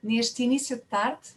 neste início de tarde,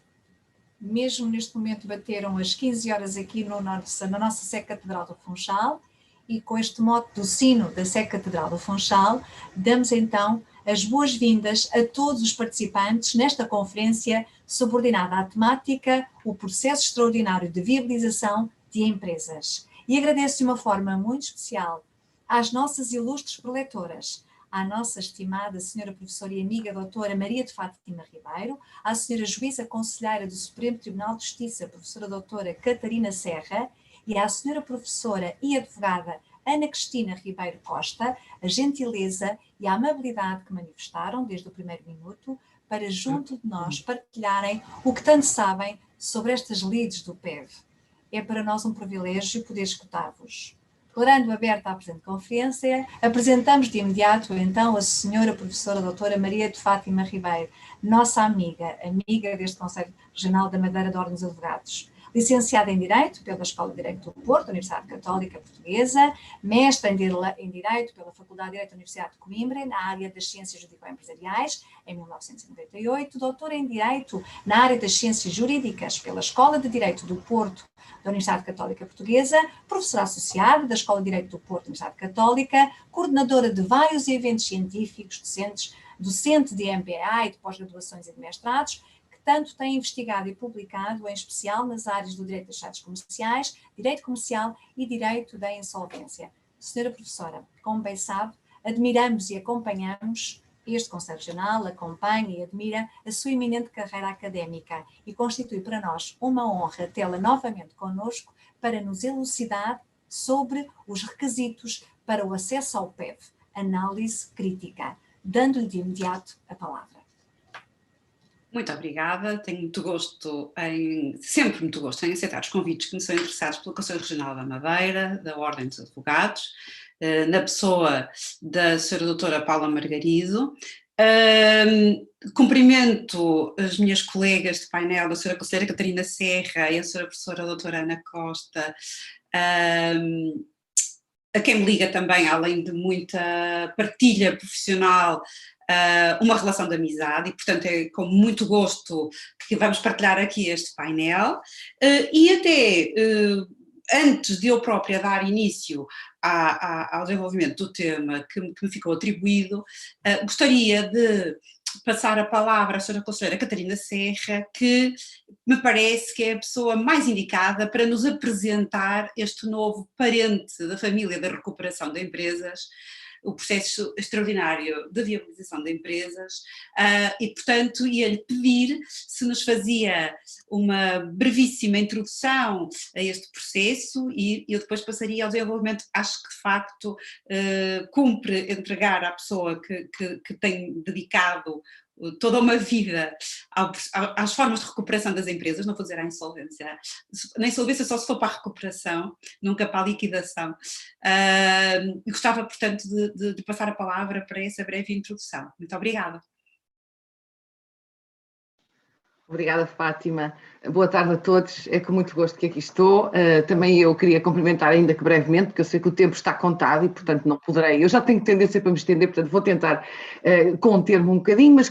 mesmo neste momento bateram as 15 horas aqui na nossa Sé Catedral do Funchal, e com este mote do sino da Sé Catedral do Funchal, damos então as boas-vindas a todos os participantes nesta conferência subordinada à temática O Processo Extraordinário de Viabilização de Empresas. E agradeço de uma forma muito especial às nossas ilustres preletoras, à nossa estimada senhora professora e amiga doutora Maria de Fátima Ribeiro, à senhora juíza conselheira do Supremo Tribunal de Justiça, professora doutora Catarina Serra, e à senhora professora e advogada Ana Cristina Ribeiro Costa, a gentileza e a amabilidade que manifestaram desde o primeiro minuto para junto de nós partilharem o que tanto sabem sobre estas lides do PEV. É para nós um privilégio poder escutar-vos. Declarando aberta a presente conferência, apresentamos de imediato então a senhora professora doutora Maria de Fátima Ribeiro, nossa amiga deste Conselho Regional da Madeira de Ordem dos Advogados. Licenciada em Direito pela Escola de Direito do Porto, Universidade Católica Portuguesa, mestra em Direito pela Faculdade de Direito da Universidade de Coimbra, na área das Ciências Jurídico-Empresariais, em 1998, doutora em Direito na área das Ciências Jurídicas pela Escola de Direito do Porto, da Universidade Católica Portuguesa, professora associada da Escola de Direito do Porto, da Universidade Católica, coordenadora de vários eventos científicos, docente de MBA e de pós-graduações e de mestrados, tanto tem investigado e publicado, em especial nas áreas do direito das sociedades comerciais, direito comercial e direito da insolvência. Senhora professora, como bem sabe, admiramos e acompanhamos este Conselho Regional, acompanha e admira a sua eminente carreira académica e constitui para nós uma honra tê-la novamente connosco para nos elucidar sobre os requisitos para o acesso ao PEV, análise crítica, dando-lhe de imediato a palavra. Muito obrigada, tenho sempre muito gosto em aceitar os convites que me são interessados pelo Conselho Regional da Madeira, da Ordem dos Advogados, na pessoa da Sra. Doutora Paula Margarido. Cumprimento as minhas colegas de painel, a Sra. Conselheira Catarina Serra e a Sra. Professora Doutora Ana Costa, a quem me liga também, além de muita partilha profissional, uma relação de amizade, e portanto é com muito gosto que vamos partilhar aqui este painel, e até antes de eu própria dar início ao desenvolvimento do tema que me ficou atribuído, gostaria de passar a palavra à Sra. Conselheira Catarina Serra, que me parece que é a pessoa mais indicada para nos apresentar este novo parente da família da recuperação de empresas, o processo extraordinário de viabilização de empresas, e portanto ia-lhe pedir se nos fazia uma brevíssima introdução a este processo e eu depois passaria ao desenvolvimento. Acho que de facto cumpre entregar à pessoa que tem dedicado toda uma vida às formas de recuperação das empresas, não vou dizer à insolvência, na insolvência só se for para a recuperação, nunca para a liquidação. Gostava, portanto, de passar a palavra para essa breve introdução. Muito obrigada. Obrigada, Fátima. Boa tarde a todos, é com muito gosto que aqui estou. Também eu queria cumprimentar, ainda que brevemente, porque eu sei que o tempo está contado e, portanto, não poderei. Eu já tenho tendência para me estender, portanto, vou tentar conter-me um bocadinho, mas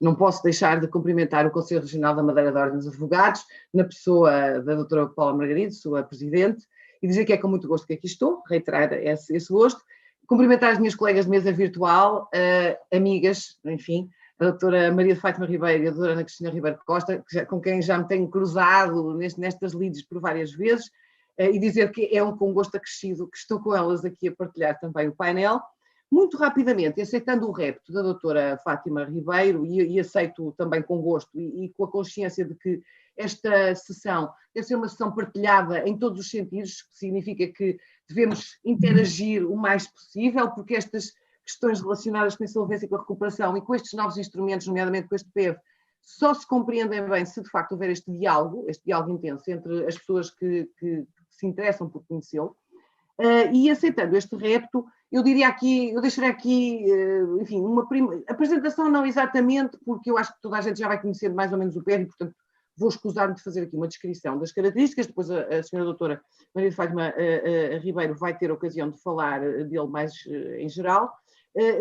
não posso deixar de cumprimentar o Conselho Regional da Madeira da Ordem dos Advogados, na pessoa da doutora Paula Margarido, sua presidente, e dizer que é com muito gosto que aqui estou, reiterar esse gosto. Cumprimentar as minhas colegas de mesa virtual, amigas, enfim, a doutora Maria de Fátima Ribeiro e a doutora Ana Cristina Ribeiro Costa, com quem já me tenho cruzado nestas lides por várias vezes, e dizer que é com gosto acrescido que estou com elas aqui a partilhar também o painel. Muito rapidamente, aceitando o repto da doutora Fátima Ribeiro, e aceito também com gosto e com a consciência de que esta sessão deve ser uma sessão partilhada em todos os sentidos, que significa que devemos interagir o mais possível, porque estas questões relacionadas com a insolvência e com a recuperação e com estes novos instrumentos, nomeadamente com este PEV, só se compreendem bem se de facto houver este diálogo intenso entre as pessoas que se interessam por conhecê-lo. E aceitando este repto, eu deixarei aqui, enfim, uma apresentação não exatamente, porque eu acho que toda a gente já vai conhecendo mais ou menos o PEV e, portanto, vou escusar-me de fazer aqui uma descrição das características, depois a senhora doutora Maria de Fátima Ribeiro vai ter a ocasião de falar dele mais em geral.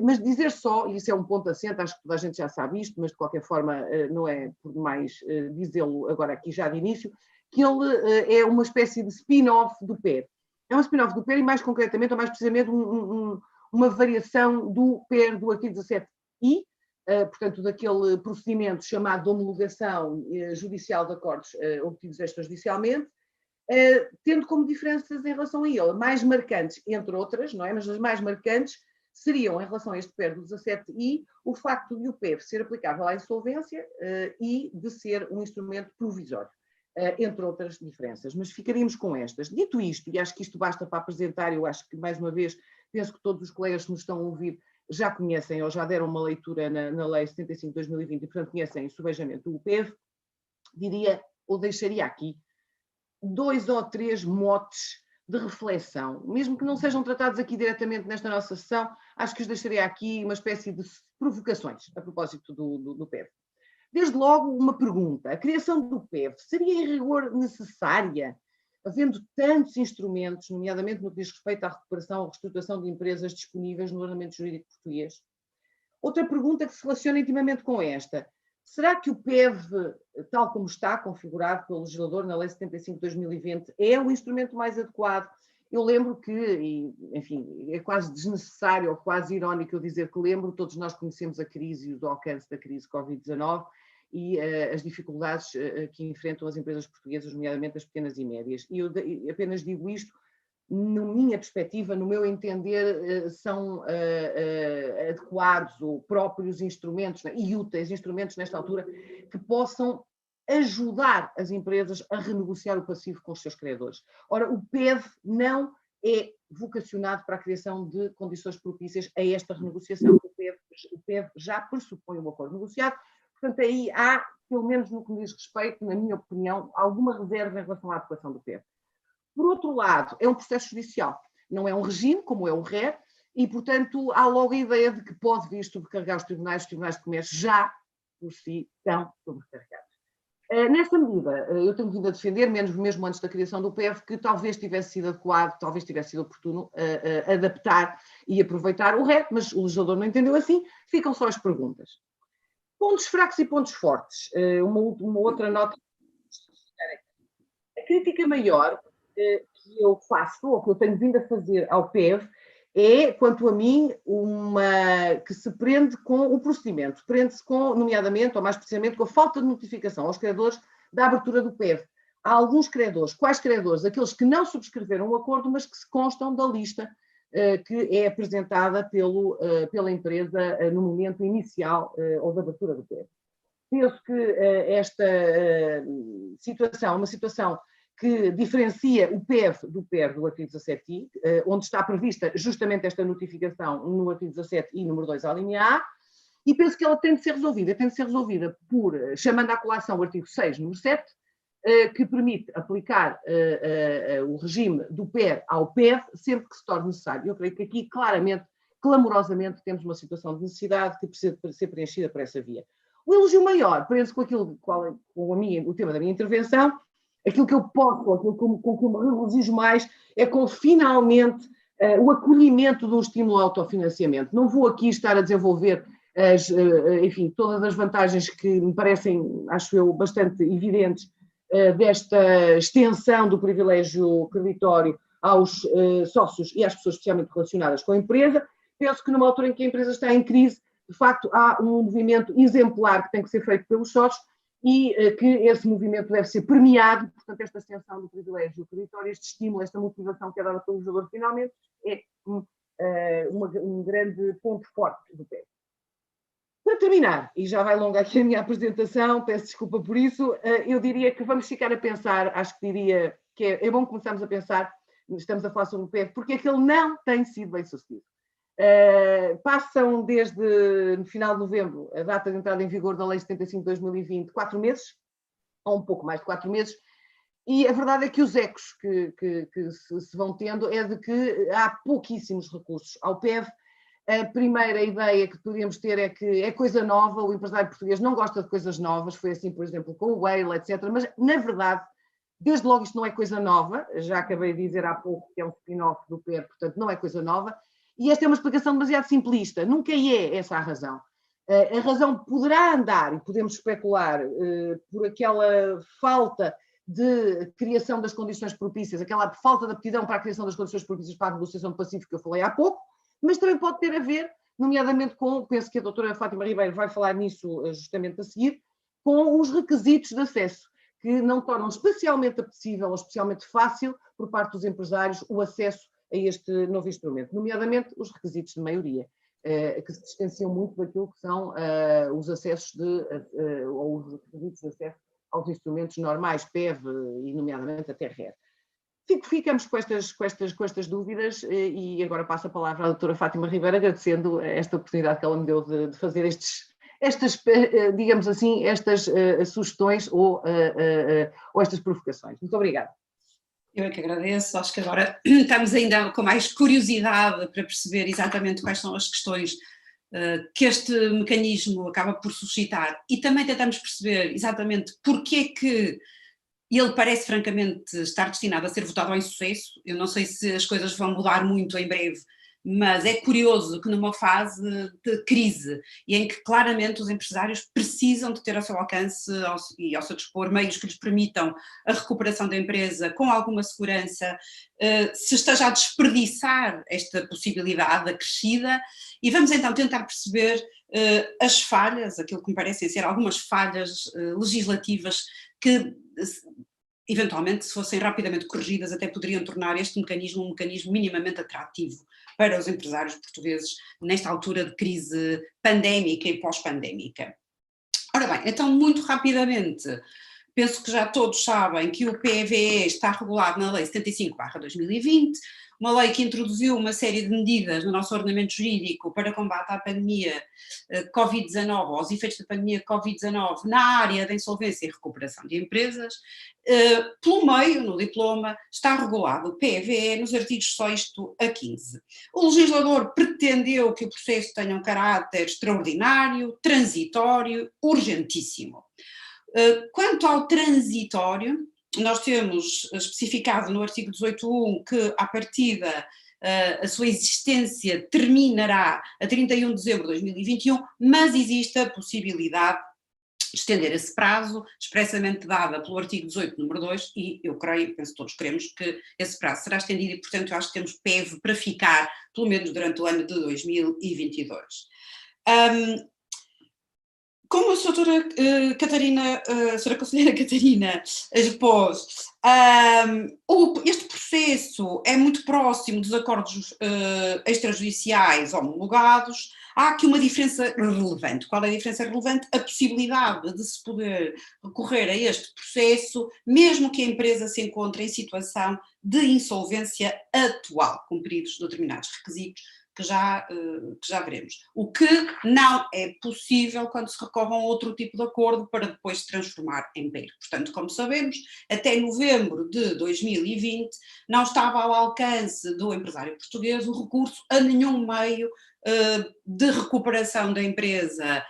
Mas dizer só, e isso é um ponto assente, acho que toda a gente já sabe isto, mas de qualquer forma não é por demais dizê-lo agora aqui já de início, que ele é uma espécie de spin-off do PER. É um spin-off do PER e mais concretamente, ou mais precisamente, uma variação do PER do artigo 17I, portanto, daquele procedimento chamado de homologação judicial de acordos obtidos extrajudicialmente, tendo como diferenças em relação a ele, mais marcantes, entre outras, não é? Mas as mais marcantes seriam, em relação a este PER do 17I, o facto de o PER ser aplicável à insolvência e de ser um instrumento provisório, entre outras diferenças. Mas ficaríamos com estas. Dito isto, e acho que isto basta para apresentar, eu acho que, mais uma vez, penso que todos os colegas que nos estão a ouvir já conhecem ou já deram uma leitura na Lei 75 de 2020 e, portanto, conhecem subejamente o PEV, diria, ou deixaria aqui, 2 ou 3 motes de reflexão, mesmo que não sejam tratados aqui diretamente nesta nossa sessão, acho que os deixaria aqui uma espécie de provocações a propósito do PEV. Desde logo, uma pergunta. A criação do PEV seria em rigor necessária, havendo tantos instrumentos, nomeadamente no que diz respeito à recuperação ou reestruturação de empresas disponíveis no ordenamento jurídico português? Outra pergunta que se relaciona intimamente com esta. Será que o PEV, tal como está configurado pelo legislador na Lei 75 de 2020, é o instrumento mais adequado? Eu lembro que, e, enfim, é quase desnecessário ou quase irónico eu dizer que lembro, todos nós conhecemos a crise e os alcances da crise Covid-19 e as dificuldades que enfrentam as empresas portuguesas, nomeadamente as pequenas e médias. E eu apenas digo isto, na minha perspectiva, no meu entender, são adequados ou próprios instrumentos e úteis instrumentos nesta altura que possam ajudar as empresas a renegociar o passivo com os seus credores. Ora, o PEV não é vocacionado para a criação de condições propícias a esta renegociação. O PEV já pressupõe um acordo negociado, portanto aí há, pelo menos no que me diz respeito, na minha opinião, alguma reserva em relação à adequação do PEV. Por outro lado, é um processo judicial, não é um regime, como é o RER, e, portanto, há logo a ideia de que pode vir sobrecarregar os tribunais de comércio já, por si, estão sobrecarregados. Nesta medida, eu tenho vindo a defender, mesmo antes da criação do PEV, que talvez tivesse sido adequado, talvez tivesse sido oportuno adaptar e aproveitar o RER, mas o legislador não entendeu assim, ficam só as perguntas. Pontos fracos e pontos fortes. Uma outra nota. A crítica maior que eu faço, ou que eu tenho vindo a fazer ao PEV, é, quanto a mim, uma que se prende com o procedimento, prende-se com, nomeadamente, ou mais precisamente, com a falta de notificação aos credores da abertura do PEV. Há alguns credores, quais credores? Aqueles que não subscreveram o acordo, mas que se constam da lista que é apresentada pela empresa no momento inicial ou da abertura do PEV. Penso que esta situação, uma situação que diferencia o PEV do PER do artigo 17I, onde está prevista justamente esta notificação no artigo 17I, número 2, a linha A, e penso que ela tem de ser resolvida por, chamando à colação o artigo 6, número 7, que permite aplicar o regime do PER ao PEV sempre que se torne necessário. Eu creio que aqui, claramente, clamorosamente, temos uma situação de necessidade que precisa ser preenchida por essa via. O elogio maior, prende-se com aquilo, o tema da minha intervenção, aquilo que eu posso, aquilo com que eu me regozijo mais, é com finalmente o acolhimento de um estímulo ao autofinanciamento. Não vou aqui estar a desenvolver enfim, todas as vantagens que me parecem, acho eu, bastante evidentes desta extensão do privilégio creditório aos sócios e às pessoas especialmente relacionadas com a empresa. Penso que numa altura em que a empresa está em crise, de facto há um movimento exemplar que tem que ser feito pelos sócios e que esse movimento deve ser premiado. Portanto, esta extensão do privilégio creditório, este estímulo, esta motivação que é dada pelo legislador finalmente, é um grande ponto forte do PEV. Para terminar, e já vai longa aqui a minha apresentação, peço desculpa por isso, eu diria que vamos ficar a pensar, acho que diria que é bom começarmos a pensar, estamos a falar sobre o PEV, porque é que ele não tem sido bem sucedido. Passam desde no final de novembro, a data de entrada em vigor da Lei 75 de 2020, 4 meses, ou um pouco mais de 4 meses, e a verdade é que os ecos que se vão tendo é de que há pouquíssimos recursos ao PEV. A primeira ideia que poderíamos ter é que é coisa nova, o empresário português não gosta de coisas novas, foi assim, por exemplo, com o Whale, etc. Mas, na verdade, desde logo isto não é coisa nova, já acabei de dizer há pouco que é um spin-off do PER, portanto não é coisa nova, e esta é uma explicação demasiado simplista, nunca é essa a razão. A razão poderá andar, e podemos especular, por aquela falta de criação das condições propícias, aquela falta de aptidão para a criação das condições propícias para a negociação de pacífico que eu falei há pouco, mas também pode ter a ver, nomeadamente com, penso que a doutora Fátima Ribeiro vai falar nisso justamente a seguir, com os requisitos de acesso, que não tornam especialmente apetecível ou especialmente fácil, por parte dos empresários, o acesso a este novo instrumento, nomeadamente os requisitos de maioria, que se distanciam muito daquilo que são os acessos ou os requisitos de acesso aos instrumentos normais, PEV e nomeadamente até RER. Ficamos com estas dúvidas e agora passo a palavra à doutora Fátima Ribeiro, agradecendo esta oportunidade que ela me deu de fazer estas, digamos assim, estas sugestões ou estas provocações. Muito obrigada. Eu é que agradeço, acho que agora estamos ainda com mais curiosidade para perceber exatamente quais são as questões que este mecanismo acaba por suscitar e também tentamos perceber exatamente porque é que ele parece francamente estar destinado a ser votado ao insucesso. Eu não sei se as coisas vão mudar muito em breve, mas é curioso que numa fase de crise e em que claramente os empresários precisam de ter ao seu alcance e ao seu dispor meios que lhes permitam a recuperação da empresa com alguma segurança, se esteja a desperdiçar esta possibilidade acrescida, e vamos então tentar perceber as falhas, aquilo que me parecem ser algumas falhas legislativas que eventualmente, se fossem rapidamente corrigidas, até poderiam tornar este mecanismo um mecanismo minimamente atrativo para os empresários portugueses nesta altura de crise pandémica e pós-pandémica. Ora bem, então muito rapidamente, penso que já todos sabem que o PVE está regulado na Lei 75/2020, uma lei que introduziu uma série de medidas no nosso ordenamento jurídico para combate à pandemia Covid-19, aos efeitos da pandemia Covid-19 na área da insolvência e recuperação de empresas. Pelo meio, no diploma, está regulado o PVE nos artigos 6º a 15. O legislador pretendeu que o processo tenha um caráter extraordinário, transitório, urgentíssimo. Quanto ao transitório, nós temos especificado no artigo 18.1 que, à partida, a sua existência terminará a 31 de dezembro de 2021, mas existe a possibilidade de estender esse prazo, expressamente dada pelo artigo 18, número 2, e eu creio, penso que todos queremos que esse prazo será estendido e, portanto, eu acho que temos PEV para ficar, pelo menos durante o ano de 2022. Como a doutora Catarina, a senhora conselheira Catarina expôs, este processo é muito próximo dos acordos extrajudiciais homologados. Há aqui uma diferença relevante. Qual é a diferença relevante? A possibilidade de se poder recorrer a este processo, mesmo que a empresa se encontre em situação de insolvência atual, cumpridos determinados requisitos, que já veremos. O que não é possível quando se recorre a outro tipo de acordo para depois se transformar em PER. Portanto, como sabemos, até novembro de 2020 não estava ao alcance do empresário português o recurso a nenhum meio de recuperação da empresa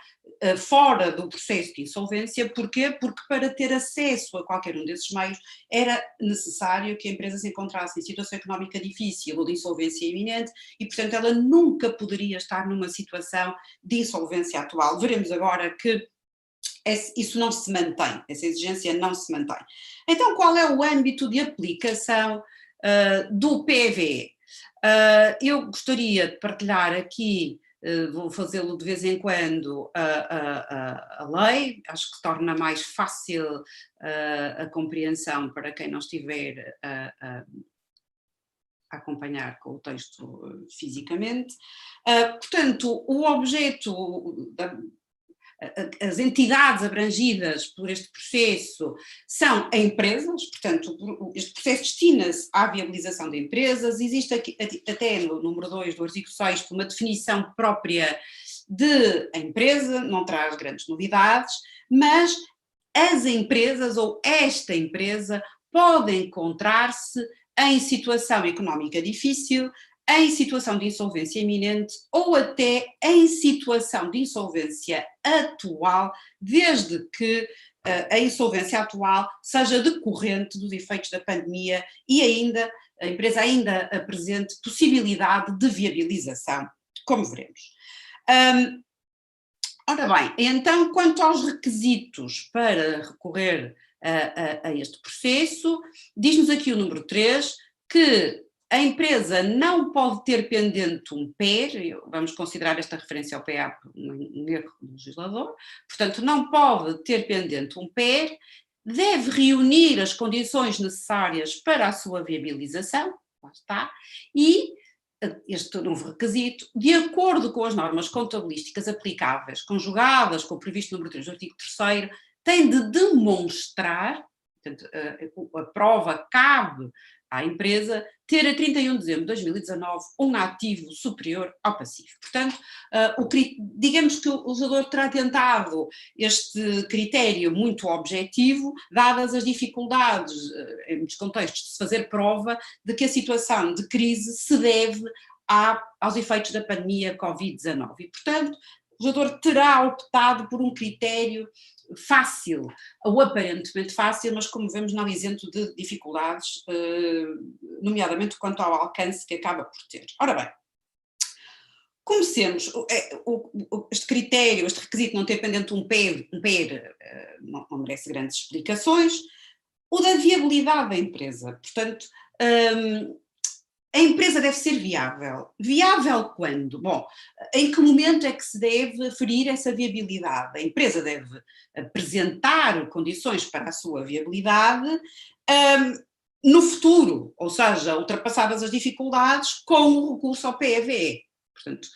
fora do processo de insolvência. Porquê? Porque para ter acesso a qualquer um desses meios era necessário que a empresa se encontrasse em situação económica difícil ou de insolvência iminente e, portanto, ela nunca poderia estar numa situação de insolvência atual. Veremos agora que isso não se mantém, essa exigência não se mantém. Então, qual é o âmbito de aplicação do PVE? Eu gostaria de partilhar aqui, vou fazê-lo de vez em quando, a lei, acho que torna mais fácil a compreensão para quem não estiver a acompanhar com o texto fisicamente. Portanto, o objeto as entidades abrangidas por este processo são empresas, portanto, este processo destina-se à viabilização de empresas. Existe aqui, até no número 2 do artigo 6º, uma definição própria de empresa, não traz grandes novidades, mas as empresas ou esta empresa podem encontrar-se em situação económica difícil, em situação de insolvência iminente ou até em situação de insolvência atual, desde que a insolvência atual seja decorrente dos efeitos da pandemia e ainda a empresa ainda apresente possibilidade de viabilização, como veremos. Ora bem, então, quanto aos requisitos para recorrer a este processo, diz-nos aqui o número 3, que a empresa não pode ter pendente um PER, vamos considerar esta referência ao PA um erro do legislador, portanto, não pode ter pendente um PER, deve reunir as condições necessárias para a sua viabilização, lá está, e este novo requisito, de acordo com as normas contabilísticas aplicáveis, conjugadas com o previsto no número 3 do artigo 3º, tem de demonstrar, portanto, a prova cabe à empresa, ter a 31 de dezembro de 2019 um ativo superior ao passivo. Portanto, digamos que o legislador terá tentado este critério muito objetivo, dadas as dificuldades, em muitos contextos, de se fazer prova de que a situação de crise se deve aos efeitos da pandemia Covid-19. E, portanto, o legislador terá optado por um critério fácil, ou aparentemente fácil, mas como vemos não isento de dificuldades, nomeadamente quanto ao alcance que acaba por ter. Ora bem, comecemos, este critério, este requisito não ter pendente um PER não merece grandes explicações. O da viabilidade da empresa, portanto, a empresa deve ser viável. Viável quando? Bom, em que momento é que se deve aferir essa viabilidade? A empresa deve apresentar condições para a sua viabilidade no futuro, ou seja, ultrapassadas as dificuldades, com o recurso ao PEVE. Portanto,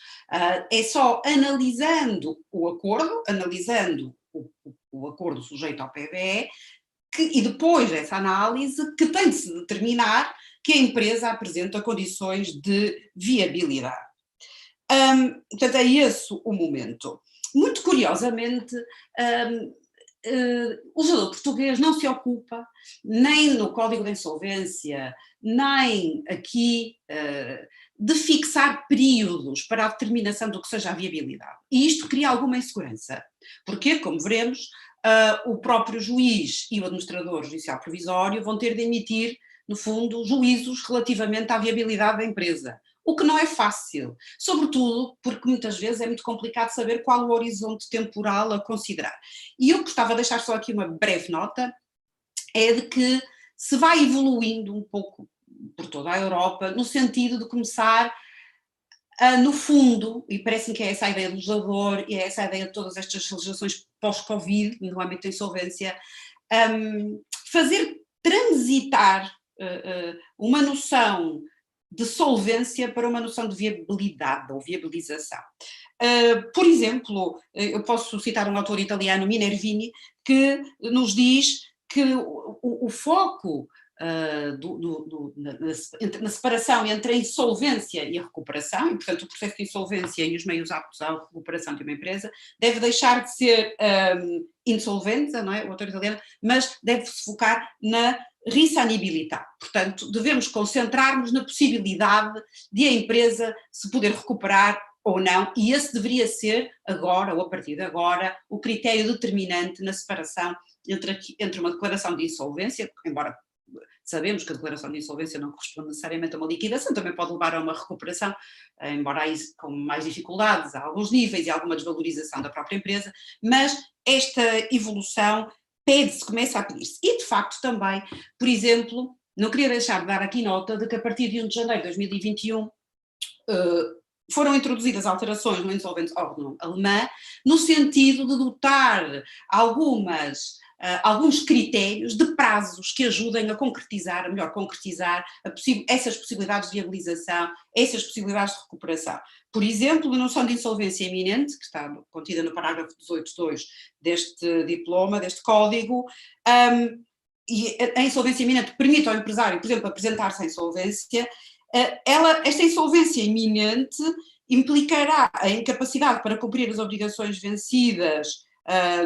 é só analisando o acordo, o acordo sujeito ao PEVE, e depois dessa análise que tem de se determinar que a empresa apresenta condições de viabilidade. Portanto, é esse o momento. Muito curiosamente, o legislador português não se ocupa, nem no Código de Insolvência, nem aqui, de fixar períodos para a determinação do que seja a viabilidade. E isto cria alguma insegurança, porque, como veremos, o próprio juiz e o administrador judicial provisório vão ter de emitir, no fundo, juízos relativamente à viabilidade da empresa, o que não é fácil, sobretudo porque muitas vezes é muito complicado saber qual o horizonte temporal a considerar. E eu gostava de deixar só aqui uma breve nota, é de que se vai evoluindo um pouco por toda a Europa, no sentido de começar no fundo, e parece-me que é essa a ideia do legislador, e é essa a ideia de todas estas legislações pós-Covid, no âmbito da insolvência, fazer transitar uma noção de solvência para uma noção de viabilidade ou viabilização. Por exemplo, eu posso citar um autor italiano, Minervini, que nos diz que o foco na separação entre a insolvência e a recuperação, e portanto o processo de insolvência e os meios aptos à recuperação de uma empresa, deve deixar de ser insolvenza, não é, o autor italiano, mas deve-se focar na risanibilità. Portanto, devemos concentrar-nos na possibilidade de a empresa se poder recuperar ou não, e esse deveria ser agora, ou a partir de agora, o critério determinante na separação entre uma declaração de insolvência, embora sabemos que a declaração de insolvência não corresponde necessariamente a uma liquidação, também pode levar a uma recuperação, embora aí com mais dificuldades, a alguns níveis e alguma desvalorização da própria empresa, mas esta evolução pede-se, começa a pedir-se. E de facto também, por exemplo, não queria deixar de dar aqui nota de que a partir de 1 de janeiro de 2021 foram introduzidas alterações no Insolvenzordnung alemã no sentido de dotar alguns critérios de prazos que ajudem a concretizar, a melhor concretizar essas possibilidades de viabilização, essas possibilidades de recuperação. Por exemplo, a noção de insolvência iminente, que está contida no parágrafo 18.2 deste diploma, deste código, e a insolvência iminente permite ao empresário, por exemplo, apresentar-se à insolvência. Esta insolvência iminente implicará a incapacidade para cumprir as obrigações vencidas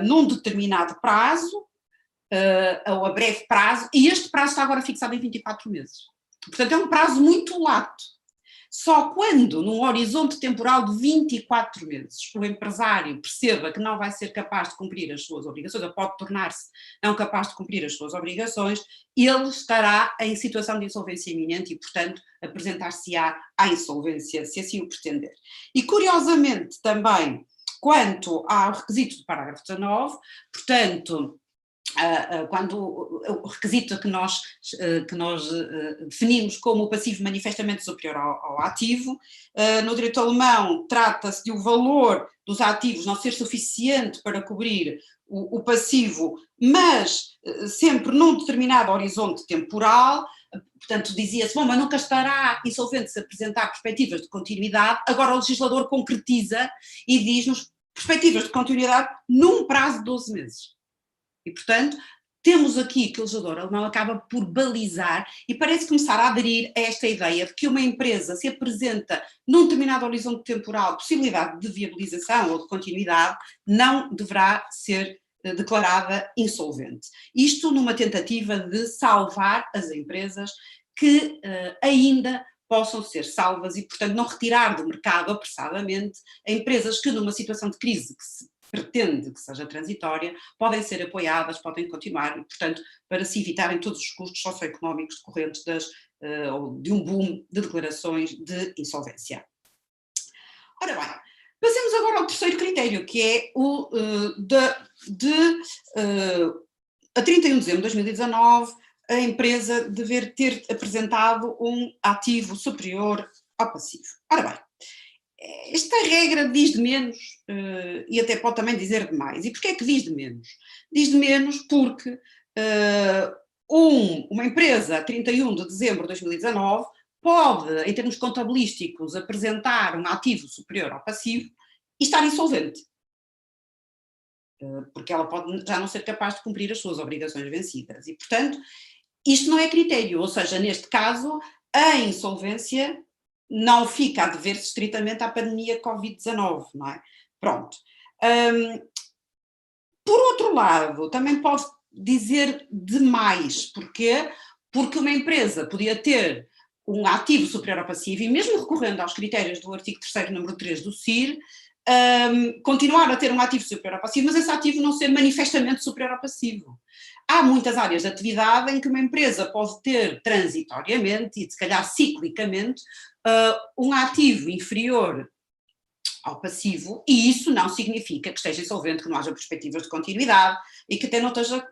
num determinado prazo, ou a breve prazo, e este prazo está agora fixado em 24 meses. Portanto, é um prazo muito lato. Só quando, num horizonte temporal de 24 meses, o empresário perceba que não vai ser capaz de cumprir as suas obrigações, ou pode tornar-se não capaz de cumprir as suas obrigações, ele estará em situação de insolvência iminente e, portanto, apresentar-se-á à insolvência, se assim o pretender. E, curiosamente, também, quanto ao requisito do parágrafo 19, portanto, quando o requisito que nós definimos como o passivo manifestamente superior ao ativo, no direito alemão trata-se de o valor dos ativos não ser suficiente para cobrir o passivo, mas sempre num determinado horizonte temporal. Portanto, dizia-se, bom, mas nunca estará insolvente se apresentar perspectivas de continuidade. Agora o legislador concretiza e diz-nos perspectivas de continuidade num prazo de 12 meses. E, portanto, temos aqui que o legislador alemão acaba por balizar e parece começar a aderir a esta ideia de que uma empresa se apresenta num determinado horizonte temporal possibilidade de viabilização ou de continuidade, não deverá ser declarada insolvente. Isto numa tentativa de salvar as empresas que ainda possam ser salvas e, portanto, não retirar do mercado apressadamente empresas que numa situação de crise que se pretende que seja transitória, podem ser apoiadas, podem continuar, e, portanto, para se evitarem todos os custos socioeconómicos decorrentes de um boom de declarações de insolvência. Ora bem, passemos agora ao terceiro critério, que é o a 31 de dezembro de 2019, a empresa dever ter apresentado um ativo superior ao passivo. Ora bem, esta regra diz de menos e até pode também dizer de mais. E porquê é que diz de menos? Diz de menos porque uma empresa, a 31 de dezembro de 2019, pode, em termos contabilísticos, apresentar um ativo superior ao passivo e estar insolvente. Porque ela pode já não ser capaz de cumprir as suas obrigações vencidas. E, portanto, isto não é critério. Ou seja, neste caso, a insolvência não fica a dever-se estritamente à pandemia Covid-19, não é? Pronto. Por outro lado, também pode dizer demais. Porquê? Porque uma empresa podia ter um ativo superior ao passivo e mesmo recorrendo aos critérios do artigo 3º, número 3 do CIR, continuar a ter um ativo superior ao passivo, mas esse ativo não ser manifestamente superior ao passivo. Há muitas áreas de atividade em que uma empresa pode ter transitoriamente e se calhar ciclicamente um ativo inferior ao passivo e isso não significa que esteja insolvente, que não haja perspectivas de continuidade e que até não esteja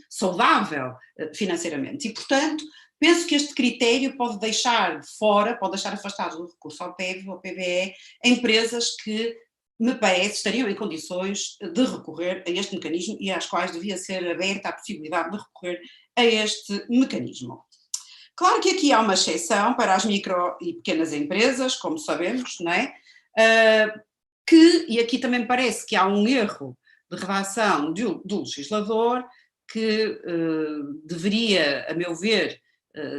saudável financeiramente. E, portanto, penso que este critério pode deixar de fora, pode deixar afastado do recurso ao PEV ou PBE empresas que me parece estariam em condições de recorrer a este mecanismo e às quais devia ser aberta a possibilidade de recorrer a este mecanismo. Claro que aqui há uma exceção para as micro e pequenas empresas, como sabemos, não é? E aqui também me parece que há um erro de redação do legislador que deveria, a meu ver,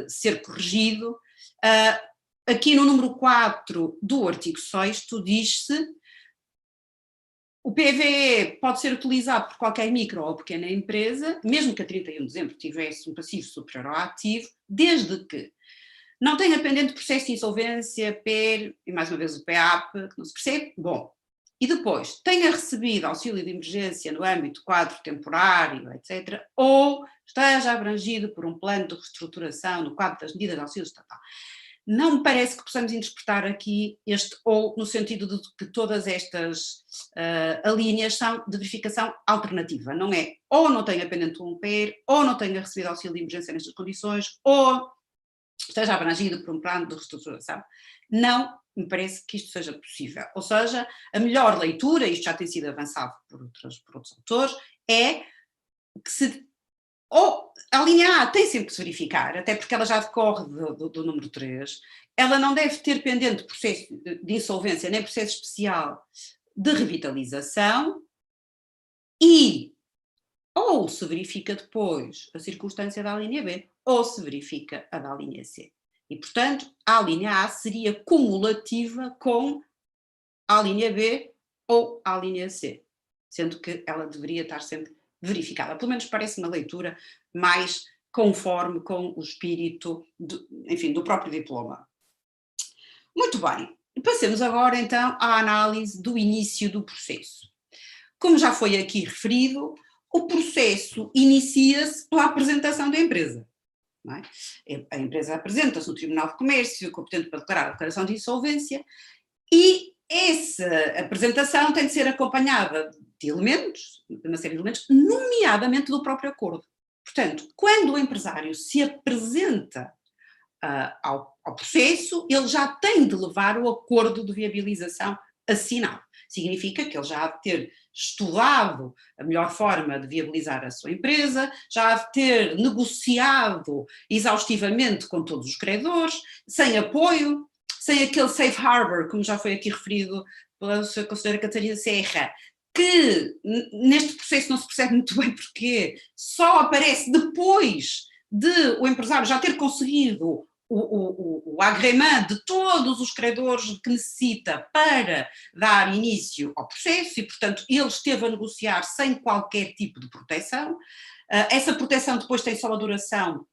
ser corrigido. Aqui no número 4 do artigo 6º diz-se o PVE pode ser utilizado por qualquer micro ou pequena empresa, mesmo que a 31 de dezembro tivesse um passivo superior ao ativo, desde que não tenha pendente processo de insolvência, PER, e mais uma vez o PEAP, que não se percebe, bom. E depois, tenha recebido auxílio de emergência no âmbito do quadro temporário, etc., ou esteja abrangido por um plano de reestruturação no quadro das medidas de auxílio estatal. Não me parece que possamos interpretar aqui este ou no sentido de que todas estas alíneas são de verificação alternativa, não é? Ou não tenha pendente um PER, ou não tenha recebido auxílio de emergência nestas condições, ou esteja abrangido por um plano de reestruturação. Não me parece que isto seja possível. Ou seja, a melhor leitura, isto já tem sido avançado por outros autores, é que se... Ou a linha A tem sempre que se verificar, até porque ela já decorre do número 3, ela não deve ter pendente processo de insolvência nem processo especial de revitalização e ou se verifica depois a circunstância da linha B ou se verifica a da linha C. E, portanto, a linha A seria cumulativa com a linha B ou a linha C, sendo que ela deveria estar sempre verificada. Pelo menos parece uma leitura mais conforme com o espírito do próprio diploma. Muito bem, passemos agora então à análise do início do processo. Como já foi aqui referido, o processo inicia-se pela apresentação da empresa. Não é? A empresa apresenta-se no Tribunal de Comércio, competente para declarar a declaração de insolvência, e essa apresentação tem de ser acompanhada de elementos, de uma série de elementos, nomeadamente do próprio acordo. Portanto, quando o empresário se apresenta ao processo, ele já tem de levar o acordo de viabilização assinado. Significa que ele já há de ter estudado a melhor forma de viabilizar a sua empresa, já há de ter negociado exaustivamente com todos os credores, sem apoio, sem aquele safe harbor, como já foi aqui referido pela sua conselheira Catarina Serra, que neste processo não se percebe muito bem porquê, só aparece depois de o empresário já ter conseguido o agrément de todos os credores que necessita para dar início ao processo e, portanto, ele esteve a negociar sem qualquer tipo de proteção. Essa proteção depois tem só a duração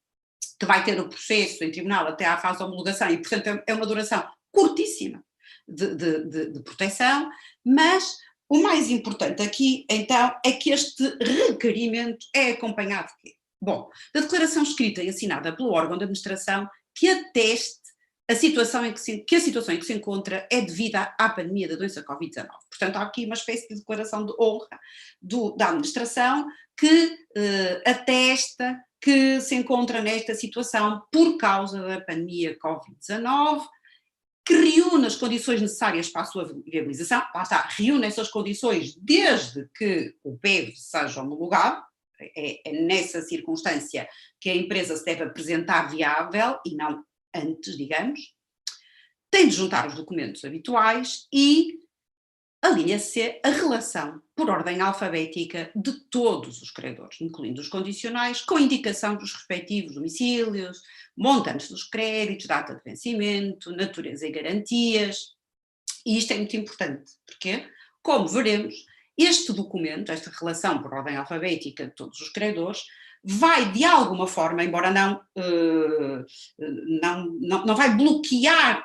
que vai ter o processo em tribunal até à fase de homologação e, portanto, é uma duração curtíssima de proteção, mas o mais importante aqui, então, é que este requerimento é acompanhado de quê? Bom, da declaração escrita e assinada pelo órgão de administração que ateste a situação em que se encontra é devida à pandemia da doença Covid-19. Portanto, há aqui uma espécie de declaração de honra da administração que atesta que se encontra nesta situação por causa da pandemia Covid-19, que reúne as condições necessárias para a sua viabilização, lá está, reúne essas condições desde que o PEV seja homologado. É nessa circunstância que a empresa se deve apresentar viável e não antes, digamos. Tem de juntar os documentos habituais e a linha C, a relação por ordem alfabética de todos os credores, incluindo os condicionais, com indicação dos respectivos domicílios, montantes dos créditos, data de vencimento, natureza e garantias. E isto é muito importante, porque, como veremos, este documento, esta relação por ordem alfabética de todos os credores, vai de alguma forma, embora não vai bloquear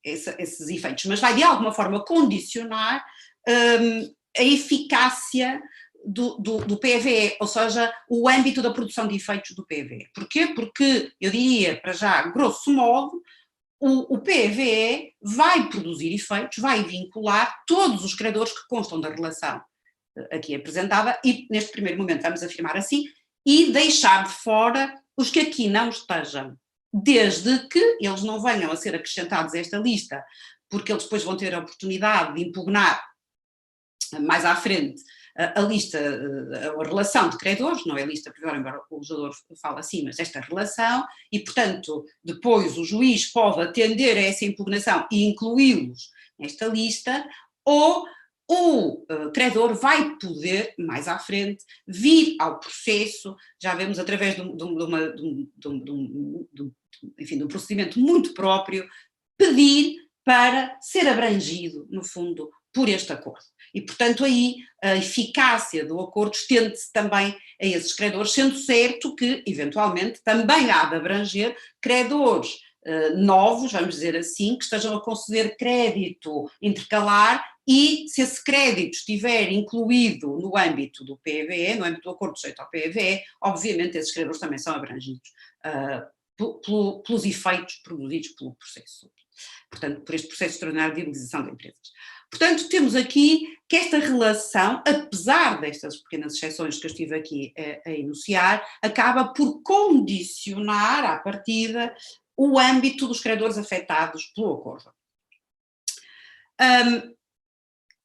esses efeitos, mas vai de alguma forma condicionar a eficácia do PVE, ou seja, o âmbito da produção de efeitos do PVE. Porquê? Porque, eu diria, para já, grosso modo, o PVE vai produzir efeitos, vai vincular todos os credores que constam da relação aqui apresentada e, neste primeiro momento, vamos afirmar assim, e deixar de fora os que aqui não estejam, desde que eles não venham a ser acrescentados a esta lista, porque eles depois vão ter a oportunidade de impugnar mais à frente a lista, a relação de credores, não é a lista priori, embora o legislador fale assim, mas esta relação, e portanto depois o juiz pode atender a essa impugnação e incluí-los nesta lista, ou o credor vai poder, mais à frente, vir ao processo, já vemos através de um procedimento muito próprio, pedir para ser abrangido, no fundo, por este acordo. E, portanto, aí a eficácia do acordo estende-se também a esses credores, sendo certo que, eventualmente, também há de abranger credores novos, vamos dizer assim, que estejam a conceder crédito intercalar e, se esse crédito estiver incluído no âmbito do PVE, no âmbito do acordo sujeito ao PVE, obviamente esses credores também são abrangidos pelos efeitos produzidos pelo processo. Portanto, por este processo extraordinário de viabilização de empresas. Portanto, temos aqui que esta relação, apesar destas pequenas exceções que eu estive aqui a enunciar, acaba por condicionar, à partida, o âmbito dos credores afetados pelo acordo.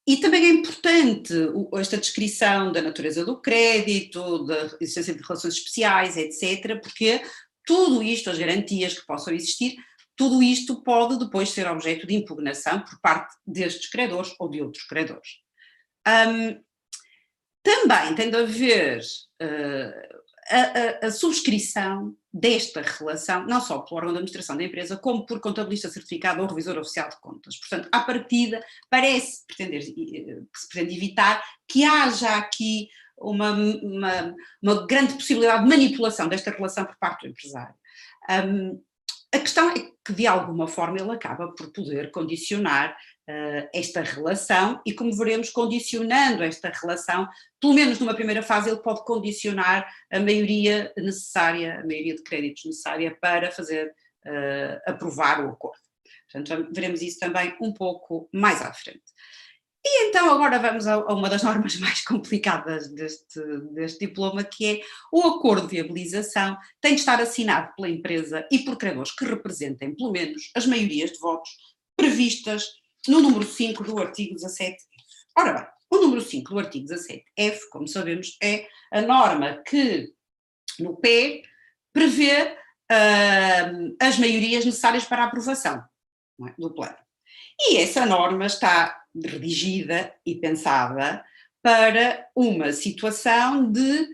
E também é importante esta descrição da natureza do crédito, da existência de relações especiais, etc., porque tudo isto, as garantias que possam existir, tudo isto pode depois ser objeto de impugnação por parte destes credores ou de outros credores. Também tem de haver a subscrição desta relação, não só pelo órgão de administração da empresa, como por contabilista certificado ou revisor oficial de contas. Portanto, à partida, que se pretende evitar que haja aqui uma grande possibilidade de manipulação desta relação por parte do empresário. A questão é que, de alguma forma, ele acaba por poder condicionar esta relação e, como veremos, condicionando esta relação, pelo menos numa primeira fase, ele pode condicionar a maioria necessária, a maioria de créditos necessária para fazer aprovar o acordo. Portanto, veremos isso também um pouco mais à frente. E então agora vamos a uma das normas mais complicadas deste diploma, que é o acordo de viabilização tem de estar assinado pela empresa e por credores que representem pelo menos as maiorias de votos previstas no número 5 do artigo 17F. Ora bem, o número 5 do artigo 17F, como sabemos, é a norma que no P prevê as maiorias necessárias para a aprovação, não é, do plano. E essa norma está redigida e pensada para uma situação de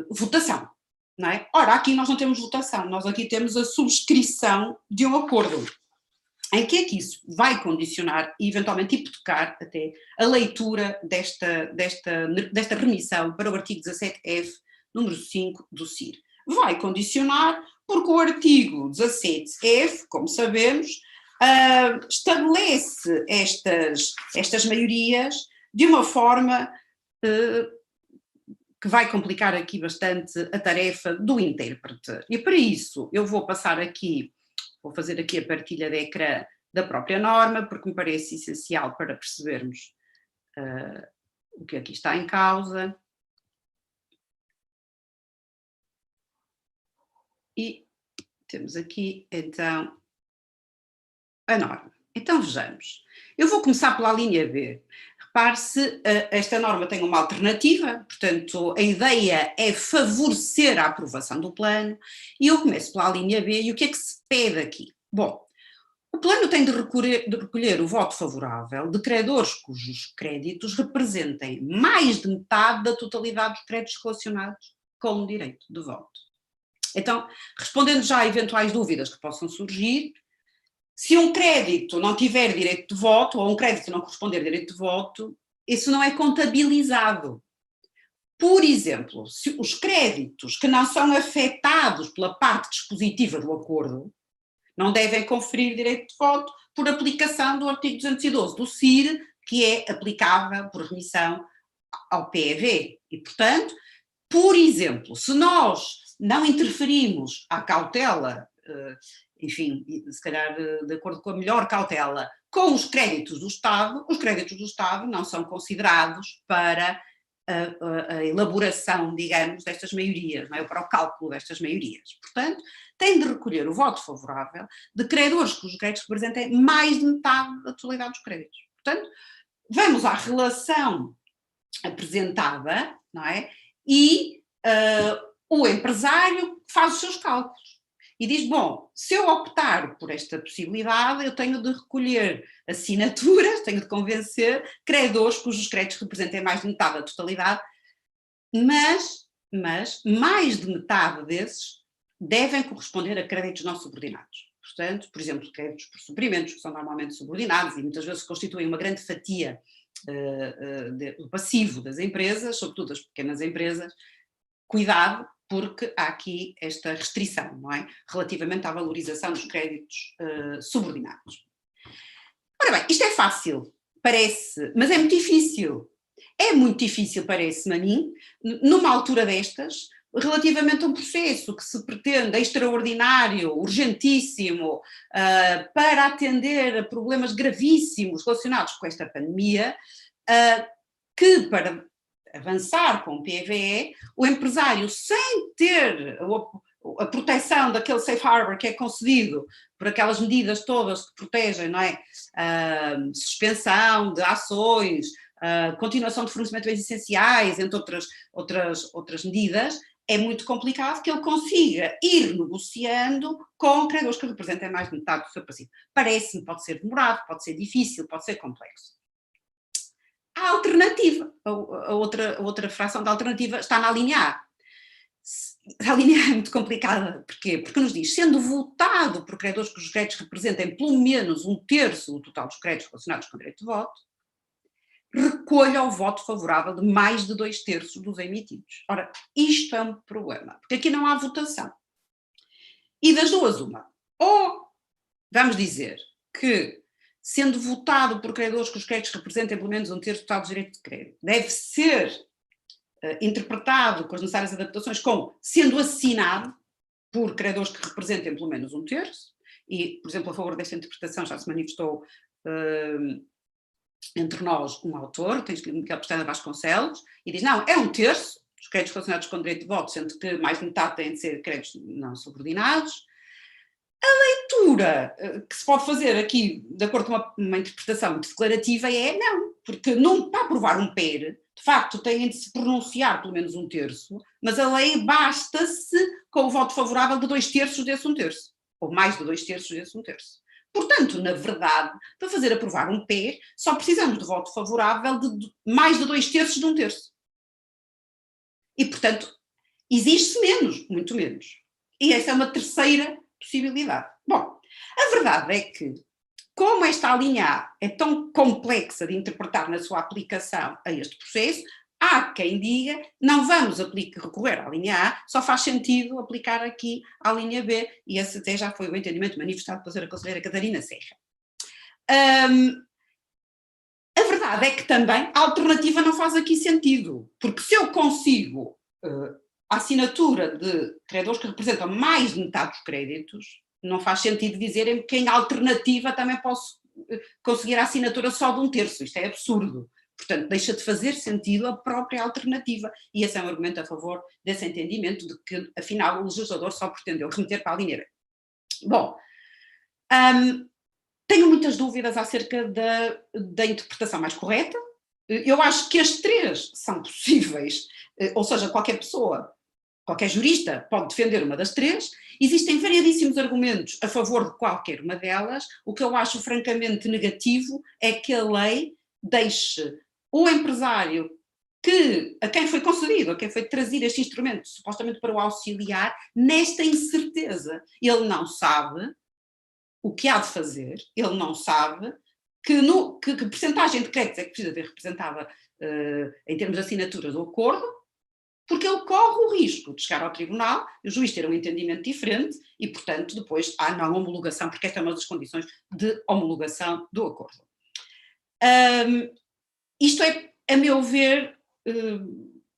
votação, não é? Ora, aqui nós não temos votação, nós aqui temos a subscrição de um acordo. Em que é que isso vai condicionar e eventualmente hipotecar até a leitura desta remissão para o artigo 17F, número 5 do CIR? Vai condicionar porque o artigo 17F, como sabemos, estabelece estas maiorias de uma forma que vai complicar aqui bastante a tarefa do intérprete. E para isso eu vou fazer aqui a partilha de ecrã da própria norma, porque me parece essencial para percebermos o que aqui está em causa. E temos aqui então a norma. Então vejamos, eu vou começar pela linha B. Repare-se, esta norma tem uma alternativa, portanto a ideia é favorecer a aprovação do plano, e eu começo pela linha B, e o que é que se pede aqui? Bom, o plano tem de recolher o voto favorável de credores cujos créditos representem mais de metade da totalidade dos créditos relacionados com o direito de voto. Então, respondendo já a eventuais dúvidas que possam surgir, se um crédito não tiver direito de voto, ou um crédito não corresponder a direito de voto, isso não é contabilizado. Por exemplo, se os créditos que não são afetados pela parte dispositiva do acordo não devem conferir direito de voto por aplicação do artigo 212 do CIR, que é aplicável por remissão ao PEV. E, portanto, por exemplo, se nós não interferimos à cautela, enfim, se calhar de acordo com a melhor cautela, com os créditos do Estado não são considerados para a elaboração, digamos, destas maiorias, não é? Para o cálculo destas maiorias. Portanto, tem de recolher o voto favorável de credores cujos créditos representem mais de metade da totalidade dos créditos. Portanto, vamos à relação apresentada, não é? E o empresário faz os seus cálculos e diz, bom, se eu optar por esta possibilidade, eu tenho de recolher assinaturas, tenho de convencer credores cujos créditos representem mais de metade da totalidade, mas mais de metade desses devem corresponder a créditos não subordinados. Portanto, por exemplo, créditos por suprimentos, que são normalmente subordinados e muitas vezes constituem uma grande fatia do passivo das empresas, sobretudo das pequenas empresas. Cuidado, porque há aqui esta restrição, não é? Relativamente à valorização dos créditos subordinados. Ora bem, isto é fácil, parece, mas é muito difícil. É muito difícil, parece-me a mim, numa altura destas, relativamente a um processo que se pretende extraordinário, urgentíssimo, para atender a problemas gravíssimos relacionados com esta pandemia, que para avançar com o PVE, o empresário, sem ter a proteção daquele safe harbor que é concedido por aquelas medidas todas que protegem, não é? Suspensão de ações, continuação de fornecimento de bens essenciais, entre outras medidas, é muito complicado que ele consiga ir negociando com credores que representem mais de metade do seu passivo. Parece-me, pode ser demorado, pode ser difícil, pode ser complexo. A alternativa, a outra fração da alternativa está na linha A. A linha A é muito complicada. Porquê? Porque nos diz, sendo votado por credores cujos créditos representem pelo menos 1/3 do total dos créditos relacionados com o direito de voto, recolha o voto favorável de mais de 2/3 dos emitidos. Ora, isto é um problema, porque aqui não há votação. E das duas uma, ou vamos dizer que, sendo votado por credores que os créditos representem pelo menos um terço do total do direito de crédito, deve ser interpretado com as necessárias adaptações como sendo assinado por credores que representem pelo menos um terço, e, por exemplo, a favor desta interpretação já se manifestou entre nós um autor, tens Miguel Pestana Vasconcelos, e diz, não, é um terço, os créditos relacionados com direito de voto, sendo que mais de metade têm de ser créditos não subordinados. A leitura que se pode fazer aqui, de acordo com uma interpretação declarativa, é não, porque não, para aprovar um PER, de facto têm de se pronunciar pelo menos um terço, mas a lei basta-se com o voto favorável de 2/3 desse um terço, ou mais de 2/3 desse um terço. Portanto, na verdade, para fazer aprovar um PER, só precisamos de voto favorável de mais de 2/3 de um terço. E, portanto, exige-se menos, muito menos. E essa é uma terceira possibilidade. Bom, a verdade é que, como esta linha A é tão complexa de interpretar na sua aplicação a este processo, há quem diga, não vamos recorrer à linha A, só faz sentido aplicar aqui à linha B, e esse até já foi o entendimento manifestado pela senhora conselheira Catarina Serra. A verdade é que também a alternativa não faz aqui sentido, porque se eu consigo a assinatura de credores que representam mais de metade dos créditos, não faz sentido dizerem que em alternativa também posso conseguir a assinatura só de um terço, isto é absurdo. Portanto, deixa de fazer sentido a própria alternativa, e esse é um argumento a favor desse entendimento de que, afinal, o legislador só pretendeu remeter para a linha B. Bom, tenho muitas dúvidas acerca da interpretação mais correta. Eu acho que as três são possíveis, ou seja, qualquer pessoa, qualquer jurista pode defender uma das três. Existem variadíssimos argumentos a favor de qualquer uma delas. O que eu acho francamente negativo é que a lei deixe o empresário a quem foi concedido, a quem foi trazido este instrumento, supostamente para o auxiliar, nesta incerteza. Ele não sabe o que há de fazer, ele não sabe que percentagem de créditos é que precisa ver representada em termos de assinatura do acordo, porque ele corre o risco de chegar ao tribunal, o juiz ter um entendimento diferente e, portanto, depois há não homologação, porque esta é uma das condições de homologação do acordo. Isto é, a meu ver,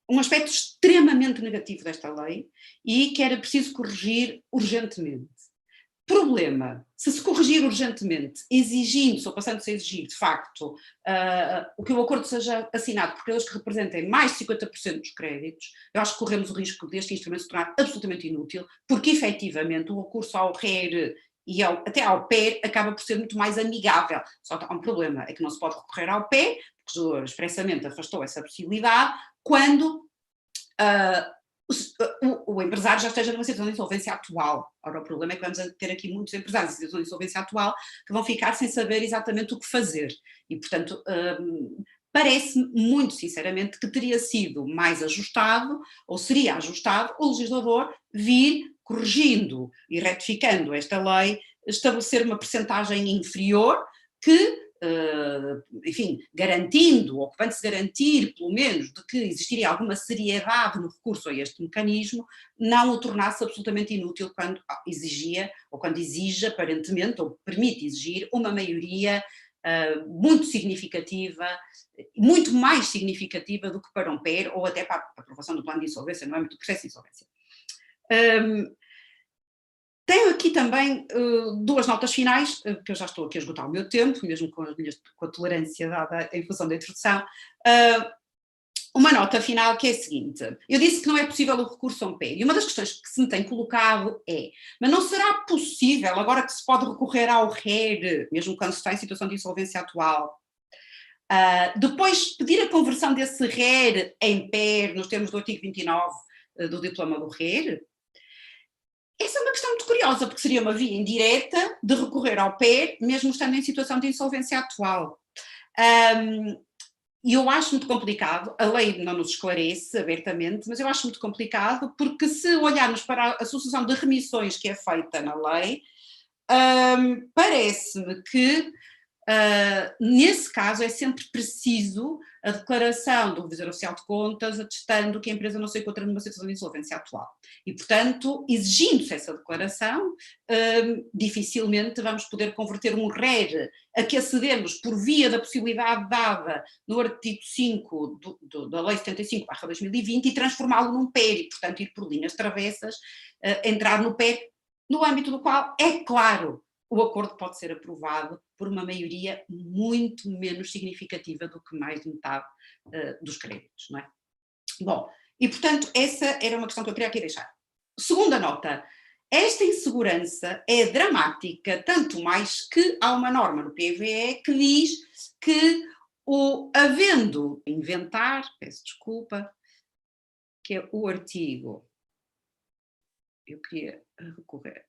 um aspecto extremamente negativo desta lei e que era preciso corrigir urgentemente. Problema, se corrigir urgentemente, exigindo-se ou passando-se a exigir, de facto, que o acordo seja assinado por aqueles que representem mais de 50% dos créditos, eu acho que corremos o risco deste instrumento se tornar absolutamente inútil, porque efetivamente o recurso ao RER e até ao PER acaba por ser muito mais amigável. Só há um problema, é que não se pode recorrer ao PER, porque o juiz expressamente afastou essa possibilidade, quando o empresário já esteja numa situação de insolvência atual. Ora, o problema é que vamos ter aqui muitos empresários em situação de insolvência atual que vão ficar sem saber exatamente o que fazer. E, portanto, parece-me muito sinceramente que teria sido mais ajustado, ou seria ajustado, o legislador vir corrigindo e retificando esta lei, estabelecer uma percentagem inferior que, enfim, garantindo, ou ocupando-se garantir, pelo menos, de que existiria alguma seriedade no recurso a este mecanismo, não o tornasse absolutamente inútil quando exigia, ou quando exige aparentemente, ou permite exigir, uma maioria muito significativa, muito mais significativa do que para um PER, ou até para a aprovação do plano de insolvência, no âmbito do processo de insolvência. Tenho aqui também duas notas finais, que eu já estou aqui a esgotar o meu tempo, mesmo com a tolerância dada em função da introdução. Uma nota final que é a seguinte: eu disse que não é possível o recurso a um PER, e uma das questões que se me tem colocado é, mas não será possível, agora que se pode recorrer ao RER, mesmo quando se está em situação de insolvência atual, depois pedir a conversão desse RER em PER, nos termos do artigo 29 do diploma do RER? Essa é uma questão muito curiosa, porque seria uma via indireta de recorrer ao PER, mesmo estando em situação de insolvência atual. E eu acho muito complicado, a lei não nos esclarece abertamente, mas eu acho muito complicado, porque se olharmos para a sucessão de remissões que é feita na lei, parece-me que Nesse caso é sempre preciso a declaração do Revisor Oficial de Contas atestando que a empresa não se encontra numa situação de insolvência atual. E, portanto, exigindo-se essa declaração, dificilmente vamos poder converter um RER a que acedemos por via da possibilidade dada no artigo 5 da Lei 75/2020 e transformá-lo num PER e, portanto, ir por linhas travessas, entrar no PER, no âmbito do qual, é claro, o acordo pode ser aprovado por uma maioria muito menos significativa do que mais de metade dos créditos, não é? Bom, e portanto essa era uma questão que eu queria aqui deixar. Segunda nota, esta insegurança é dramática, tanto mais que há uma norma no PVE que diz que havendo inventar, peço desculpa, que é o artigo, eu queria recorrer,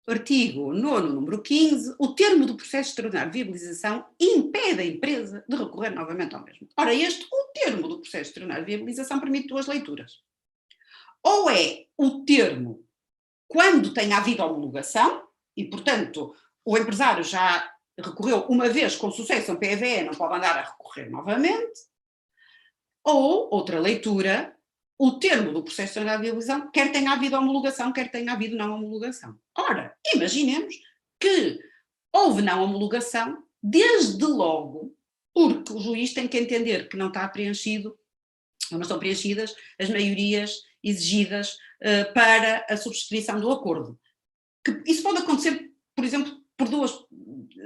artigo 9º, número 15, o termo do processo extraordinário de viabilização impede a empresa de recorrer novamente ao mesmo. Ora, o termo do processo extraordinário de viabilização permite duas leituras. Ou é o termo quando tem havido homologação, e portanto o empresário já recorreu uma vez com sucesso ao PVE, não pode andar a recorrer novamente, ou, outra leitura, o termo do processo de viabilização, quer tenha havido homologação, quer tenha havido não homologação. Ora, imaginemos que houve não homologação, desde logo, porque o juiz tem que entender que não está preenchido, ou não estão preenchidas as maiorias exigidas para a subscrição do acordo. Isso pode acontecer, por exemplo,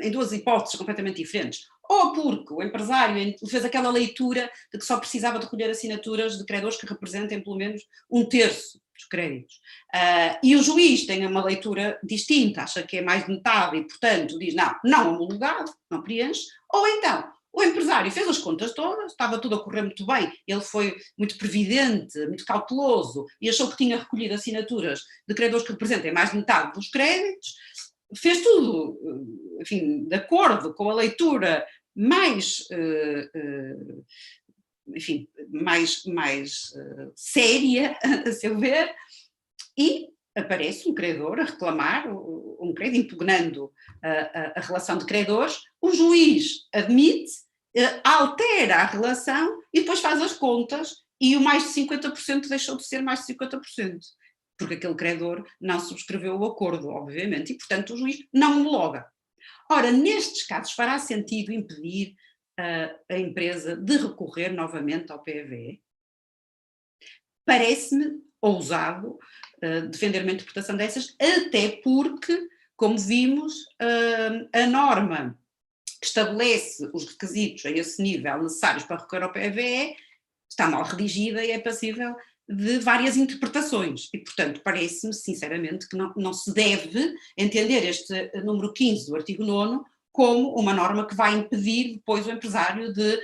em duas hipóteses completamente diferentes. Ou porque o empresário fez aquela leitura de que só precisava de recolher assinaturas de credores que representem pelo menos 1/3 dos créditos. E o juiz tem uma leitura distinta, acha que é mais de metade e, portanto, diz não homologado, não preenche. Ou então, o empresário fez as contas todas, estava tudo a correr muito bem, ele foi muito previdente, muito cauteloso e achou que tinha recolhido assinaturas de credores que representem mais de metade dos créditos, fez tudo, enfim, de acordo com a leitura mais, enfim, mais séria, a seu ver, e aparece um credor a reclamar um crédito, impugnando a relação de credores, o juiz admite, altera a relação e depois faz as contas e o mais de 50% deixou de ser mais de 50%. Porque aquele credor não subscreveu o acordo, obviamente, e, portanto, o juiz não homologa. Ora, nestes casos fará sentido impedir a empresa de recorrer novamente ao PVE? Parece-me ousado defender uma interpretação dessas, até porque, como vimos, a norma que estabelece os requisitos a esse nível necessários para recorrer ao PVE está mal redigida e é passível de várias interpretações e, portanto, parece-me, sinceramente, que não se deve entender este número 15 do artigo 9º como uma norma que vai impedir depois o empresário de,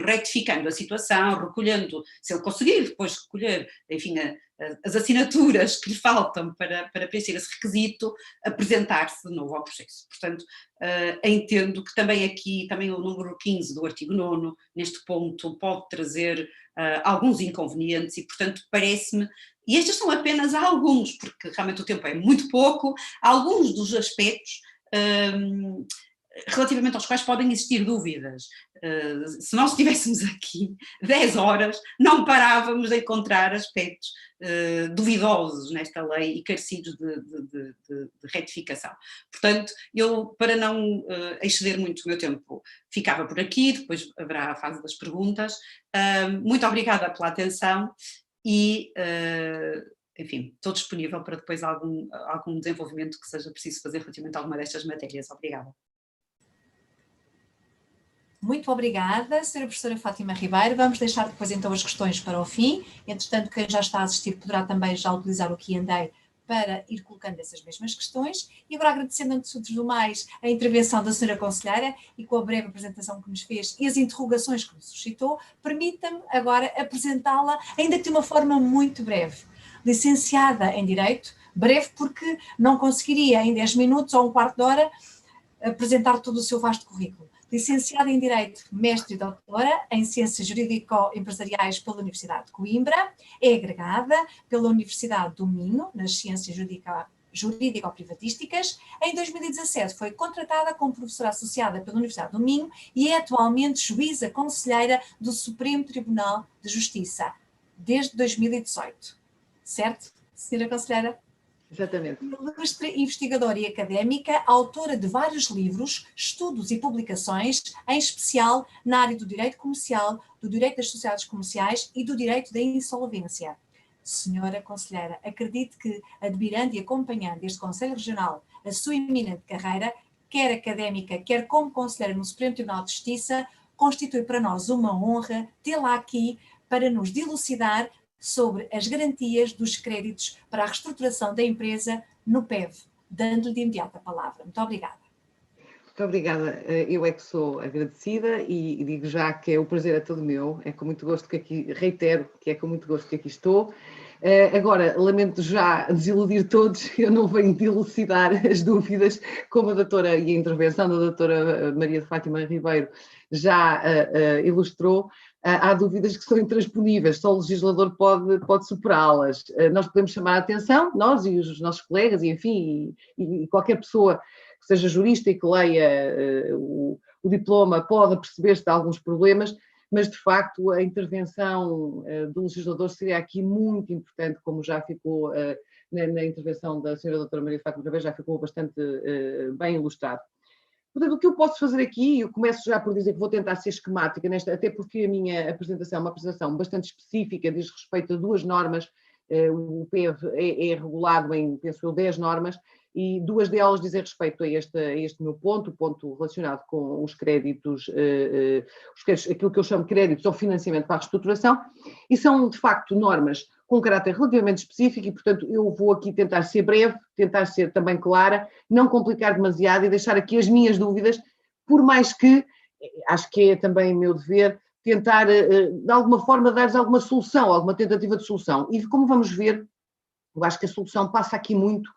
retificando a situação, recolhendo, se ele conseguir depois recolher, enfim, as assinaturas que lhe faltam para preencher esse requisito, apresentar-se de novo ao processo. Portanto, entendo que também o número 15 do artigo 9º, neste ponto, pode trazer alguns inconvenientes e, portanto, parece-me, e estes são apenas alguns, porque realmente o tempo é muito pouco, alguns dos aspectos relativamente aos quais podem existir dúvidas. Se nós estivéssemos aqui 10 horas, não parávamos de encontrar aspectos duvidosos nesta lei e carecidos de retificação. Portanto, eu, para não exceder muito o meu tempo, ficava por aqui, depois haverá a fase das perguntas. Muito obrigada pela atenção e, enfim, estou disponível para depois algum desenvolvimento que seja preciso fazer relativamente a alguma destas matérias. Obrigada. Muito obrigada, Sra. Professora Fátima Ribeiro. Vamos deixar depois então as questões para o fim. Entretanto, quem já está a assistir poderá também já utilizar o Q&A para ir colocando essas mesmas questões. E agora, agradecendo antes de tudo mais a intervenção da Sra. Conselheira e com a breve apresentação que nos fez e as interrogações que nos suscitou, permita-me agora apresentá-la, ainda que de uma forma muito breve. Licenciada em Direito, breve porque não conseguiria em 10 minutos ou um quarto de hora apresentar todo o seu vasto currículo. Licenciada em Direito, mestre e doutora em Ciências Jurídico-Empresariais pela Universidade de Coimbra, é agregada pela Universidade do Minho, nas Ciências jurídico-privatísticas. Em 2017 foi contratada como professora associada pela Universidade do Minho e é atualmente juíza conselheira do Supremo Tribunal de Justiça, desde 2018. Certo, senhora conselheira? Exatamente. Ilustre investigadora e académica, autora de vários livros, estudos e publicações, em especial na área do direito comercial, do direito das sociedades comerciais e do direito da insolvência. Senhora conselheira, acredito que, admirando e acompanhando este Conselho Regional a sua eminente carreira, quer académica, quer como conselheira no Supremo Tribunal de Justiça, constitui para nós uma honra tê-la aqui para nos dilucidar sobre as garantias dos créditos para a reestruturação da empresa no PEV, dando-lhe de imediato a palavra. Muito obrigada. Muito obrigada. Eu é que sou agradecida e digo já que o prazer é todo meu. É com muito gosto que aqui, reitero que é com muito gosto que aqui estou. Agora, lamento já desiludir todos, eu não venho dilucidar as dúvidas, como a doutora e a intervenção da doutora Maria de Fátima Ribeiro já ilustrou. Há dúvidas que são intransponíveis, só o legislador pode superá-las. Nós podemos chamar a atenção, nós e os nossos colegas, e enfim, e qualquer pessoa que seja jurista e que leia o diploma pode perceber-se de alguns problemas, mas de facto a intervenção do legislador seria aqui muito importante, como já ficou na intervenção da senhora doutora Maria de Fátima Ribeiro, já ficou bastante bem ilustrado. Portanto, o que eu posso fazer aqui, eu começo já por dizer que vou tentar ser esquemática, até porque a minha apresentação é uma apresentação bastante específica, diz respeito a duas normas, o PEV é regulado em, penso eu, 10 normas, e duas delas dizem respeito a este meu ponto, o ponto relacionado com os créditos, aquilo que eu chamo de créditos ou financiamento para a reestruturação, e são, de facto, normas com caráter relativamente específico e, portanto, eu vou aqui tentar ser breve, tentar ser também clara, não complicar demasiado e deixar aqui as minhas dúvidas, por mais que, acho que é também meu dever, tentar, de alguma forma, dar-lhes alguma solução, alguma tentativa de solução. E como vamos ver, eu acho que a solução passa aqui muito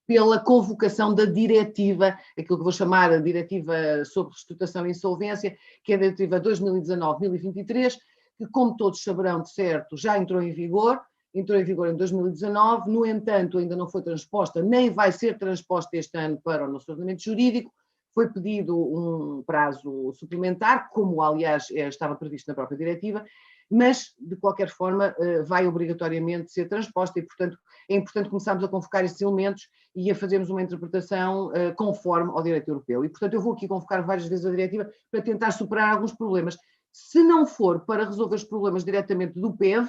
pela convocação da diretiva, aquilo que vou chamar a diretiva sobre reestruturação e insolvência, que é a diretiva 2019-1023, que, como todos saberão de certo, já entrou em vigor em 2019, no entanto ainda não foi transposta, nem vai ser transposta este ano para o nosso ordenamento jurídico. Foi pedido um prazo suplementar, como aliás estava previsto na própria diretiva, mas de qualquer forma vai obrigatoriamente ser transposta e, portanto, é importante começarmos a convocar esses elementos e a fazermos uma interpretação conforme ao direito europeu. E, portanto, eu vou aqui convocar várias vezes a diretiva para tentar superar alguns problemas. Se não for para resolver os problemas diretamente do PEV,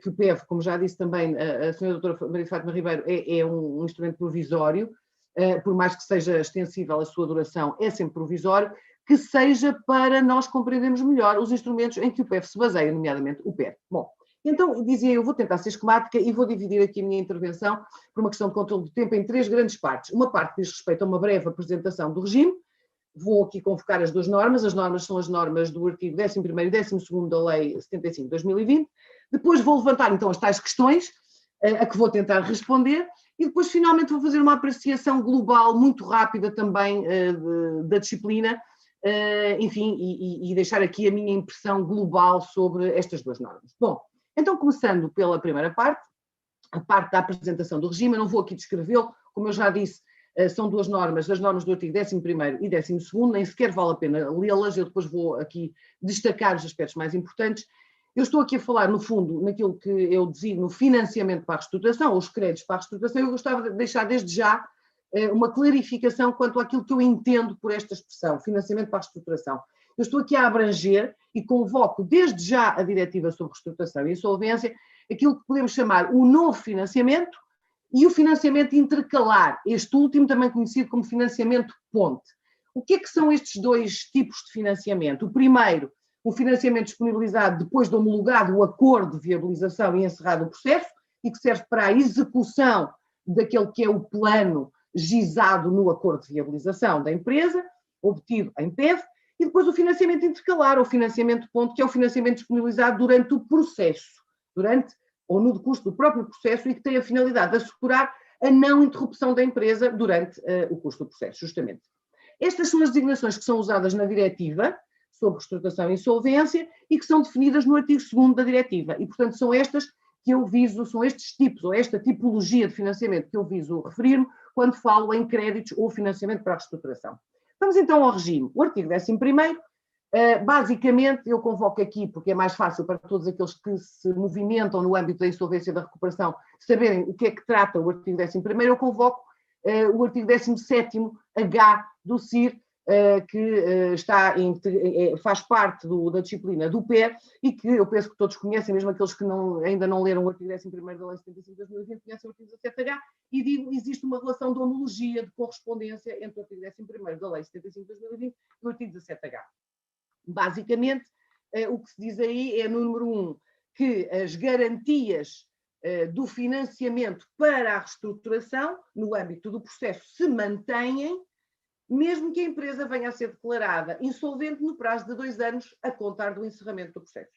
que o PEV, como já disse também a senhora doutora Maria de Fátima Ribeiro, é um instrumento provisório, por mais que seja extensível a sua duração, é sempre provisório, que seja para nós compreendermos melhor os instrumentos em que o PEV se baseia, nomeadamente o PEV. Bom, então, dizia eu, vou tentar ser esquemática e vou dividir aqui a minha intervenção por uma questão de controle do tempo em 3 grandes partes. Uma parte diz respeito a uma breve apresentação do regime. Vou aqui convocar as 2 normas. As normas são as normas do artigo 11º e 12º da Lei 75 de 2020. Depois vou levantar, então, as tais questões a que vou tentar responder e depois, finalmente, vou fazer uma apreciação global muito rápida também da disciplina, enfim, e deixar aqui a minha impressão global sobre estas 2 normas. Bom, então, começando pela primeira parte, a parte da apresentação do regime, eu não vou aqui descrevê-lo, como eu já disse, são 2 normas, as normas do artigo 11º e 12º, nem sequer vale a pena lê-las, eu depois vou aqui destacar os aspectos mais importantes. Eu estou aqui a falar, no fundo, naquilo que eu designo financiamento para a reestruturação, ou os créditos para a reestruturação. Eu gostava de deixar desde já uma clarificação quanto àquilo que eu entendo por esta expressão, financiamento para a reestruturação. Eu estou aqui a abranger e convoco desde já a diretiva sobre reestruturação e insolvência, aquilo que podemos chamar o novo financiamento e o financiamento intercalar, este último também conhecido como financiamento ponte. O que é que são estes 2 tipos de financiamento? O primeiro, o financiamento disponibilizado depois de homologado o acordo de viabilização e encerrado o processo, e que serve para a execução daquele que é o plano gizado no acordo de viabilização da empresa, obtido em PEV, e depois o financiamento intercalar, ou financiamento ponto, que é o financiamento disponibilizado durante o processo, durante ou no decurso do próprio processo, e que tem a finalidade de assegurar a não interrupção da empresa durante o curso do processo, justamente. Estas são as designações que são usadas na diretiva sobre reestruturação e insolvência e que são definidas no artigo 2º da diretiva, e portanto são estas que eu viso, são estes tipos, ou esta tipologia de financiamento que eu viso referir-me quando falo em créditos ou financiamento para a reestruturação. Vamos então ao regime. O artigo 11º, basicamente, eu convoco aqui, porque é mais fácil para todos aqueles que se movimentam no âmbito da insolvência e da recuperação, saberem o que é que trata o artigo 11º, eu convoco o artigo 17º-H do CIR, que faz parte da disciplina do PER e que eu penso que todos conhecem, mesmo aqueles que ainda não leram o artigo 11º da Lei 75 de 2020, conhecem o artigo 17H, e digo, existe uma relação de homologia, de correspondência entre o artigo 11º da Lei 75 de 2020 e o artigo 17H. Basicamente, o que se diz aí é, no número 1, que as garantias do financiamento para a reestruturação, no âmbito do processo, se mantêm, mesmo que a empresa venha a ser declarada insolvente no prazo de 2 anos a contar do encerramento do processo.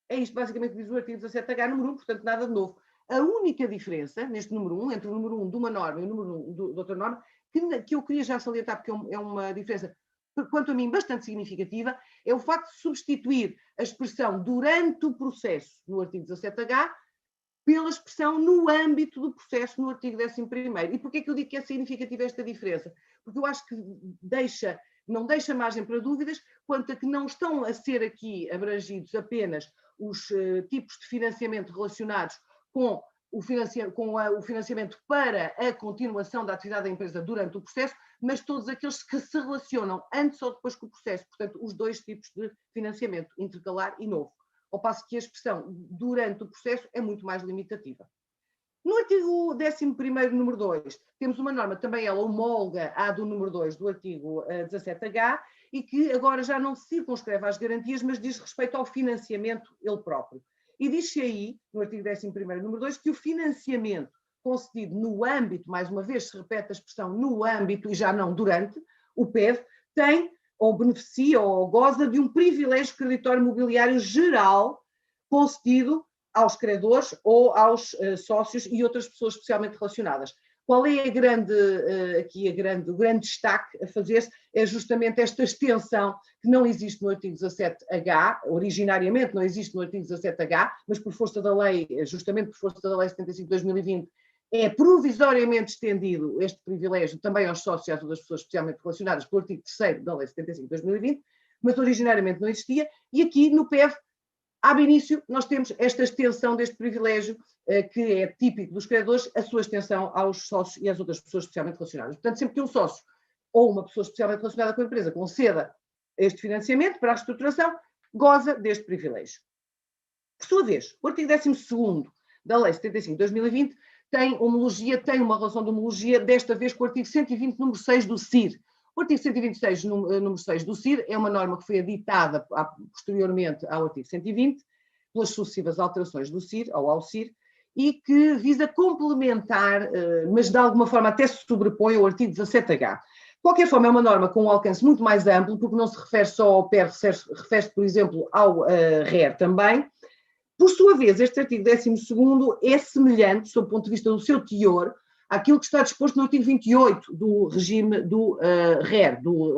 É isto basicamente que diz o artigo 17H, número 1, portanto nada de novo. A única diferença neste número 1, entre o número 1 de uma norma e o número 1 de outra norma, que eu queria já salientar, porque é uma diferença, quanto a mim, bastante significativa, é o facto de substituir a expressão durante o processo no artigo 17H pela expressão no âmbito do processo no artigo 11º. E porquê é que eu digo que é significativa esta diferença? Porque eu acho que não deixa margem para dúvidas quanto a que não estão a ser aqui abrangidos apenas os tipos de financiamento relacionados com o financiamento para a continuação da atividade da empresa durante o processo, mas todos aqueles que se relacionam antes ou depois com o processo, portanto, os 2 tipos de financiamento, intercalar e novo. Ao passo que a expressão durante o processo é muito mais limitativa. No artigo 11º, número 2, temos uma norma, também ela homóloga à do número 2 do artigo 17H, e que agora já não se circunscreve às garantias, mas diz respeito ao financiamento ele próprio. E diz-se aí, no artigo 11º, número 2, que o financiamento concedido no âmbito, mais uma vez se repete a expressão no âmbito e já não durante, o PEV, tem ou beneficia ou goza de um privilégio creditório imobiliário geral concedido aos credores ou aos sócios e outras pessoas especialmente relacionadas. Qual é o grande destaque a fazer-se? É justamente esta extensão que não existe no artigo 17H, originariamente não existe no artigo 17H, mas por força da lei, justamente por força da lei 75 de 2020, é provisoriamente estendido este privilégio também aos sócios e às outras pessoas especialmente relacionadas pelo artigo 3º da Lei 75 de 2020, mas originariamente não existia, e aqui no PEV, ab início, nós temos esta extensão deste privilégio, que é típico dos credores, a sua extensão aos sócios e às outras pessoas especialmente relacionadas. Portanto, sempre que um sócio ou uma pessoa especialmente relacionada com a empresa conceda este financiamento para a reestruturação, goza deste privilégio. Por sua vez, o artigo 12º da Lei 75 de 2020 tem uma relação de homologia, desta vez com o artigo 120, número 6 do CIR. O artigo 126, número 6 do CIR, é uma norma que foi aditada posteriormente ao artigo 120, pelas sucessivas alterações do CIR, ou ao CIR, e que visa complementar, mas de alguma forma até se sobrepõe ao artigo 17H. De qualquer forma, é uma norma com um alcance muito mais amplo, porque não se refere só ao PER, refere-se, por exemplo, ao RER também. Por sua vez, este artigo 12º é semelhante, sob o ponto de vista do seu teor, àquilo que está disposto no artigo 28 do regime do RER, do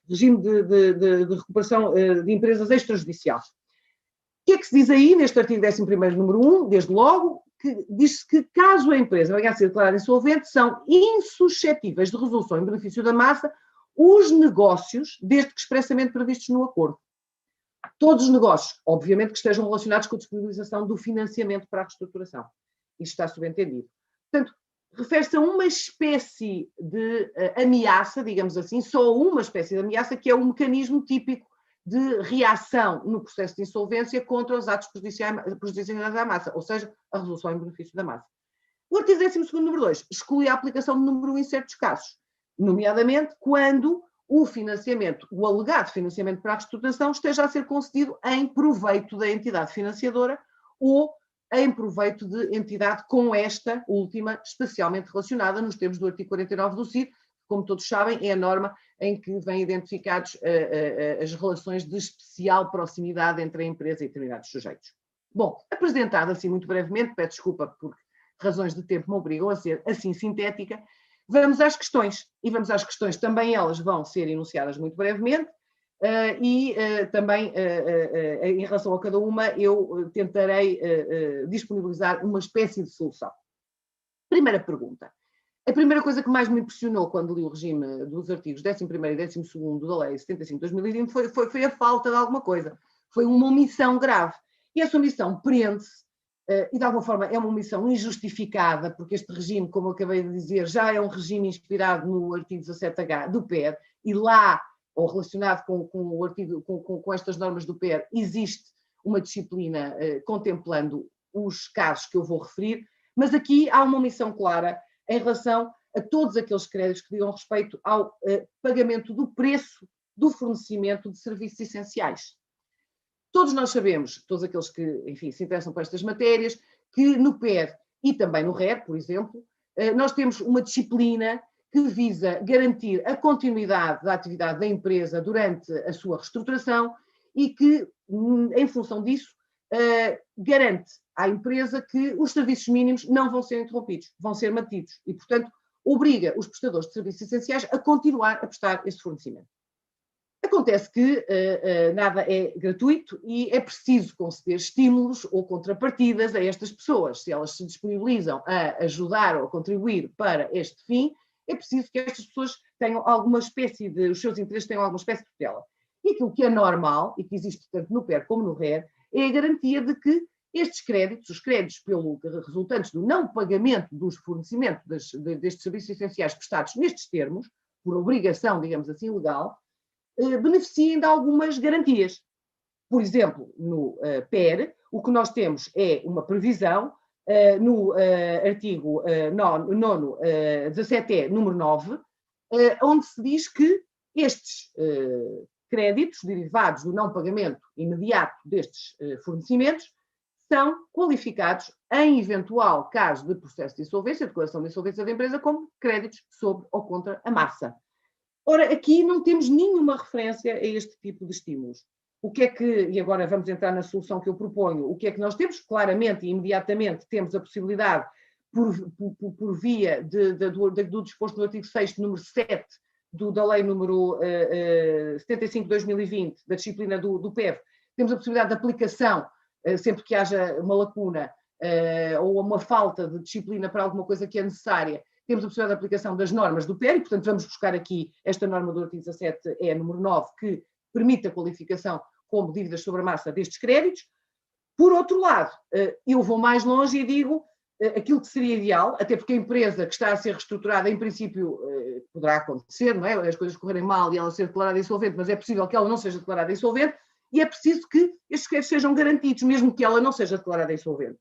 regime de recuperação de empresas extrajudiciais. O que é que se diz aí neste artigo 11º, número 1, desde logo, que diz-se que caso a empresa venha a ser declarada insolvente, são insuscetíveis de resolução em benefício da massa os negócios, desde que expressamente previstos no acordo. Todos os negócios, obviamente, que estejam relacionados com a disponibilização do financiamento para a reestruturação. Isto está subentendido. Portanto, refere-se a uma espécie de ameaça, digamos assim, só uma espécie de ameaça, que é um mecanismo típico de reação no processo de insolvência contra os atos prejudiciais à massa, ou seja, a resolução em benefício da massa. O artigo 12º, número 2, exclui a aplicação do número 1 em certos casos, nomeadamente quando o financiamento, o alegado financiamento para a reestruturação esteja a ser concedido em proveito da entidade financiadora ou em proveito de entidade com esta última especialmente relacionada nos termos do artigo 49 do CIR, como todos sabem, é a norma em que vêm identificados as relações de especial proximidade entre a empresa e determinados sujeitos. Bom, apresentado assim muito brevemente, peço desculpa porque razões de tempo me obrigam a ser assim sintética, vamos às questões. E vamos às questões, também elas vão ser enunciadas muito brevemente. e também em relação a cada uma eu tentarei disponibilizar uma espécie de solução. Primeira pergunta. A primeira coisa que mais me impressionou quando li o regime dos artigos 11º e 12º da Lei 75 de 2020 foi a falta de alguma coisa. Foi uma omissão grave. E essa omissão prende-se, e de alguma forma é uma omissão injustificada, porque este regime, como eu acabei de dizer, já é um regime inspirado no artigo 17H do PER, e lá, ou relacionado com estas normas do PER, existe uma disciplina contemplando os casos que eu vou referir, mas aqui há uma omissão clara em relação a todos aqueles créditos que digam respeito ao pagamento do preço do fornecimento de serviços essenciais. Todos nós sabemos, todos aqueles que, enfim, se interessam por estas matérias, que no PER e também no RER, por exemplo, nós temos uma disciplina que visa garantir a continuidade da atividade da empresa durante a sua reestruturação e que, em função disso, garante à empresa que os serviços mínimos não vão ser interrompidos, vão ser mantidos e, portanto, obriga os prestadores de serviços essenciais a continuar a prestar este fornecimento. Acontece que nada é gratuito e é preciso conceder estímulos ou contrapartidas a estas pessoas. Se elas se disponibilizam a ajudar ou a contribuir para este fim, é preciso que estas pessoas tenham alguma espécie de, os seus interesses tenham alguma espécie de tutela. E aquilo que é normal, e que existe tanto no PER como no RER, é a garantia de que estes créditos, os créditos resultantes do não pagamento dos fornecimentos destes serviços essenciais prestados nestes termos, por obrigação, digamos assim, legal, beneficiem de algumas garantias. Por exemplo, no PER, o que nós temos é uma previsão no artigo 9º, 17E, número 9, onde se diz que estes créditos derivados do não pagamento imediato destes fornecimentos são qualificados em eventual caso de processo de insolvência, declaração de insolvência da empresa, como créditos sobre ou contra a massa. Ora, aqui não temos nenhuma referência a este tipo de estímulos. O que é que, e agora vamos entrar na solução que eu proponho, o que é que nós temos? Claramente e imediatamente temos a possibilidade, por via do disposto no artigo 6º, número 7, da lei número 75 de 2020, da disciplina do PEV, temos a possibilidade de aplicação, sempre que haja uma lacuna ou uma falta de disciplina para alguma coisa que é necessária, temos a possibilidade de aplicação das normas do PER, e, portanto, vamos buscar aqui esta norma do artigo 17, número 9, que permite a qualificação como dívidas sobre a massa destes créditos. Por outro lado, eu vou mais longe e digo aquilo que seria ideal, até porque a empresa que está a ser reestruturada, em princípio, poderá acontecer, não é? As coisas correrem mal e ela ser declarada insolvente, mas é possível que ela não seja declarada insolvente, e é preciso que estes créditos sejam garantidos, mesmo que ela não seja declarada insolvente.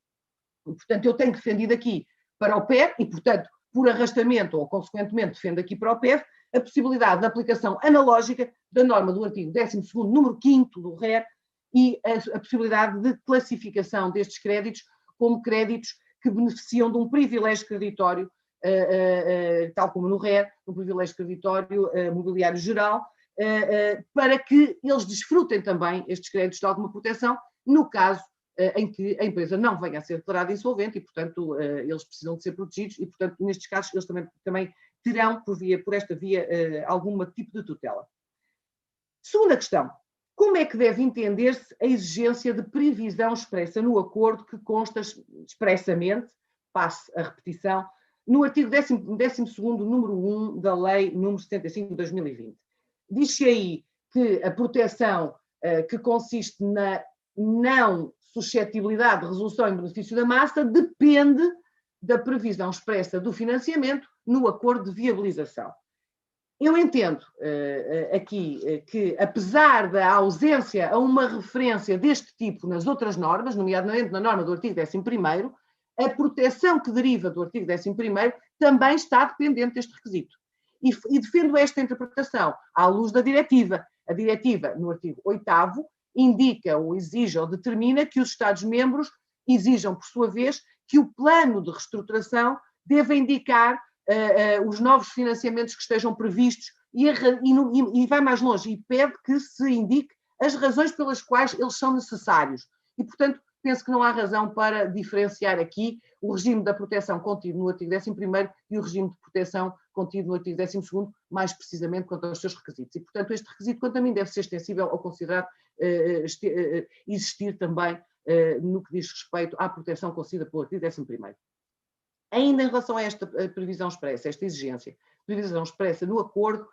E, portanto, eu tenho defendido aqui para o PER, e, portanto, por arrastamento ou, consequentemente, defendo aqui para o PEF, a possibilidade de aplicação analógica da norma do artigo 12º, número 5º do RER, e a possibilidade de classificação destes créditos como créditos que beneficiam de um privilégio creditório, tal como no RER, um privilégio creditório mobiliário geral, para que eles desfrutem também estes créditos de alguma proteção, no caso em que a empresa não venha a ser declarada insolvente e, portanto, eles precisam de ser protegidos e, portanto, nestes casos, eles também terão, por esta via, algum tipo de tutela. Segunda questão. Como é que deve entender-se a exigência de previsão expressa no acordo que consta expressamente, passe a repetição, no artigo 12º, número 1 da Lei número 75 de 2020? Diz-se aí que a proteção que consiste na não suscetibilidade de resolução em benefício da massa depende da previsão expressa do financiamento no acordo de viabilização. Eu entendo aqui que, apesar da ausência a uma referência deste tipo nas outras normas, nomeadamente na norma do artigo 11º, a proteção que deriva do artigo 11º também está dependente deste requisito. E defendo esta interpretação à luz da diretiva. A diretiva, no artigo 8º, indica ou exige ou determina que os Estados-membros exijam, por sua vez, que o plano de reestruturação deva indicar os novos financiamentos que estejam previstos e vai mais longe e pede que se indique as razões pelas quais eles são necessários. E, portanto, penso que não há razão para diferenciar aqui o regime da proteção contido no artigo 11º e o regime de proteção contido no artigo 12º, mais precisamente quanto aos seus requisitos. E, portanto, este requisito, quanto a mim, deve ser extensível ou considerado existir também no que diz respeito à proteção concedida pelo artigo 11º. Ainda em relação a esta previsão expressa, esta exigência, previsão expressa no acordo,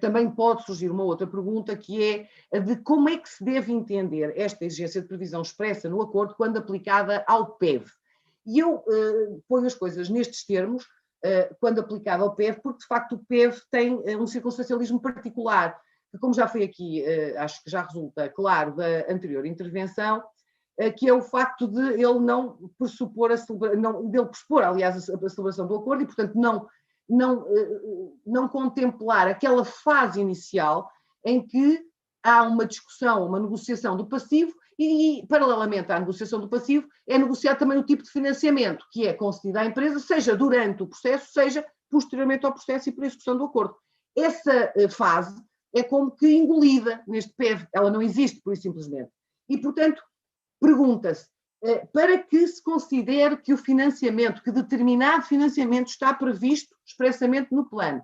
também pode surgir uma outra pergunta, que é a de como é que se deve entender esta exigência de previsão expressa no acordo quando aplicada ao PEV. E eu ponho as coisas nestes termos, quando aplicada ao PEV, porque de facto o PEV tem um circunstancialismo particular, que, como já foi aqui, acho que já resulta claro da anterior intervenção, que é o facto de ele não pressupor dele pressupor, aliás, a celebração do acordo e, portanto, não contemplar aquela fase inicial em que há uma discussão, uma negociação do passivo e, paralelamente à negociação do passivo, é negociado também o tipo de financiamento que é concedido à empresa, seja durante o processo, seja posteriormente ao processo e por execução do acordo. Essa fase é como que engolida neste PEV, ela não existe, por isso simplesmente. E, portanto, pergunta-se, para que se considere que o financiamento, que determinado financiamento está previsto expressamente no plano,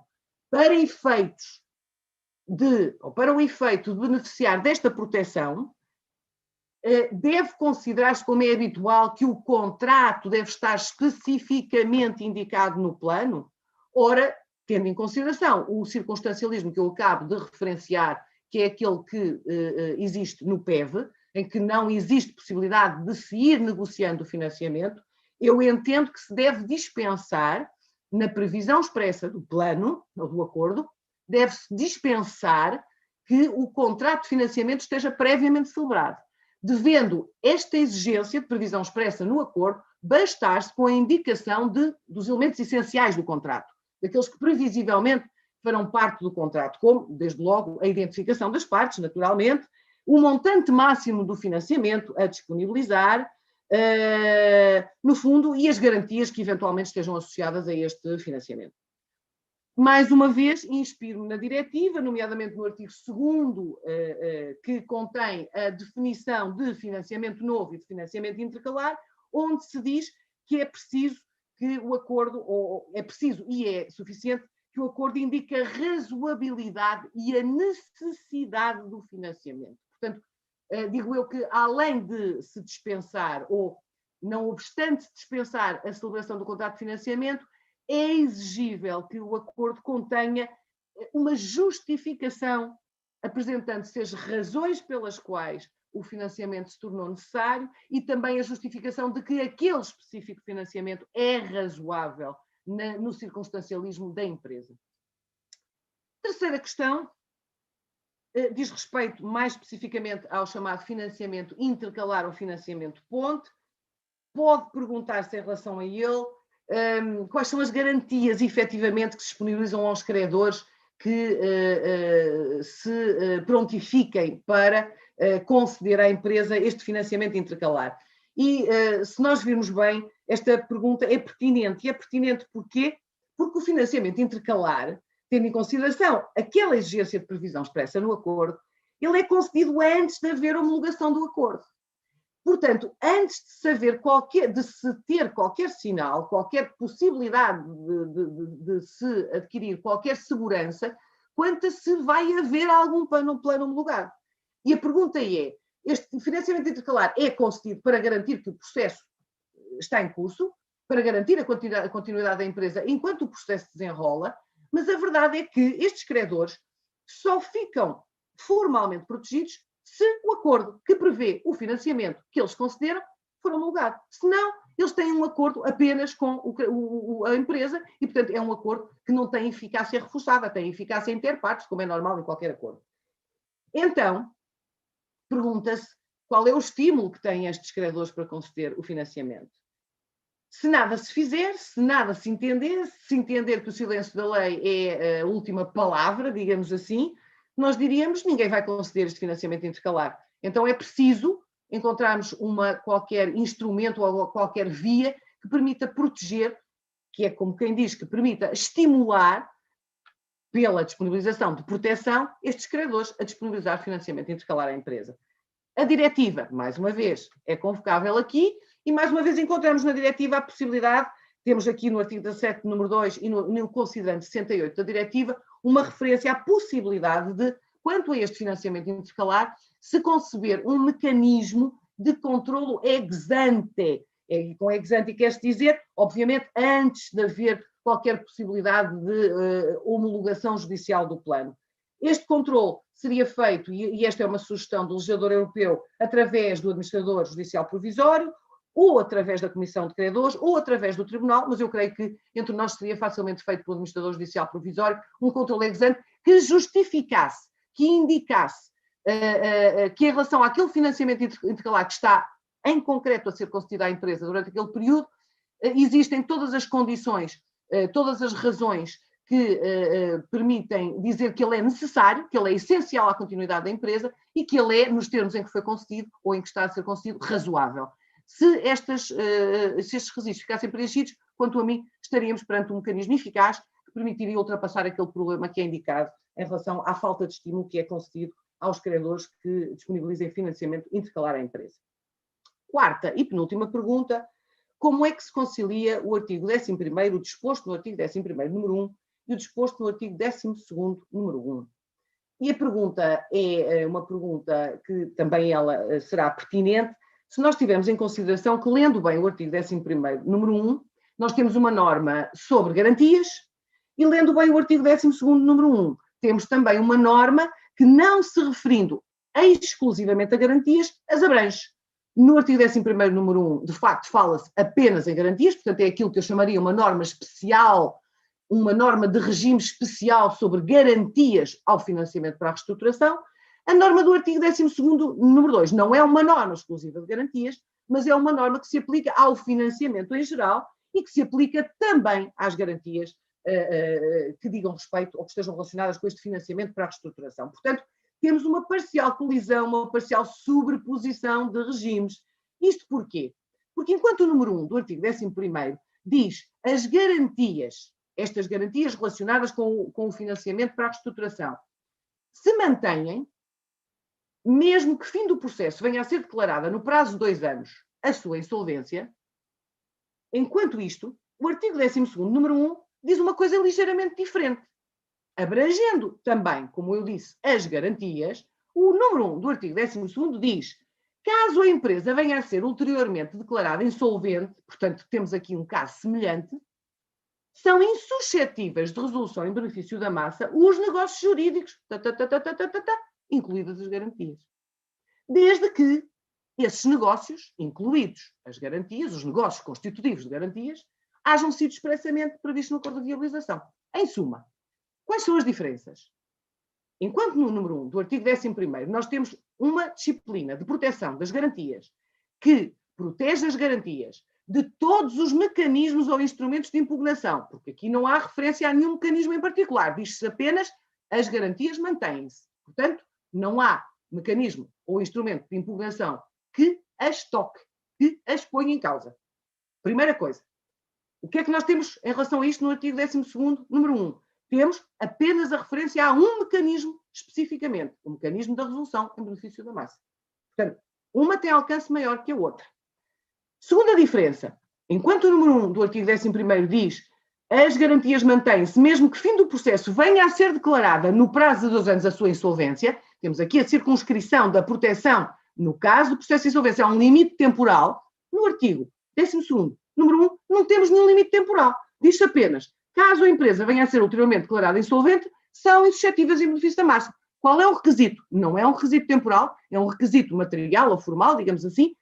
para o efeito de beneficiar desta proteção, deve considerar-se, como é habitual, que o contrato deve estar especificamente indicado no plano. Ora, tendo em consideração o circunstancialismo que eu acabo de referenciar, que é aquele que existe no PEV, em que não existe possibilidade de se ir negociando o financiamento, eu entendo que se deve dispensar, na previsão expressa do plano, ou do acordo, deve-se dispensar que o contrato de financiamento esteja previamente celebrado, devendo esta exigência de previsão expressa no acordo bastar-se com a indicação dos elementos essenciais do contrato, daqueles que previsivelmente farão parte do contrato, como, desde logo, a identificação das partes, naturalmente, o montante máximo do financiamento a disponibilizar, no fundo, e as garantias que eventualmente estejam associadas a este financiamento. Mais uma vez, inspiro-me na diretiva, nomeadamente no artigo 2º, que contém a definição de financiamento novo e de financiamento intercalar, onde se diz que é preciso que o acordo, ou é preciso e é suficiente, que o acordo indique a razoabilidade e a necessidade do financiamento. Portanto, digo eu que, além de se dispensar, ou não obstante se dispensar a celebração do contrato de financiamento, é exigível que o acordo contenha uma justificação, apresentando-se as razões pelas quais o financiamento se tornou necessário e também a justificação de que aquele específico financiamento é razoável no circunstancialismo da empresa. Terceira questão diz respeito mais especificamente ao chamado financiamento intercalar ou financiamento ponte. Pode perguntar-se em relação a ele quais são as garantias efetivamente que se disponibilizam aos credores que se prontifiquem para conceder à empresa este financiamento intercalar. E se nós virmos bem, esta pergunta é pertinente. E é pertinente porquê? Porque o financiamento intercalar, tendo em consideração aquela exigência de previsão expressa no acordo, ele é concedido antes de haver homologação do acordo. Portanto, antes de se ter qualquer sinal, qualquer possibilidade de se adquirir qualquer segurança, quanto a se vai haver algum plano homologado. E a pergunta é, este financiamento intercalar é concedido para garantir que o processo está em curso, para garantir a continuidade da empresa enquanto o processo se desenrola, mas a verdade é que estes credores só ficam formalmente protegidos se o acordo que prevê o financiamento que eles concederam for homologado. Senão, eles têm um acordo apenas com a empresa e, portanto, é um acordo que não tem eficácia reforçada, tem eficácia interpartes, como é normal em qualquer acordo. Então, pergunta-se qual é o estímulo que têm estes credores para conceder o financiamento. Se nada se fizer, se nada se entender que o silêncio da lei é a última palavra, digamos assim, nós diríamos que ninguém vai conceder este financiamento intercalar. Então é preciso encontrarmos qualquer instrumento ou qualquer via que permita proteger, que é como quem diz, que permita estimular, pela disponibilização de proteção, estes credores a disponibilizar financiamento intercalar à empresa. A diretiva, mais uma vez, é convocável aqui e mais uma vez encontramos na diretiva a possibilidade, temos aqui no artigo 17, número 2 e no considerante 68 da diretiva, uma referência à possibilidade de, quanto a este financiamento intercalar, se conceber um mecanismo de controlo ex ante. E com ex ante quer-se dizer, obviamente, antes de haver qualquer possibilidade de homologação judicial do plano. Este controle seria feito, e esta é uma sugestão do legislador europeu, através do administrador judicial provisório, ou através da Comissão de Credores, ou através do Tribunal, mas eu creio que entre nós seria facilmente feito pelo administrador judicial provisório um controle ex ante que justificasse, que indicasse que em relação àquele financiamento intercalar que está em concreto a ser concedido à empresa durante aquele período, existem todas as condições, todas as razões que permitem dizer que ele é necessário, que ele é essencial à continuidade da empresa e que ele é, nos termos em que foi concedido ou em que está a ser concedido, razoável. Se estes requisitos ficassem preenchidos, quanto a mim, estaríamos perante um mecanismo eficaz que permitiria ultrapassar aquele problema que é indicado em relação à falta de estímulo que é concedido aos credores que disponibilizem financiamento intercalar à empresa. Quarta e penúltima pergunta: como é que se concilia o artigo 11º, o disposto no artigo 11º, número 1, e o disposto no artigo 12º, número 1? E a pergunta é uma pergunta que também ela será pertinente, se nós tivermos em consideração que, lendo bem o artigo 11º, número 1, nós temos uma norma sobre garantias, e lendo bem o artigo 12º, número 1, temos também uma norma que, não se referindo exclusivamente a garantias, as abrange. No artigo 11º, número 1, de facto, fala-se apenas em garantias, portanto é aquilo que eu chamaria uma norma especial, uma norma de regime especial sobre garantias ao financiamento para a reestruturação. A norma do artigo 12º, número 2, não é uma norma exclusiva de garantias, mas é uma norma que se aplica ao financiamento em geral e que se aplica também às garantias que digam respeito ou que estejam relacionadas com este financiamento para a reestruturação. Portanto, temos uma parcial colisão, uma parcial sobreposição de regimes. Isto porquê? Porque enquanto o número 1 do artigo 11º diz as garantias, estas garantias relacionadas com o financiamento para a reestruturação, se mantêm, mesmo que fim do processo venha a ser declarada no prazo de 2 anos a sua insolvência, enquanto isto, o artigo 12º, número 1, diz uma coisa ligeiramente diferente. Abrangendo também, como eu disse, as garantias, o número 1 do artigo 12º diz: caso a empresa venha a ser ulteriormente declarada insolvente, portanto temos aqui um caso semelhante, são insuscetíveis de resolução em benefício da massa os negócios jurídicos, incluídas as garantias. Desde que esses negócios, incluídos as garantias, os negócios constitutivos de garantias, hajam sido expressamente previstos no acordo de viabilização. Em suma, quais são as diferenças? Enquanto no número 1 do artigo 11º nós temos uma disciplina de proteção das garantias que protege as garantias de todos os mecanismos ou instrumentos de impugnação, porque aqui não há referência a nenhum mecanismo em particular, diz-se apenas as garantias mantêm-se. Portanto, não há mecanismo ou instrumento de impugnação que as toque, que as ponha em causa. Primeira coisa. O que é que nós temos em relação a isto no artigo 12º, número 1? Temos apenas a referência a um mecanismo especificamente, o mecanismo da resolução em benefício da massa. Portanto, uma tem alcance maior que a outra. Segunda diferença, enquanto o número 1 do artigo 11º diz as garantias mantêm-se, mesmo que fim do processo venha a ser declarada no prazo de 2 anos a sua insolvência, temos aqui a circunscrição da proteção no caso do processo de insolvência, há um limite temporal. No artigo 12º, número 1, não temos nenhum limite temporal. Diz-se apenas, caso a empresa venha a ser ulteriormente declarada insolvente, são insuscetíveis em benefício da massa. Qual é o requisito? Não é um requisito temporal, é um requisito material ou formal, digamos assim,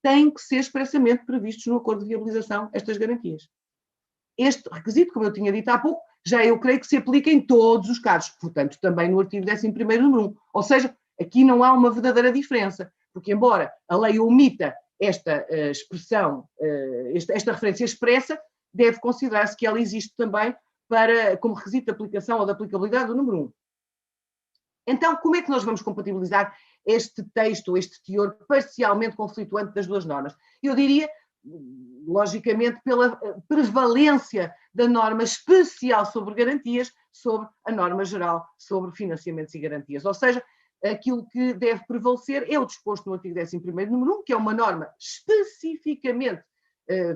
tem que ser expressamente previstos no acordo de viabilização estas garantias. Este requisito, como eu tinha dito há pouco, já eu creio que se aplica em todos os casos, portanto também no artigo 11º, número 1. Ou seja, aqui não há uma verdadeira diferença, porque embora a lei omita esta expressão, esta referência expressa, deve considerar-se que ela existe também como requisito de aplicação ou de aplicabilidade do número 1. Então, como é que nós vamos compatibilizar este texto, este teor parcialmente conflituante das duas normas? Eu diria, logicamente, pela prevalência da norma especial sobre garantias sobre a norma geral sobre financiamentos e garantias. Ou seja, aquilo que deve prevalecer é o disposto no artigo 11º, número 1, que é uma norma especificamente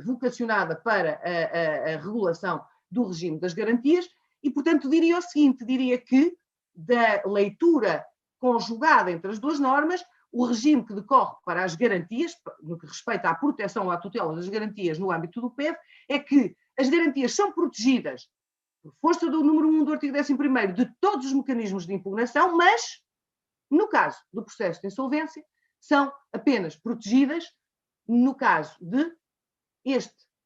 vocacionada para a regulação do regime das garantias, e, portanto, diria o seguinte, diria que, da leitura conjugada entre as duas normas, o regime que decorre para as garantias, no que respeita à proteção ou à tutela das garantias no âmbito do PEV, é que as garantias são protegidas por força do número 1 do artigo 11º de todos os mecanismos de impugnação, mas, no caso do processo de insolvência, são apenas protegidas no caso de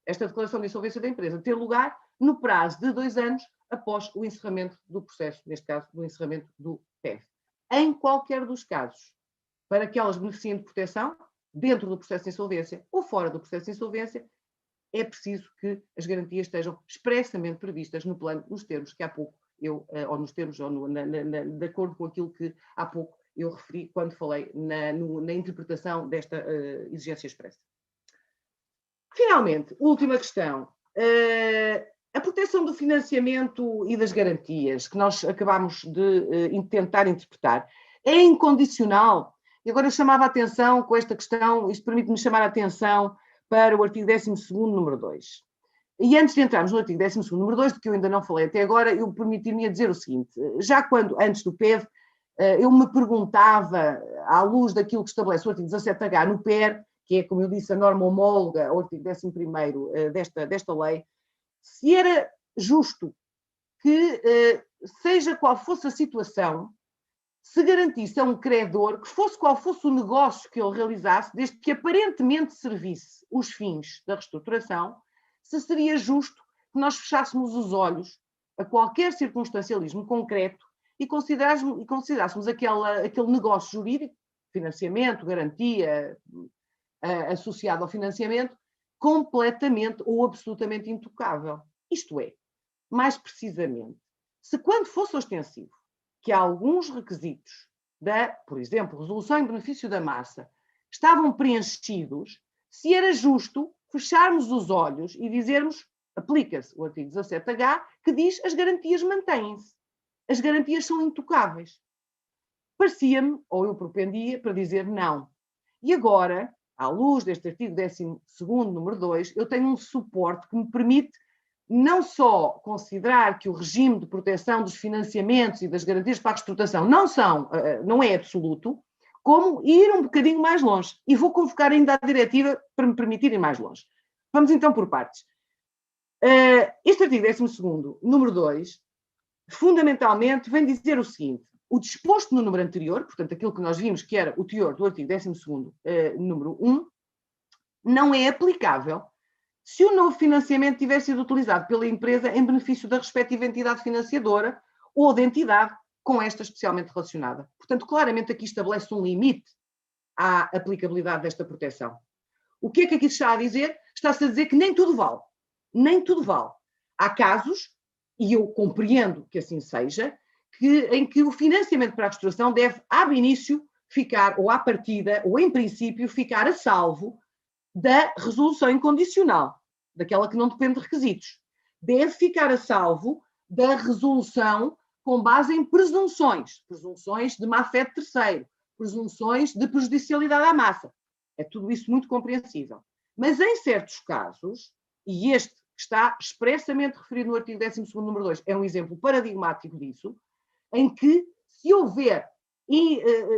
esta declaração de insolvência da empresa ter lugar no prazo de 2 anos após o encerramento do processo, neste caso, do encerramento do PEV. Em qualquer dos casos, para que elas beneficiem de proteção, dentro do processo de insolvência ou fora do processo de insolvência, é preciso que as garantias estejam expressamente previstas no plano, nos termos que há pouco ou nos termos, ou de acordo com aquilo que há pouco eu referi quando falei na interpretação desta exigência expressa. Finalmente, última questão. A proteção do financiamento e das garantias, que nós acabamos de tentar interpretar, é incondicional. E agora eu chamava a atenção com esta questão, isto permite-me chamar a atenção para o artigo 12º, número 2. E antes de entrarmos no artigo 12º, número 2, de que eu ainda não falei até agora, eu permitir-me dizer o seguinte, já antes do PEV, eu me perguntava, à luz daquilo que estabelece o artigo 17H no PER, que é, como eu disse, a norma homóloga ao artigo 11º desta lei, se era justo que, seja qual fosse a situação, se garantisse a um credor, que fosse qual fosse o negócio que ele realizasse, desde que aparentemente servisse os fins da reestruturação, se seria justo que nós fechássemos os olhos a qualquer circunstancialismo concreto e considerássemos aquele negócio jurídico, financiamento, garantia, associado ao financiamento, completamente ou absolutamente intocável. Isto é, mais precisamente, se quando fosse ostensivo que alguns requisitos por exemplo, resolução em benefício da massa, estavam preenchidos, se era justo fecharmos os olhos e dizermos, aplica-se o artigo 17H, que diz as garantias mantêm-se. As garantias são intocáveis. Parecia-me, ou eu propendia, para dizer não. E agora, à luz deste artigo 12º, número 2, eu tenho um suporte que me permite não só considerar que o regime de proteção dos financiamentos e das garantias para a reestruturação não é absoluto, como ir um bocadinho mais longe. E vou convocar ainda a diretiva para me permitir ir mais longe. Vamos então por partes. Este artigo 12º, número 2, fundamentalmente vem dizer o seguinte: o disposto no número anterior, portanto aquilo que nós vimos que era o teor do artigo 12º, número 1, não é aplicável se o novo financiamento tiver sido utilizado pela empresa em benefício da respectiva entidade financiadora ou da entidade com esta especialmente relacionada. Portanto, claramente aqui estabelece um limite à aplicabilidade desta proteção. O que é que aqui se está a dizer? Está-se a dizer que nem tudo vale. Nem tudo vale. Há casos, e eu compreendo que assim seja, em que o financiamento para a reestruturação deve, ab início, ficar, ou à partida, ou em princípio, ficar a salvo da resolução incondicional, daquela que não depende de requisitos. Deve ficar a salvo da resolução com base em presunções de má-fé de terceiro, presunções de prejudicialidade à massa. É tudo isso muito compreensível. Mas em certos casos, e este que está expressamente referido no artigo 12º, número 2, é um exemplo paradigmático disso, em que se houver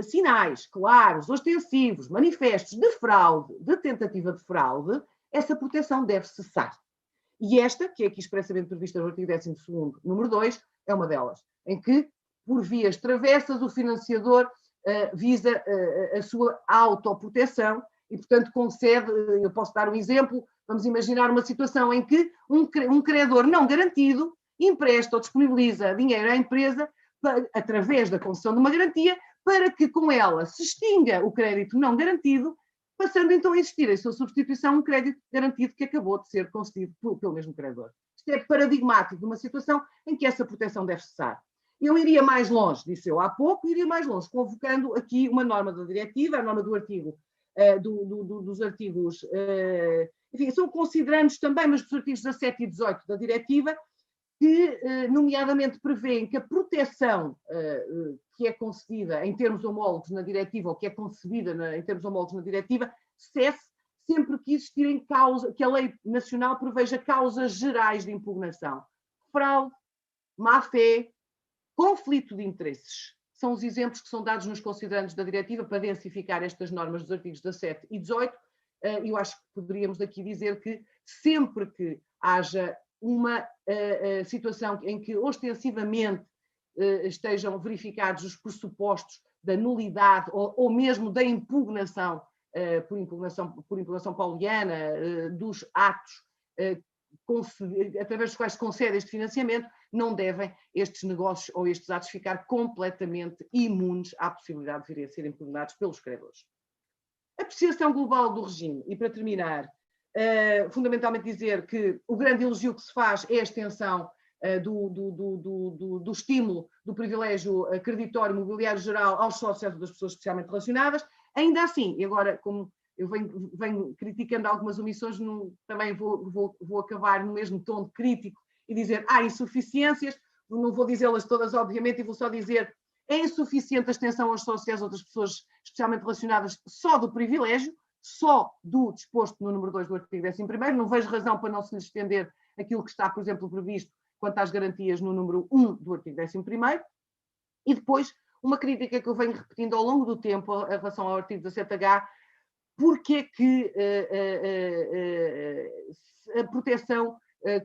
sinais claros, ostensivos, manifestos de fraude, de tentativa de fraude, essa proteção deve cessar. E esta, que é aqui expressamente prevista no artigo 12º, número 2, é uma delas, em que, por vias travessas, o financiador visa a sua autoproteção e, portanto, concede, eu posso dar um exemplo, vamos imaginar uma situação em que um credor não garantido empresta ou disponibiliza dinheiro à empresa através da concessão de uma garantia, para que com ela se extinga o crédito não garantido, passando então a existir em sua substituição um crédito garantido que acabou de ser concedido pelo mesmo credor. Isto é paradigmático de uma situação em que essa proteção deve cessar. Eu iria mais longe, disse eu há pouco, iria mais longe, convocando aqui uma norma da diretiva, a norma do artigo, dos artigos, enfim, são considerandos também, mas dos artigos 17 e 18 da diretiva, que, nomeadamente, prevêem que a proteção que é concedida em termos homólogos na diretiva, ou que é concebida em termos homólogos na diretiva, cesse sempre que existirem causa, que a lei nacional preveja causas gerais de impugnação. Fraude, má-fé, conflito de interesses. São os exemplos que são dados nos considerandos da diretiva para densificar estas normas dos artigos 17 e 18. Eu acho que poderíamos aqui dizer que sempre que haja uma situação em que ostensivamente estejam verificados os pressupostos da nulidade ou mesmo da impugnação, por impugnação pauliana, dos atos através dos quais se concede este financiamento, não devem estes negócios ou estes atos ficar completamente imunes à possibilidade de virem a ser impugnados pelos credores. Apreciação global do regime. E para terminar, fundamentalmente dizer que o grande elogio que se faz é a extensão do estímulo do privilégio creditório mobiliário geral aos sócios das pessoas especialmente relacionadas. Ainda assim, e agora como eu venho criticando algumas omissões, também vou acabar no mesmo tom de crítico e dizer há insuficiências, não vou dizê-las todas obviamente, e vou só dizer é insuficiente a extensão aos sócios e às outras pessoas especialmente relacionadas só do privilégio, só do disposto no número 2 do artigo 11º, não vejo razão para não se lhe estender aquilo que está, por exemplo, previsto quanto às garantias no número 1 do artigo 11º, e depois uma crítica que eu venho repetindo ao longo do tempo em relação ao artigo 17H, porque é que a proteção,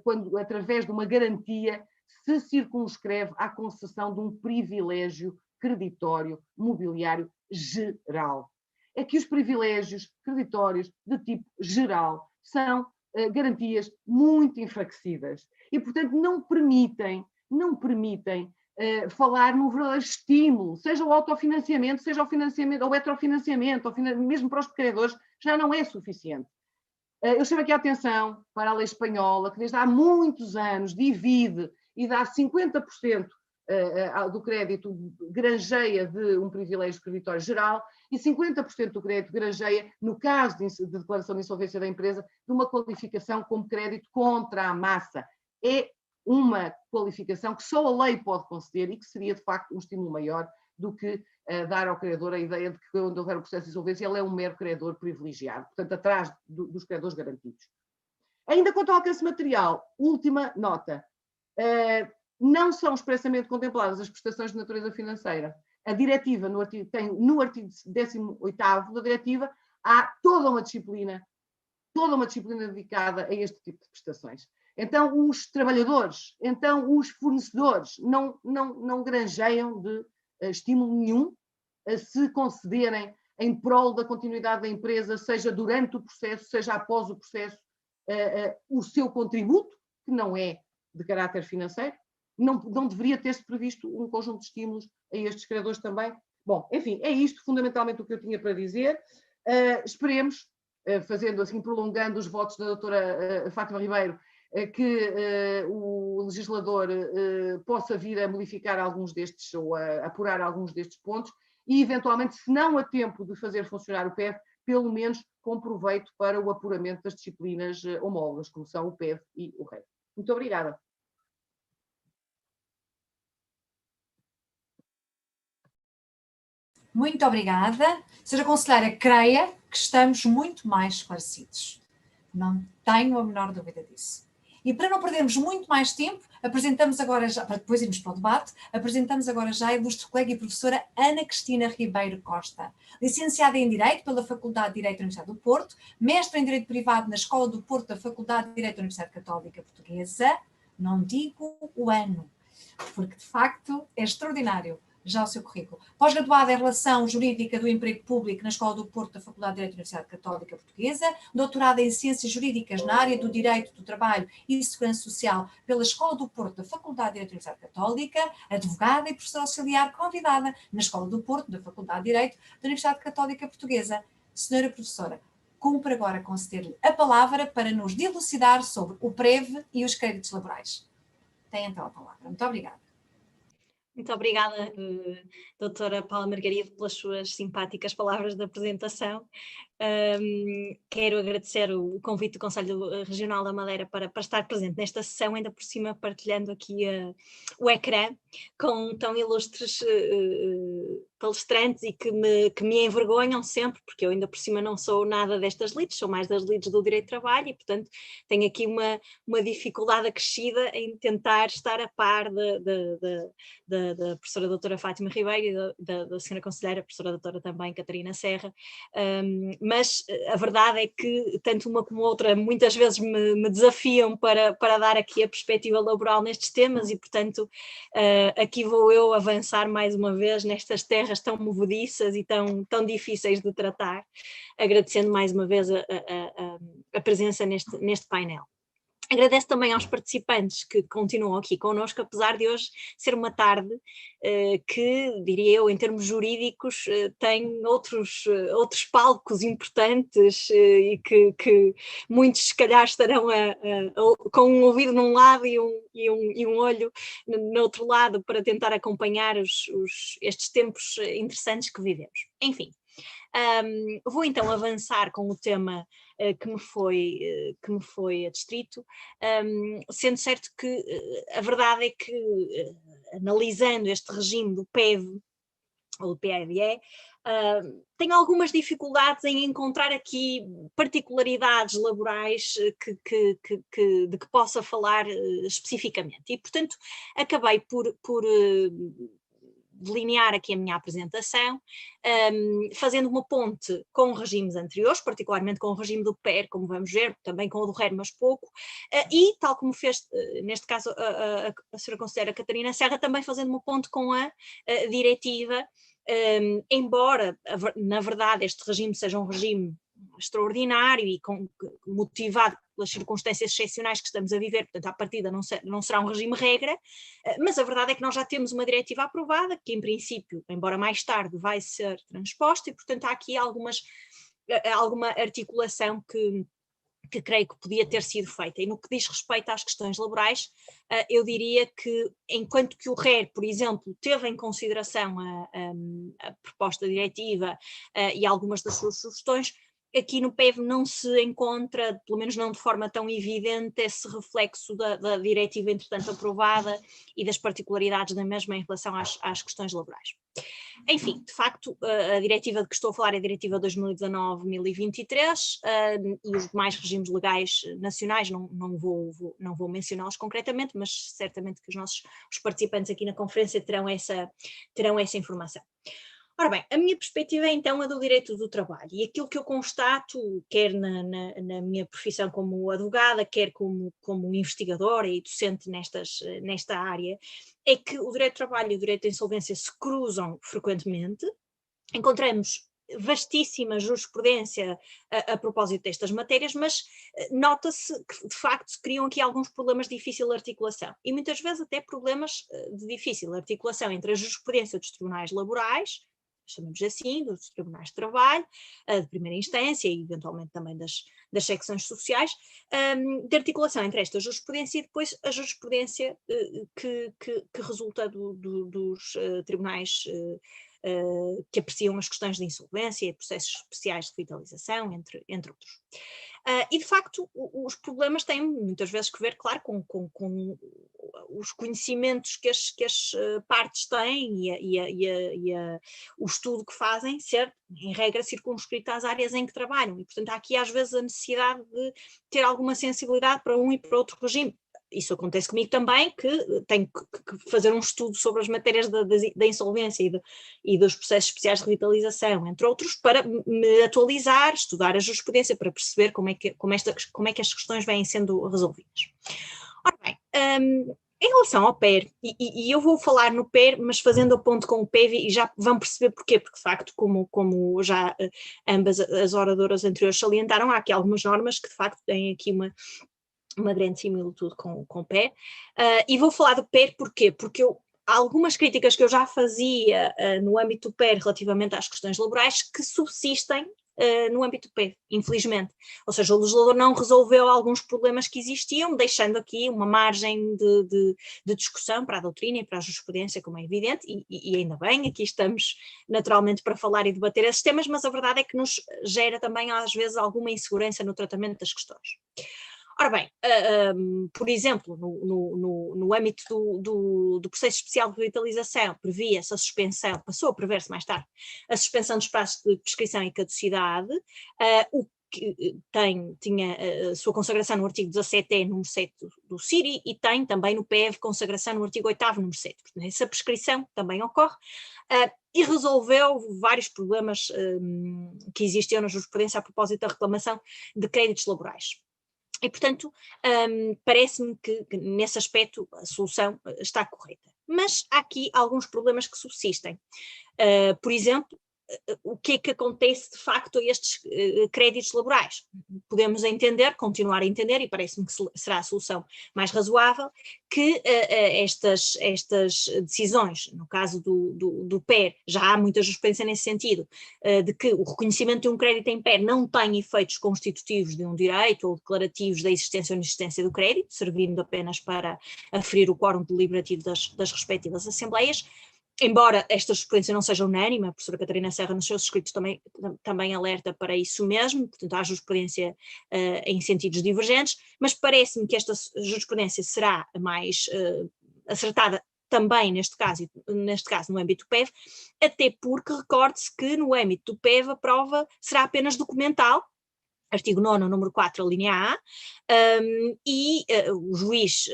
quando através de uma garantia, se circunscreve à concessão de um privilégio creditório mobiliário geral. É que os privilégios creditórios de tipo geral são garantias muito enfraquecidas e, portanto, não permitem falar num verdadeiro estímulo, seja o autofinanciamento, seja o financiamento, ou o heterofinanciamento, mesmo para os credores, já não é suficiente. Eu chamo aqui a atenção para a lei espanhola, que desde há muitos anos divide e dá 50% do crédito granjeia de um privilégio creditório geral e 50% do crédito granjeia, no caso de declaração de insolvência da empresa, de uma qualificação como crédito contra a massa. É uma qualificação que só a lei pode conceder e que seria, de facto, um estímulo maior do que dar ao credor a ideia de que, quando houver o processo de insolvência, ele é um mero credor privilegiado, portanto, atrás dos credores garantidos. Ainda quanto ao alcance material, última nota. Não são expressamente contempladas as prestações de natureza financeira. A diretiva, no artigo 18º da diretiva, há toda uma disciplina dedicada a este tipo de prestações. Então, os trabalhadores, então, os fornecedores não granjeiam de estímulo nenhum a se concederem em prol da continuidade da empresa, seja durante o processo, seja após o processo, o seu contributo, que não é de caráter financeiro. Não deveria ter-se previsto um conjunto de estímulos a estes credores também? Bom, enfim, é isto fundamentalmente o que eu tinha para dizer. Esperemos, fazendo assim, prolongando os votos da doutora Fátima Ribeiro, que o legislador possa vir a modificar alguns destes ou a apurar alguns destes pontos e, eventualmente, se não a tempo de fazer funcionar o PEV, pelo menos com proveito para o apuramento das disciplinas homólogas, como são o PEV e o REV. Muito obrigada. Muito obrigada. Sra. Conselheira, creia que estamos muito mais esclarecidos. Não tenho a menor dúvida disso. E para não perdermos muito mais tempo, apresentamos agora já, para depois irmos para o debate, apresentamos agora já a ilustre colega e professora Ana Cristina Ribeiro Costa, licenciada em Direito pela Faculdade de Direito da Universidade do Porto, mestre em Direito Privado na Escola do Porto da Faculdade de Direito da Universidade Católica Portuguesa. Não digo o ano, porque de facto é extraordinário já o seu currículo. Pós-graduada em Relação Jurídica do Emprego Público na Escola do Porto da Faculdade de Direito da Universidade Católica Portuguesa, doutorada em Ciências Jurídicas na área do Direito do Trabalho e Segurança Social pela Escola do Porto da Faculdade de Direito da Universidade Católica, advogada e professora auxiliar convidada na Escola do Porto da Faculdade de Direito da Universidade Católica Portuguesa. Senhora professora, cumpre agora conceder-lhe a palavra para nos dilucidar sobre o PREV e os créditos laborais. Tem então a palavra. Muito obrigada. Muito obrigada, doutora Paula Margarido, pelas suas simpáticas palavras de apresentação. Quero agradecer o convite do Conselho Regional da Madeira para estar presente nesta sessão, ainda por cima partilhando aqui o ecrã com tão ilustres palestrantes e que me envergonham sempre, porque eu ainda por cima não sou nada destas leads, sou mais das leads do direito de trabalho e, portanto, tenho aqui uma dificuldade acrescida em tentar estar a par da professora doutora Fátima Ribeiro e da senhora conselheira, professora doutora também Catarina Serra, mas a verdade é que tanto uma como outra muitas vezes me desafiam para dar aqui a perspectiva laboral nestes temas e, portanto, aqui vou eu avançar mais uma vez nestas terras tão movediças e tão difíceis de tratar, agradecendo mais uma vez a presença neste painel. Agradeço também aos participantes que continuam aqui connosco, apesar de hoje ser uma tarde que, diria eu, em termos jurídicos, tem outros palcos importantes e que muitos, se calhar, estarão com um ouvido num lado e um olho no outro lado para tentar acompanhar estes tempos interessantes que vivemos. Enfim. Vou então avançar com o tema que me foi adscrito, sendo certo que a verdade é que, analisando este regime do PEV, ou do PEVE, tenho algumas dificuldades em encontrar aqui particularidades laborais de que possa falar especificamente e, portanto, acabei por delinear aqui a minha apresentação, fazendo uma ponte com regimes anteriores, particularmente com o regime do PER, como vamos ver, também com o do RER, mas pouco, e tal como fez, neste caso, a senhora conselheira Catarina Serra, também fazendo uma ponte com a diretiva, embora, na verdade, este regime seja um regime extraordinário e motivado pelas circunstâncias excepcionais que estamos a viver, portanto, à partida não será um regime regra, mas a verdade é que nós já temos uma diretiva aprovada, que em princípio, embora mais tarde, vai ser transposta e, portanto, há aqui alguma articulação que creio que podia ter sido feita. E no que diz respeito às questões laborais, eu diria que, enquanto que o RER, por exemplo, teve em consideração a proposta diretiva e algumas das suas sugestões, aqui no PEV não se encontra, pelo menos não de forma tão evidente, esse reflexo da diretiva entretanto aprovada e das particularidades da mesma em relação às questões laborais. Enfim, de facto, a diretiva de que estou a falar é a diretiva 2019-1023 e os demais regimes legais nacionais, não vou mencioná-los concretamente, mas certamente que os participantes aqui na conferência terão essa informação. Ora bem, a minha perspectiva é então a do direito do trabalho e aquilo que eu constato, quer na minha profissão como advogada, quer como investigadora e docente nesta área, é que o direito do trabalho e o direito da insolvência se cruzam frequentemente. Encontramos vastíssima jurisprudência a propósito destas matérias, mas nota-se que de facto se criam aqui alguns problemas de difícil articulação e muitas vezes até problemas de difícil articulação entre a jurisprudência dos tribunais laborais, chamamos assim, dos tribunais de trabalho, de primeira instância e eventualmente também das secções sociais, de articulação entre esta jurisprudência e depois a jurisprudência que resulta dos tribunais que apreciam as questões de insolvência e processos especiais de revitalização, entre outros. E de facto os problemas têm muitas vezes que ver, claro, com os conhecimentos que as partes têm e o estudo que fazem ser, em regra, circunscrito às áreas em que trabalham e, portanto, há aqui às vezes a necessidade de ter alguma sensibilidade para um e para outro regime. Isso acontece comigo também, que tenho que fazer um estudo sobre as matérias da insolvência e dos processos especiais de revitalização, entre outros, para me atualizar, estudar a jurisprudência, para perceber como é que as questões vêm sendo resolvidas. Ora bem, em relação ao PER, e eu vou falar no PER, mas fazendo a ponte com o PEV, e já vão perceber porquê, porque de facto, como já ambas as oradoras anteriores salientaram, há aqui algumas normas que de facto têm aqui uma grande similitude com o PER, e vou falar do PER porquê? Porque há algumas críticas que eu já fazia no âmbito do PER relativamente às questões laborais que subsistem no âmbito do PEV, infelizmente. Ou seja, o legislador não resolveu alguns problemas que existiam, deixando aqui uma margem de discussão para a doutrina e para a jurisprudência, como é evidente, e ainda bem, aqui estamos naturalmente para falar e debater esses temas, mas a verdade é que nos gera também às vezes alguma insegurança no tratamento das questões. Ora bem, por exemplo, no âmbito do processo especial de revitalização, previa-se a suspensão, passou a prever-se mais tarde, a suspensão dos prazos de prescrição e caducidade, o que tinha a sua consagração no artigo 17e, número 7 do CIRI, e tem também no PEV consagração no artigo 8º, número 7. Portanto, essa prescrição também ocorre, e resolveu vários problemas que existiam na jurisprudência a propósito da reclamação de créditos laborais. E, portanto, parece-me que nesse aspecto a solução está correta. Mas há aqui alguns problemas que subsistem. Por exemplo, o que é que acontece de facto a estes créditos laborais? Podemos entender, continuar a entender, e parece-me que será a solução mais razoável, que estas decisões, no caso do PER, já há muita jurisprudência nesse sentido, de que o reconhecimento de um crédito em PER não tem efeitos constitutivos de um direito ou declarativos da existência ou inexistência do crédito, servindo apenas para aferir o quórum deliberativo das respectivas assembleias. Embora esta jurisprudência não seja unânime, a professora Catarina Serra nos seus escritos também alerta para isso mesmo, portanto há jurisprudência em sentidos divergentes, mas parece-me que esta jurisprudência será mais acertada também neste caso no âmbito do PEV, até porque recorde-se que no âmbito do PEV a prova será apenas documental, artigo 9º, número 4, a linha A, e o juiz,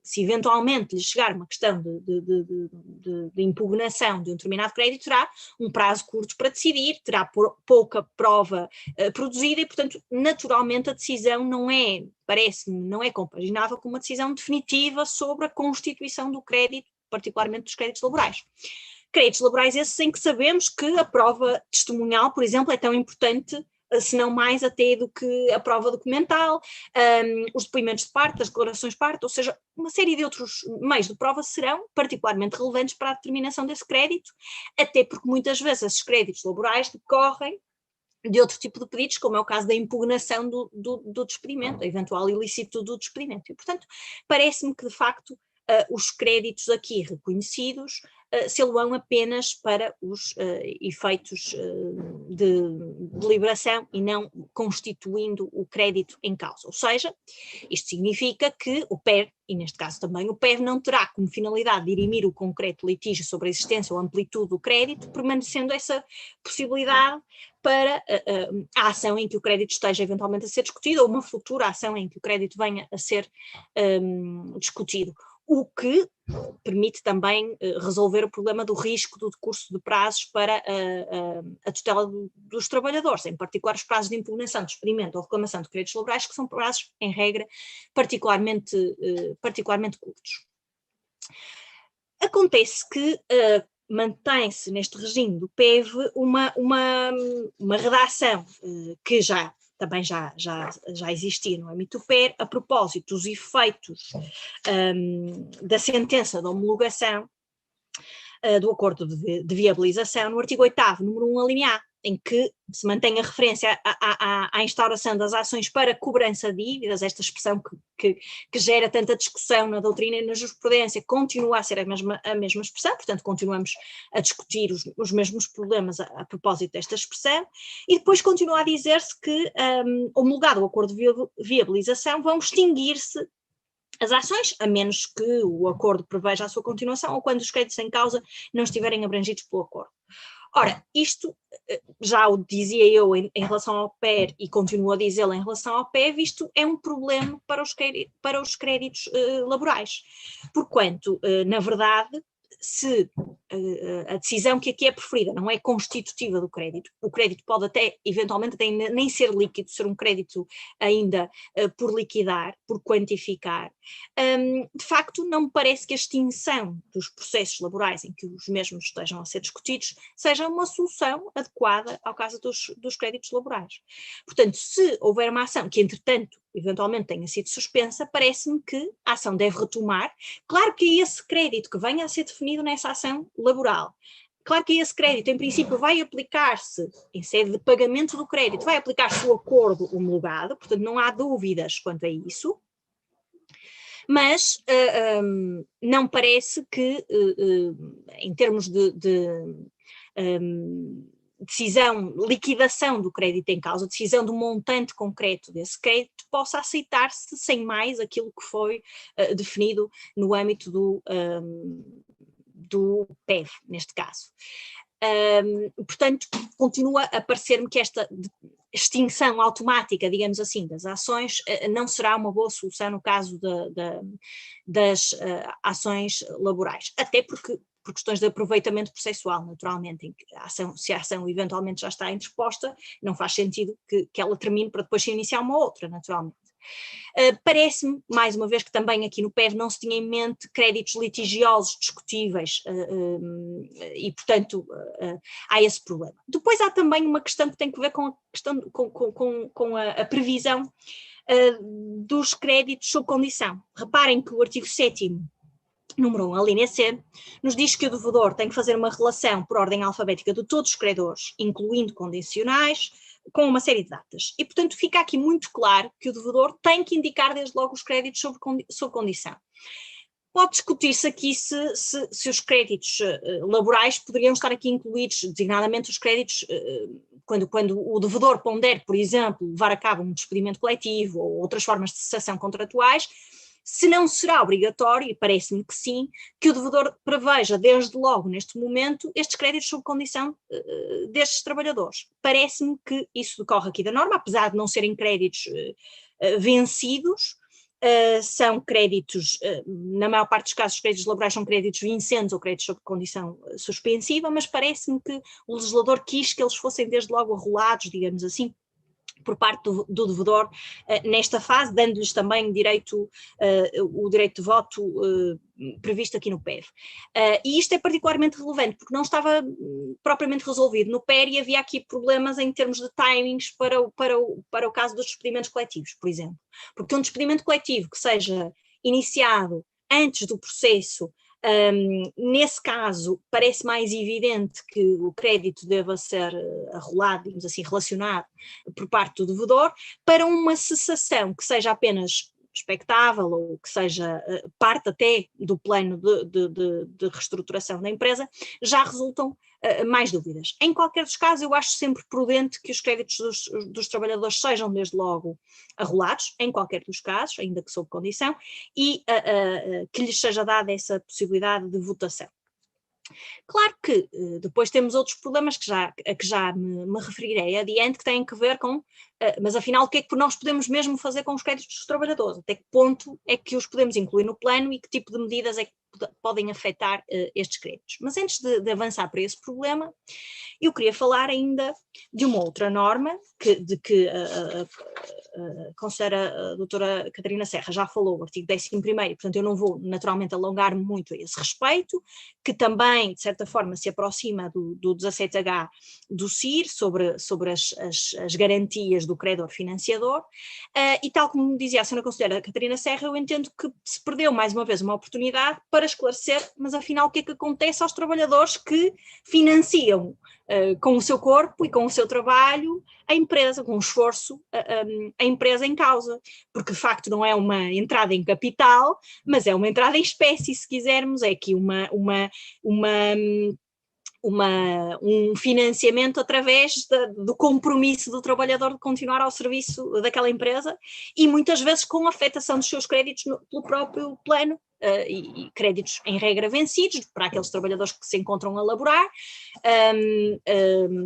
se eventualmente lhe chegar uma questão de impugnação de um determinado crédito, terá um prazo curto para decidir, terá pouca prova produzida e, portanto, naturalmente a decisão parece-me, não é compaginável com uma decisão definitiva sobre a constituição do crédito, particularmente dos créditos laborais. Créditos laborais esses em que sabemos que a prova testemunhal, por exemplo, é tão importante, se não mais até do que a prova documental, os depoimentos de parte, as declarações de parte, ou seja, uma série de outros meios de prova serão particularmente relevantes para a determinação desse crédito, até porque muitas vezes esses créditos laborais decorrem de outro tipo de pedidos, como é o caso da impugnação do despedimento, a eventual ilícito do despedimento. E, portanto, parece-me que, de facto, os créditos aqui reconhecidos se-lo-ão apenas para os efeitos de deliberação e não constituindo o crédito em causa. Ou seja, isto significa que o PER, e neste caso também o PEV, não terá como finalidade dirimir o concreto litígio sobre a existência ou amplitude do crédito, permanecendo essa possibilidade para a ação em que o crédito esteja eventualmente a ser discutido ou uma futura ação em que o crédito venha a ser discutido. O que permite também resolver o problema do risco do decurso de prazos para a tutela dos trabalhadores, em particular os prazos de impugnação, de experimento ou reclamação de créditos laborais, que são prazos, em regra, particularmente curtos. Acontece que mantém-se neste regime do PEV uma redação que também já existia no âmbito do PER, a propósito dos efeitos da sentença de homologação do acordo de viabilização, no artigo 8º, número 1, a linha A, em que se mantém a referência à instauração das ações para cobrança de dívidas, esta expressão que gera tanta discussão na doutrina e na jurisprudência, continua a ser a mesma expressão, portanto continuamos a discutir os mesmos problemas a propósito desta expressão, e depois continua a dizer-se que, homologado o acordo de viabilização, vão extinguir-se as ações, a menos que o acordo preveja a sua continuação ou quando os créditos em causa não estiverem abrangidos pelo acordo. Ora, isto já o dizia eu em relação ao PER e continuo a dizê-lo em relação ao PEV, isto é um problema para os créditos laborais, porquanto, na verdade, se a decisão que aqui é preferida não é constitutiva do crédito, o crédito pode até, eventualmente, nem ser líquido, ser um crédito ainda por liquidar, por quantificar, de facto não me parece que a extinção dos processos laborais em que os mesmos estejam a ser discutidos seja uma solução adequada ao caso dos créditos laborais. Portanto, se houver uma ação que, entretanto, eventualmente tenha sido suspensa, parece-me que a ação deve retomar. Claro que esse crédito que venha a ser definido nessa ação laboral Claro que esse crédito, em princípio, vai aplicar-se, em sede de pagamento do crédito, vai aplicar-se o acordo homologado, portanto não há dúvidas quanto a isso, mas não parece que, em termos de decisão, liquidação do crédito em causa, decisão do montante concreto desse crédito, possa aceitar-se sem mais aquilo que foi definido no âmbito do PEV, neste caso. Portanto, continua a parecer-me que esta extinção automática, digamos assim, das ações não será uma boa solução no caso das ações laborais, até porque por questões de aproveitamento processual, naturalmente, em que se a ação eventualmente já está interposta, não faz sentido que ela termine para depois se iniciar uma outra, naturalmente. Parece-me, mais uma vez, que também aqui no PEV não se tinha em mente créditos litigiosos discutíveis e, portanto, há esse problema. Depois há também uma questão que tem a ver com a questão com a previsão dos créditos sob condição. Reparem que o artigo 7º, número 1, a linha C, nos diz que o devedor tem que fazer uma relação por ordem alfabética de todos os credores, incluindo condicionais, com uma série de datas. E, portanto, fica aqui muito claro que o devedor tem que indicar desde logo os créditos sob condição. Pode discutir-se aqui se os créditos laborais poderiam estar aqui incluídos, designadamente os créditos, quando o devedor pondere, por exemplo, levar a cabo um despedimento coletivo ou outras formas de cessação contratuais, se não será obrigatório, e parece-me que sim, que o devedor preveja desde logo, neste momento, estes créditos sob condição destes trabalhadores. Parece-me que isso decorre aqui da norma, apesar de não serem créditos vencidos, são créditos, na maior parte dos casos, os créditos laborais são créditos vencentes ou créditos sob condição suspensiva, mas parece-me que o legislador quis que eles fossem desde logo arrolados, digamos assim, por parte do devedor nesta fase, dando-lhes também o direito de voto previsto aqui no PEV. E isto é particularmente relevante, porque não estava propriamente resolvido no PER e havia aqui problemas em termos de timings para o caso dos despedimentos coletivos, por exemplo. Porque um despedimento coletivo que seja iniciado antes do processo, nesse caso, parece mais evidente que o crédito deva ser arrolado, digamos assim, relacionado por parte do devedor, para uma cessação que seja apenas expectável ou que seja parte até do plano de reestruturação da empresa, já resultam mais dúvidas. Em qualquer dos casos, eu acho sempre prudente que os créditos dos trabalhadores sejam desde logo arrolados, em qualquer dos casos, ainda que sob condição, e que lhes seja dada essa possibilidade de votação. Claro que depois temos outros problemas a que já me referirei adiante, que têm que ver com, mas afinal o que é que nós podemos mesmo fazer com os créditos dos trabalhadores? Até que ponto é que os podemos incluir no plano e que tipo de medidas é que podem afetar estes créditos? Mas antes de avançar para esse problema, eu queria falar ainda de uma outra norma de que a conselheira a doutora Catarina Serra já falou, o artigo 11º, portanto eu não vou naturalmente alongar-me muito a esse respeito, que também de certa forma se aproxima do 17H do CIR sobre as garantias do credor financiador, e tal como dizia a senhora conselheira Catarina Serra, eu entendo que se perdeu mais uma vez uma oportunidade para esclarecer, mas afinal o que é que acontece aos trabalhadores que financiam com o seu corpo e com o seu trabalho a empresa, com o esforço, a empresa em causa, porque de facto não é uma entrada em capital, mas é uma entrada em espécie, se quisermos, é aqui um financiamento através do compromisso do trabalhador de continuar ao serviço daquela empresa e muitas vezes com afetação dos seus créditos pelo próprio plano, e créditos em regra vencidos para aqueles trabalhadores que se encontram a laborar,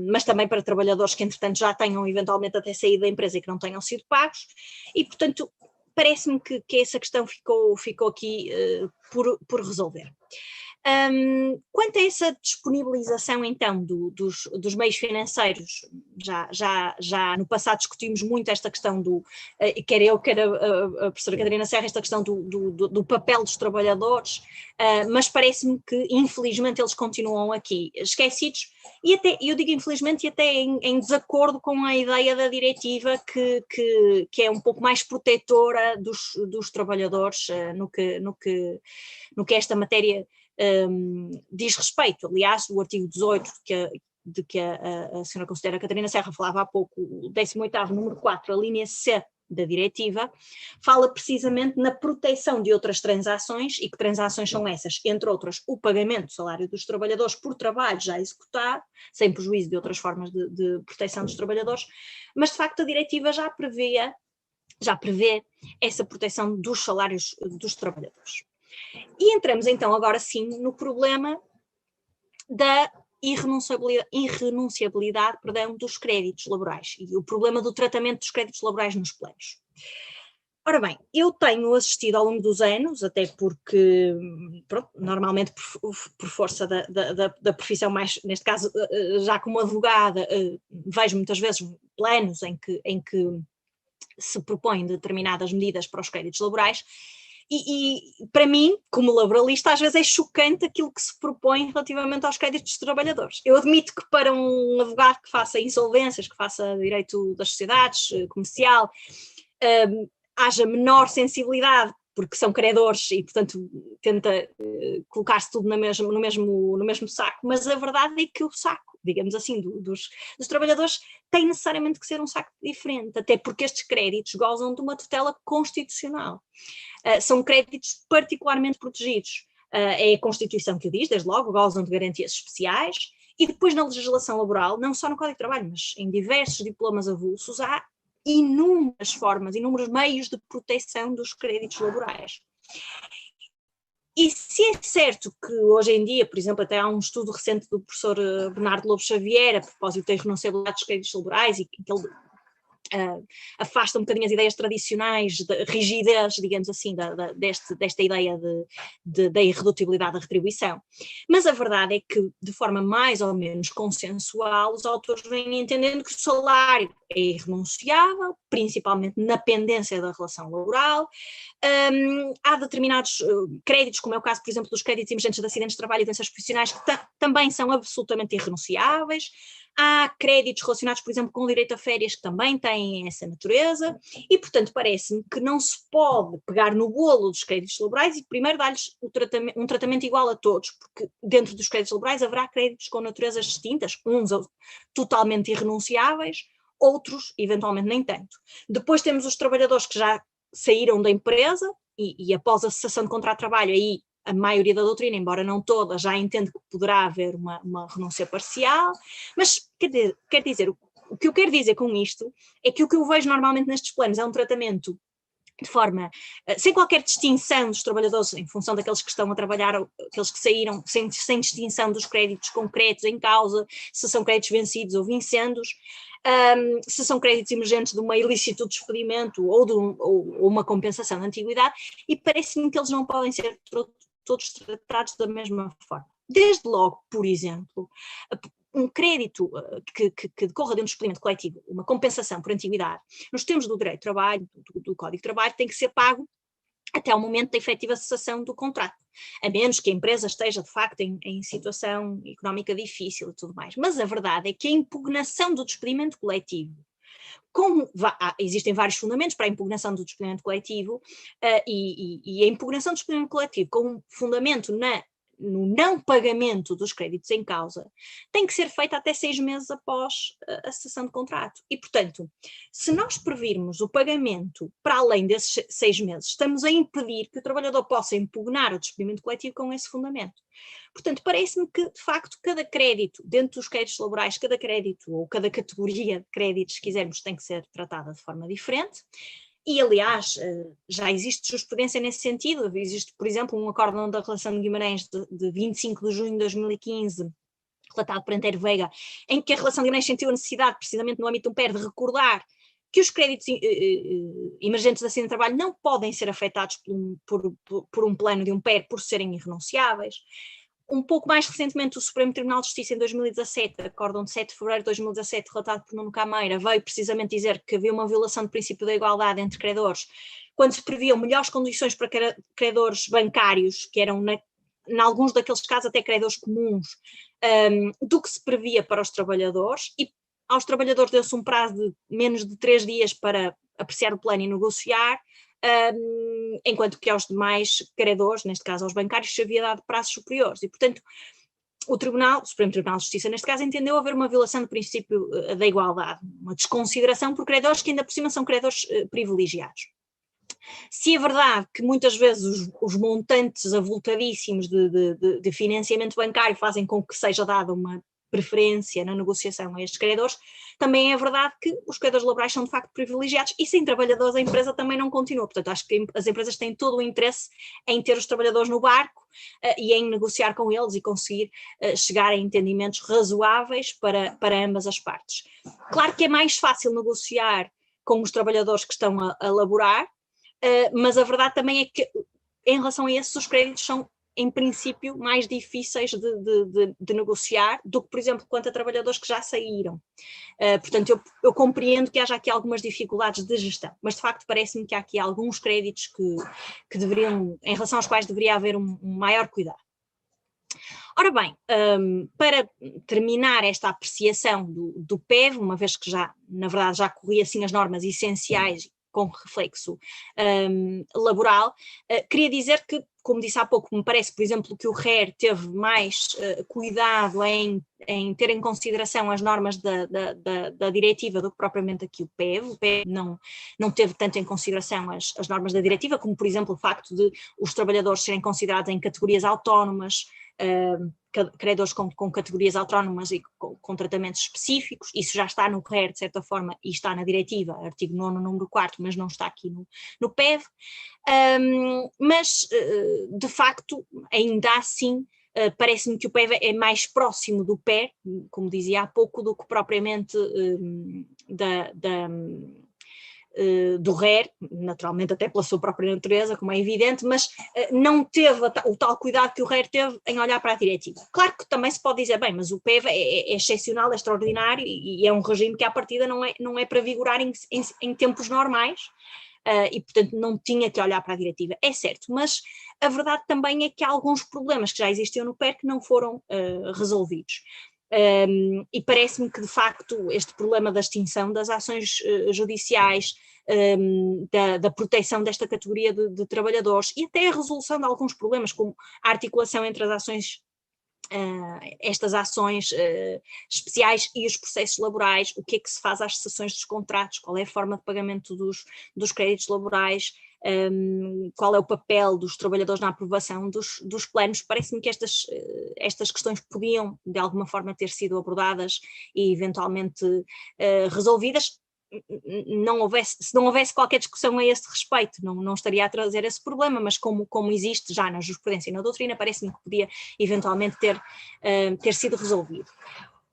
mas também para trabalhadores que entretanto já tenham eventualmente até saído da empresa e que não tenham sido pagos, e portanto parece-me que essa questão ficou aqui por resolver. Quanto a essa disponibilização então dos meios financeiros, já no passado discutimos muito esta questão quer eu, quer a professora Catarina Serra, esta questão do papel dos trabalhadores, mas parece-me que infelizmente eles continuam aqui esquecidos, e até, eu digo infelizmente, e até em desacordo com a ideia da diretiva que é um pouco mais protetora dos trabalhadores no que esta matéria diz respeito, aliás, o artigo 18 de que a senhora conselheira Catarina Serra falava há pouco, o 18º, número 4, a linha C da diretiva, fala precisamente na proteção de outras transações, e que transações são essas? Entre outras, o pagamento do salário dos trabalhadores por trabalho já executado, sem prejuízo de outras formas de proteção dos trabalhadores, mas de facto a diretiva já prevê essa proteção dos salários dos trabalhadores. E entramos então agora sim no problema da irrenunciabilidade, dos créditos laborais e o problema do tratamento dos créditos laborais nos planos. Ora bem, eu tenho assistido ao longo dos anos, até porque, pronto, normalmente por força da profissão, mais, neste caso, já como advogada, vejo muitas vezes planos em que se propõem determinadas medidas para os créditos laborais, e para mim, como laboralista, às vezes é chocante aquilo que se propõe relativamente aos créditos dos trabalhadores. Eu admito que para um advogado que faça insolvências, que faça direito das sociedades, comercial, haja menor sensibilidade, porque são credores e, portanto, tenta colocar-se tudo no mesmo saco, mas a verdade é que o saco, digamos assim, dos trabalhadores tem necessariamente que ser um saco diferente, até porque estes créditos gozam de uma tutela constitucional. São créditos particularmente protegidos. É a Constituição que o diz, desde logo, gozam de garantias especiais, e depois na legislação laboral, não só no Código de Trabalho, mas em diversos diplomas avulsos, há inúmeras formas, inúmeros meios de proteção dos créditos laborais. E se é certo que hoje em dia, por exemplo, até há um estudo recente do professor Bernardo Lobo Xavier, a propósito da irrenunciabilidade dos créditos laborais, e que ele afasta um bocadinho as ideias tradicionais, de rigidez, digamos assim, desta ideia da irredutibilidade da retribuição. Mas a verdade é que, de forma mais ou menos consensual, os autores vêm entendendo que o salário é irrenunciável, principalmente na pendência da relação laboral. Há determinados créditos, como é o caso, por exemplo, dos créditos emergentes de acidentes de trabalho e doenças profissionais, que também são absolutamente irrenunciáveis. Há créditos relacionados, por exemplo, com o direito a férias que também têm essa natureza e, portanto, parece-me que não se pode pegar no bolo dos créditos laborais e primeiro dar-lhes um tratamento igual a todos, porque dentro dos créditos laborais haverá créditos com naturezas distintas, uns totalmente irrenunciáveis, outros eventualmente nem tanto. Depois temos os trabalhadores que já saíram da empresa e após a cessação de contrato de trabalho, aí a maioria da doutrina, embora não toda, já entende que poderá haver uma renúncia parcial, mas quer dizer, o que eu quero dizer com isto é que o que eu vejo normalmente nestes planos é um tratamento de forma, sem qualquer distinção dos trabalhadores em função daqueles que estão a trabalhar, aqueles que saíram, sem distinção dos créditos concretos em causa, se são créditos vencidos ou vincendos, se são créditos emergentes de uma ilicitude de despedimento ou uma compensação de antiguidade, e parece-me que eles não podem ser todos tratados da mesma forma. Desde logo, por exemplo, um crédito que decorra de um despedimento coletivo, uma compensação por antiguidade, nos termos do direito de trabalho, do Código de Trabalho, tem que ser pago até ao momento da efetiva cessação do contrato, a menos que a empresa esteja de facto em situação económica difícil e tudo mais. Mas a verdade é que a impugnação do despedimento coletivo, existem vários fundamentos para a impugnação do despedimento coletivo, e a impugnação do despedimento coletivo com fundamento no não pagamento dos créditos em causa tem que ser feita até 6 meses após a cessação de contrato. E, portanto, se nós previrmos o pagamento para além desses 6 meses, estamos a impedir que o trabalhador possa impugnar o despedimento coletivo com esse fundamento. Portanto, parece-me que, de facto, cada crédito, dentro dos créditos laborais, cada crédito ou cada categoria de créditos, se quisermos, tem que ser tratada de forma diferente. E, aliás, já existe jurisprudência nesse sentido. Existe, por exemplo, um acórdão da Relação de Guimarães de 25 de junho de 2015, relatado por Antero Veiga, em que a Relação de Guimarães sentiu a necessidade, precisamente no âmbito de um PER, de recordar que os créditos emergentes de acidente de trabalho não podem ser afetados por um plano de um PER por serem irrenunciáveis. Um pouco mais recentemente, o Supremo Tribunal de Justiça, em 2017, acórdão de 7 de fevereiro de 2017, relatado por Nuno Cameira, veio precisamente dizer que havia uma violação do princípio da igualdade entre credores, quando se previam melhores condições para credores bancários, que eram, em alguns daqueles casos, até credores comuns, do que se previa para os trabalhadores, e aos trabalhadores deu-se um prazo de menos de 3 dias para apreciar o plano e negociar, enquanto que aos demais credores, neste caso aos bancários, se havia dado prazos superiores. E, portanto, o Supremo Tribunal de Justiça, neste caso, entendeu haver uma violação do princípio da igualdade, uma desconsideração por credores que ainda por cima são credores privilegiados. Se é verdade que muitas vezes os montantes avultadíssimos de financiamento bancário fazem com que seja dada uma preferência na negociação a estes credores, também é verdade que os credores laborais são de facto privilegiados e sem trabalhadores a empresa também não continua. Portanto, acho que as empresas têm todo o interesse em ter os trabalhadores no barco e em negociar com eles e conseguir chegar a entendimentos razoáveis para ambas as partes. Claro que é mais fácil negociar com os trabalhadores que estão a laborar, mas a verdade também é que em relação a esses os créditos são em princípio mais difíceis de negociar do que, por exemplo, quanto a trabalhadores que já saíram. Portanto, eu compreendo que haja aqui algumas dificuldades de gestão, mas de facto parece-me que há aqui alguns créditos que deveriam, em relação aos quais deveria haver um maior cuidado. Ora bem, para terminar esta apreciação do PEV, uma vez que já, na verdade, já corri assim as normas essenciais com reflexo laboral, queria dizer que, como disse há pouco, me parece, por exemplo, que o RER teve mais cuidado em ter em consideração as normas da diretiva do que propriamente aqui o PEV. O PEV não teve tanto em consideração as normas da diretiva, como, por exemplo, o facto de os trabalhadores serem considerados em categorias autónomas, credores com categorias autónomas e com tratamentos específicos. Isso já está no RER, de certa forma, e está na diretiva, artigo 9º, número 4º, mas não está aqui no PEV. Mas, de facto, ainda assim, parece-me que o PEV é mais próximo do PER, como dizia há pouco, do que propriamente do RER, naturalmente até pela sua própria natureza, como é evidente, mas não teve o tal cuidado que o RER teve em olhar para a diretiva. Claro que também se pode dizer, bem, mas o PEV é excepcional, é extraordinário e é um regime que à partida não é para vigorar em tempos normais, e portanto não tinha que olhar para a diretiva. É certo, mas a verdade também é que há alguns problemas que já existiam no PER que não foram resolvidos. E parece-me que de facto este problema da extinção das ações judiciais, da proteção desta categoria de trabalhadores e até a resolução de alguns problemas, como a articulação entre as ações, estas ações especiais e os processos laborais, o que é que se faz às cessações dos contratos, qual é a forma de pagamento dos créditos laborais, qual é o papel dos trabalhadores na aprovação dos planos. Parece-me que estas questões podiam de alguma forma ter sido abordadas e eventualmente resolvidas. Se não houvesse qualquer discussão a esse respeito, não estaria a trazer esse problema, mas como existe já na jurisprudência e na doutrina, parece-me que podia eventualmente ter sido resolvido.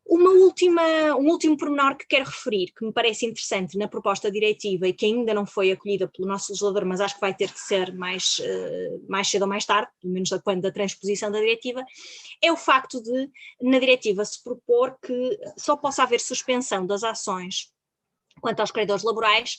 Um último pormenor que quero referir, que me parece interessante na proposta diretiva e que ainda não foi acolhida pelo nosso legislador, mas acho que vai ter que ser mais cedo ou mais tarde, pelo menos quando da transposição da diretiva, é o facto de, na diretiva, se propor que só possa haver suspensão das ações quanto aos credores laborais,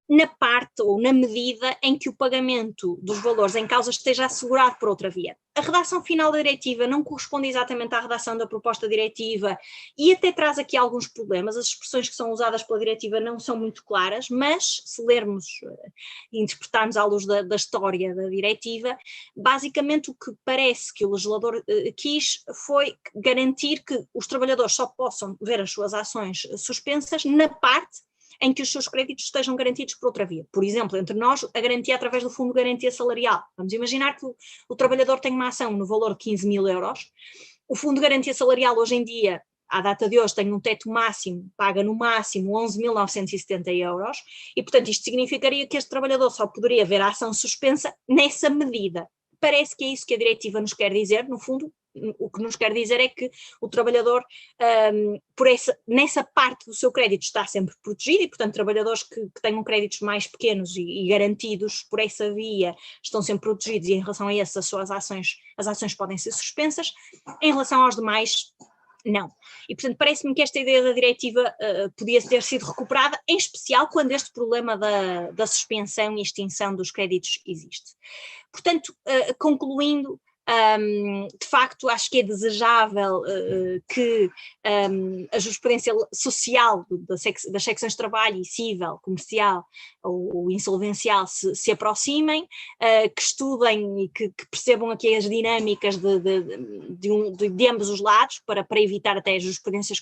na parte ou na medida em que o pagamento dos valores em causa esteja assegurado por outra via. A redação final da diretiva não corresponde exatamente à redação da proposta diretiva e até traz aqui alguns problemas. As expressões que são usadas pela diretiva não são muito claras, mas se lermos e interpretarmos à luz da história da diretiva, basicamente o que parece que o legislador quis foi garantir que os trabalhadores só possam ver as suas ações suspensas na parte em que os seus créditos estejam garantidos por outra via. Por exemplo, entre nós, a garantia através do Fundo de Garantia Salarial. Vamos imaginar que o trabalhador tem uma ação no valor de 15 mil euros. O Fundo de Garantia Salarial, hoje em dia, à data de hoje, tem um teto máximo, paga no máximo 11.970 euros, e, portanto, isto significaria que este trabalhador só poderia ver a ação suspensa nessa medida. Parece que é isso que a diretiva nos quer dizer, no fundo. O que nos quer dizer é que o trabalhador, nessa parte do seu crédito, está sempre protegido e, portanto, trabalhadores que tenham créditos mais pequenos e garantidos por essa via estão sempre protegidos e, em relação a esses, as ações podem ser suspensas. Em relação aos demais, não. E, portanto, parece-me que esta ideia da diretiva podia ter sido recuperada, em especial quando este problema da suspensão e extinção dos créditos existe. Portanto, concluindo, De facto, acho que é desejável que a jurisprudência social das secções de trabalho e civil, comercial ou insolvencial se aproximem, que estudem e que percebam aqui as dinâmicas de ambos os lados para evitar até jurisprudências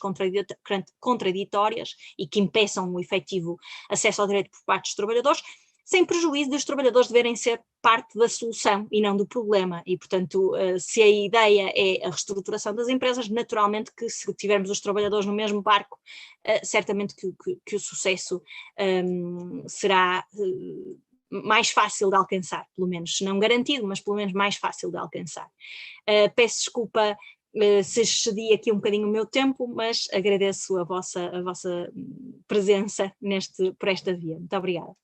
contraditórias e que impeçam o efetivo acesso ao direito por parte dos trabalhadores, sem prejuízo dos trabalhadores deverem ser parte da solução e não do problema. E, portanto, se a ideia é a reestruturação das empresas, naturalmente que se tivermos os trabalhadores no mesmo barco, certamente que o sucesso será mais fácil de alcançar, pelo menos, se não garantido, mas pelo menos mais fácil de alcançar. Peço desculpa se excedi aqui um bocadinho o meu tempo, mas agradeço a vossa presença por esta via. Muito obrigada.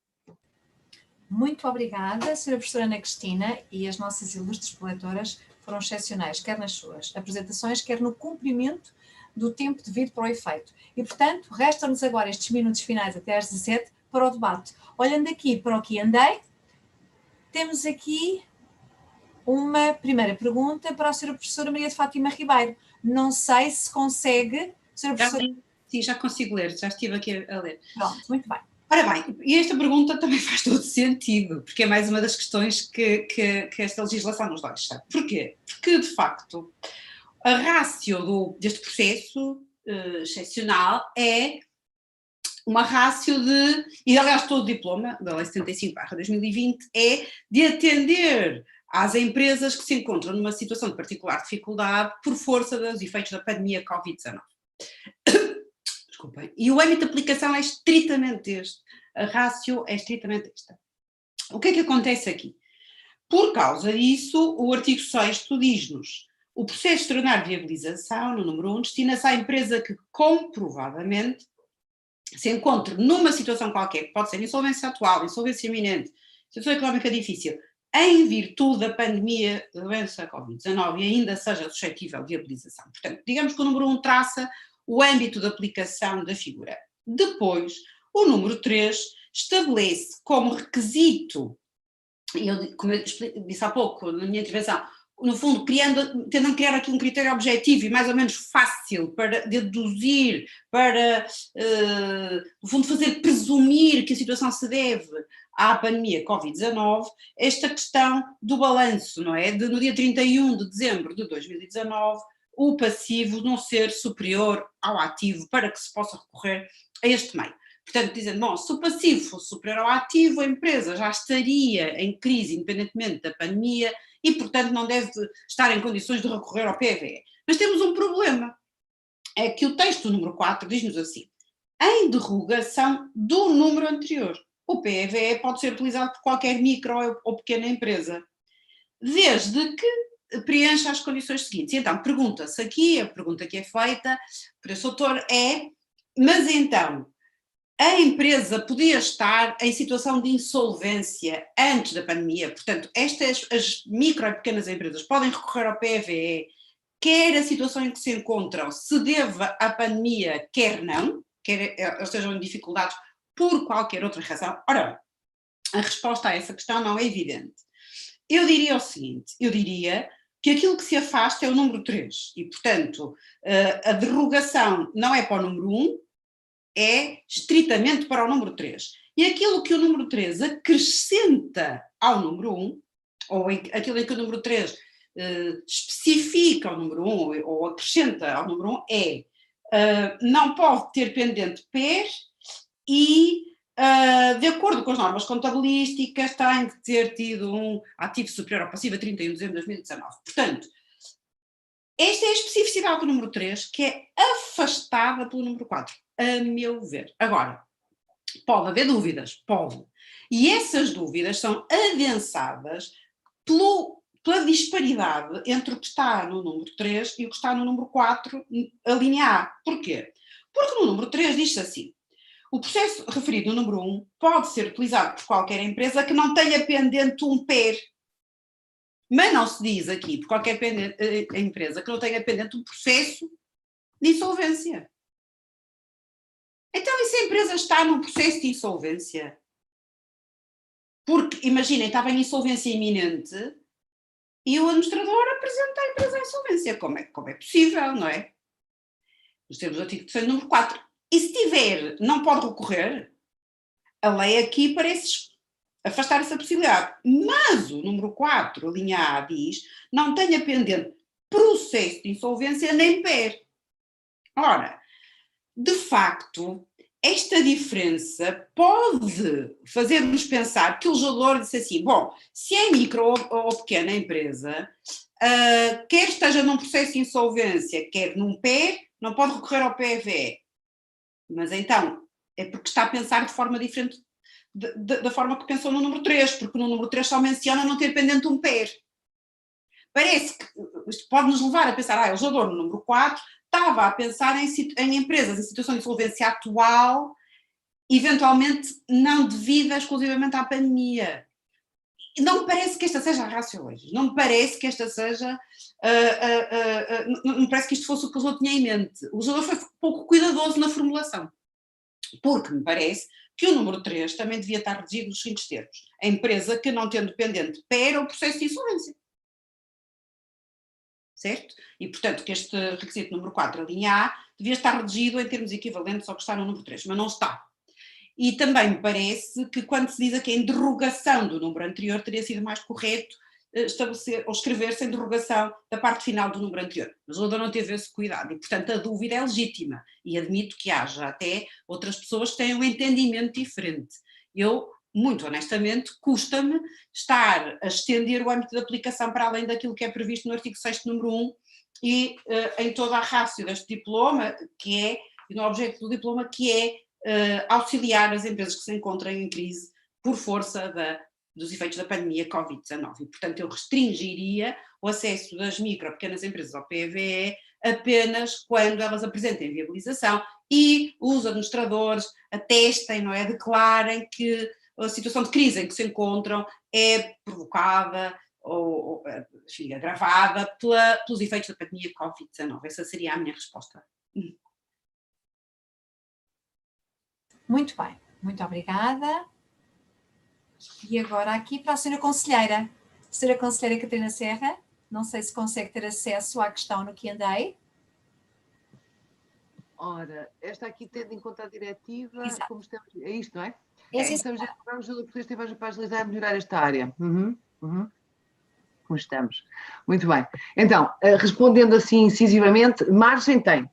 Muito obrigada, Sra. Professora Ana Cristina, e as nossas ilustres preletoras foram excepcionais, quer nas suas apresentações, quer no cumprimento do tempo devido para o efeito. E, portanto, restam-nos agora estes minutos finais até às 17 para o debate. Olhando aqui para o Q&A, temos aqui uma primeira pergunta para a Sra. Professora Maria de Fátima Ribeiro. Não sei se consegue, Sra. Professora... Sim, já consigo ler, já estive aqui a ler. Pronto, muito bem. Ora bem, e esta pergunta também faz todo sentido, porque é mais uma das questões que esta legislação nos deixa. Porquê? Porque, de facto, a ratio deste processo excepcional é uma ratio e aliás todo o diploma da Lei 75/2020 é de atender às empresas que se encontram numa situação de particular dificuldade por força dos efeitos da pandemia Covid-19. Desculpem. E o âmbito de aplicação é estritamente este. A ratio é estritamente esta. O que é que acontece aqui? Por causa disso, o artigo 6º diz-nos: o processo extraordinário de viabilização, no número 1, destina-se à empresa que comprovadamente se encontre numa situação qualquer, que pode ser insolvência atual, insolvência iminente, situação económica difícil, em virtude da pandemia da doença Covid-19 e ainda seja suscetível de viabilização. Portanto, digamos que o número 1 traça o âmbito de aplicação da figura. Depois, o número 3 estabelece como requisito, e como eu disse há pouco na minha intervenção, no fundo tentando criar aqui um critério objetivo e mais ou menos fácil para deduzir, para, no fundo, fazer presumir que a situação se deve à pandemia Covid-19, esta questão do balanço, não é? No dia 31 de dezembro de 2019, o passivo não ser superior ao ativo para que se possa recorrer a este meio. Portanto, dizendo, bom, se o passivo fosse superior ao ativo, a empresa já estaria em crise independentemente da pandemia e, portanto, não deve estar em condições de recorrer ao PVE. Mas temos um problema, é que o texto número 4 diz-nos assim: em derrogação do número anterior. O PVE pode ser utilizado por qualquer micro ou pequena empresa, desde que preencha as condições seguintes. E então, pergunta-se aqui, a pergunta que é feita por esse autor é, mas então, a empresa podia estar em situação de insolvência antes da pandemia, portanto, as micro e pequenas empresas podem recorrer ao PVE, quer a situação em que se encontram se deva à pandemia, quer não, quer eles estejam em dificuldades por qualquer outra razão. Ora, a resposta a essa questão não é evidente. Eu diria o seguinte, eu diria que aquilo que se afasta é o número 3 e, portanto, a derrogação não é para o número 1, é estritamente para o número 3. E aquilo que o número 3 acrescenta ao número 1, ou aquilo em que o número 3 especifica o número 1 ou acrescenta ao número 1 é não pode ter pendente PER e, de acordo com as normas contabilísticas, tem que ter tido um ativo superior ao passivo a 31 de dezembro de 2019. Portanto, esta é a especificidade do número 3, que é afastada pelo número 4, a meu ver. Agora, pode haver dúvidas, pode. E essas dúvidas são adensadas pela disparidade entre o que está no número 3 e o que está no número 4, a linha A. Porquê? Porque no número 3 diz-se assim: o processo referido no número 1 pode ser utilizado por qualquer empresa que não tenha pendente um PER. Mas não se diz aqui por qualquer empresa que não tenha pendente um processo de insolvência. Então, e se a empresa está num processo de insolvência? Porque, imaginem, estava em insolvência iminente e o administrador apresenta a empresa à insolvência. Como é possível, não é? Nós temos o artigo 3 número 4. E se tiver, não pode recorrer, a lei aqui parece afastar essa possibilidade. Mas o número 4, a linha A, diz, não tenha pendente processo de insolvência nem PER. Ora, de facto, esta diferença pode fazer-nos pensar que o legislador disse assim, bom, se é micro ou pequena empresa, quer esteja num processo de insolvência, quer num PER, não pode recorrer ao PEV. Mas então, é porque está a pensar de forma diferente da forma que pensou no número 3, porque no número 3 só menciona não ter pendente um PER. Parece que isto pode nos levar a pensar, o legislador no número 4 estava a pensar em empresas em situação de insolvência atual, eventualmente não devida exclusivamente à pandemia. Não me parece que esta seja a ratio legis, não me parece que esta seja, não me parece que isto fosse o que o legislador tinha em mente. O legislador foi pouco cuidadoso na formulação, porque me parece que o número 3 também devia estar regido nos seguintes termos: a empresa que não tendo pendente PER ou processo de insolvência. Certo? E, portanto, que este requisito número 4, a linha A, devia estar regido em termos equivalentes ao que está no número 3, mas não está. E também me parece que quando se diz aqui em derrogação do número anterior, teria sido mais correto estabelecer ou escrever-se em derrogação da parte final do número anterior. Mas o legislador não teve esse cuidado e, portanto, a dúvida é legítima e admito que haja até outras pessoas que tenham um entendimento diferente. Eu, muito honestamente, custa-me estar a estender o âmbito de aplicação para além daquilo que é previsto no artigo 6º, número 1, e em toda a ratio deste diploma, que é, e no objeto do diploma, que é auxiliar as empresas que se encontram em crise por força dos efeitos da pandemia Covid-19. E, portanto, eu restringiria o acesso das micro pequenas empresas ao PVE apenas quando elas apresentem viabilização e os administradores atestem, não é, declarem que a situação de crise em que se encontram é provocada ou enfim, agravada pelos efeitos da pandemia Covid-19. Essa seria a minha resposta. Muito bem, muito obrigada. E agora aqui para a senhora conselheira. Senhora conselheira Catarina Serra, não sei se consegue ter acesso à questão no Q&A. Ora, esta aqui tendo em conta a diretiva, Exato. como estamos, é isto, não é? Estamos a procurar ajuda que vocês tiveram para agilizar e melhorar esta área. Como estamos? Muito bem. Então, respondendo assim incisivamente, margem tem.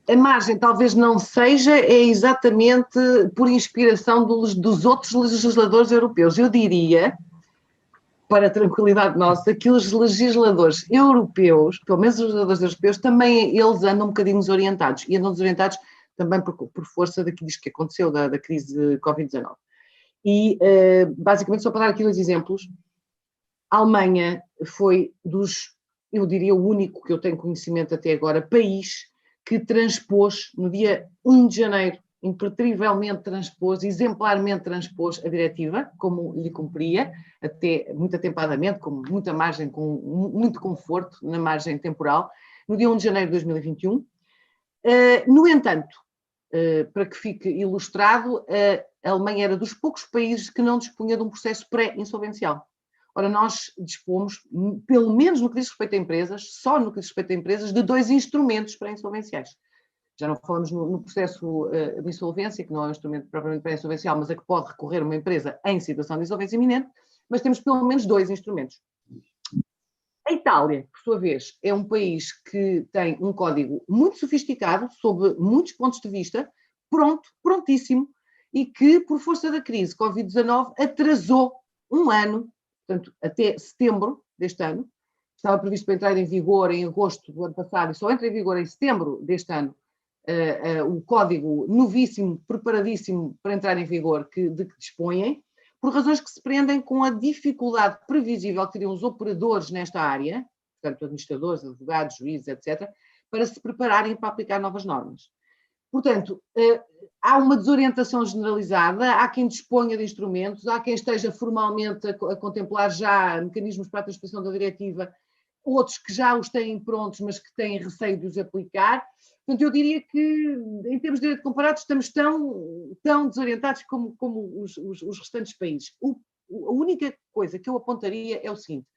A margem talvez não seja exatamente por inspiração dos outros legisladores europeus. Eu diria, para a tranquilidade nossa, que os legisladores europeus, pelo menos os legisladores europeus, também eles andam um bocadinho desorientados. E andam desorientados também por força daquilo que aconteceu, da crise Covid-19. E, basicamente, só para dar aqui 2 exemplos, a Alemanha foi eu diria, o único que eu tenho conhecimento até agora, país que transpôs, no dia 1 de janeiro, impertrivelmente transpôs, exemplarmente transpôs a diretiva, como lhe cumpria, até muito atempadamente, com muita margem, com muito conforto na margem temporal, no dia 1 de janeiro de 2021. No entanto, para que fique ilustrado, a Alemanha era dos poucos países que não dispunha de um processo pré-insolvencial. Ora, nós dispomos, pelo menos no que diz respeito a empresas, só no que diz respeito a empresas, de 2 instrumentos pré-insolvenciais. Já não falamos no processo de insolvência, que não é um instrumento propriamente pré-insolvencial, mas a que pode recorrer uma empresa em situação de insolvência iminente, mas temos pelo menos 2 instrumentos. A Itália, por sua vez, é um país que tem um código muito sofisticado, sob muitos pontos de vista, prontíssimo, e que, por força da crise Covid-19, atrasou 1 ano, portanto, até setembro deste ano. Estava previsto para entrar em vigor em agosto do ano passado e só entra em vigor em setembro deste ano o código novíssimo, preparadíssimo para entrar em vigor de que dispõem, por razões que se prendem com a dificuldade previsível que teriam os operadores nesta área, portanto, administradores, advogados, juízes, etc., para se prepararem para aplicar novas normas. Portanto, há uma desorientação generalizada, há quem disponha de instrumentos, há quem esteja formalmente a contemplar já mecanismos para a transposição da diretiva, outros que já os têm prontos, mas que têm receio de os aplicar. Portanto, eu diria que, em termos de direito comparado, estamos tão desorientados como os restantes países. A única coisa que eu apontaria é o seguinte: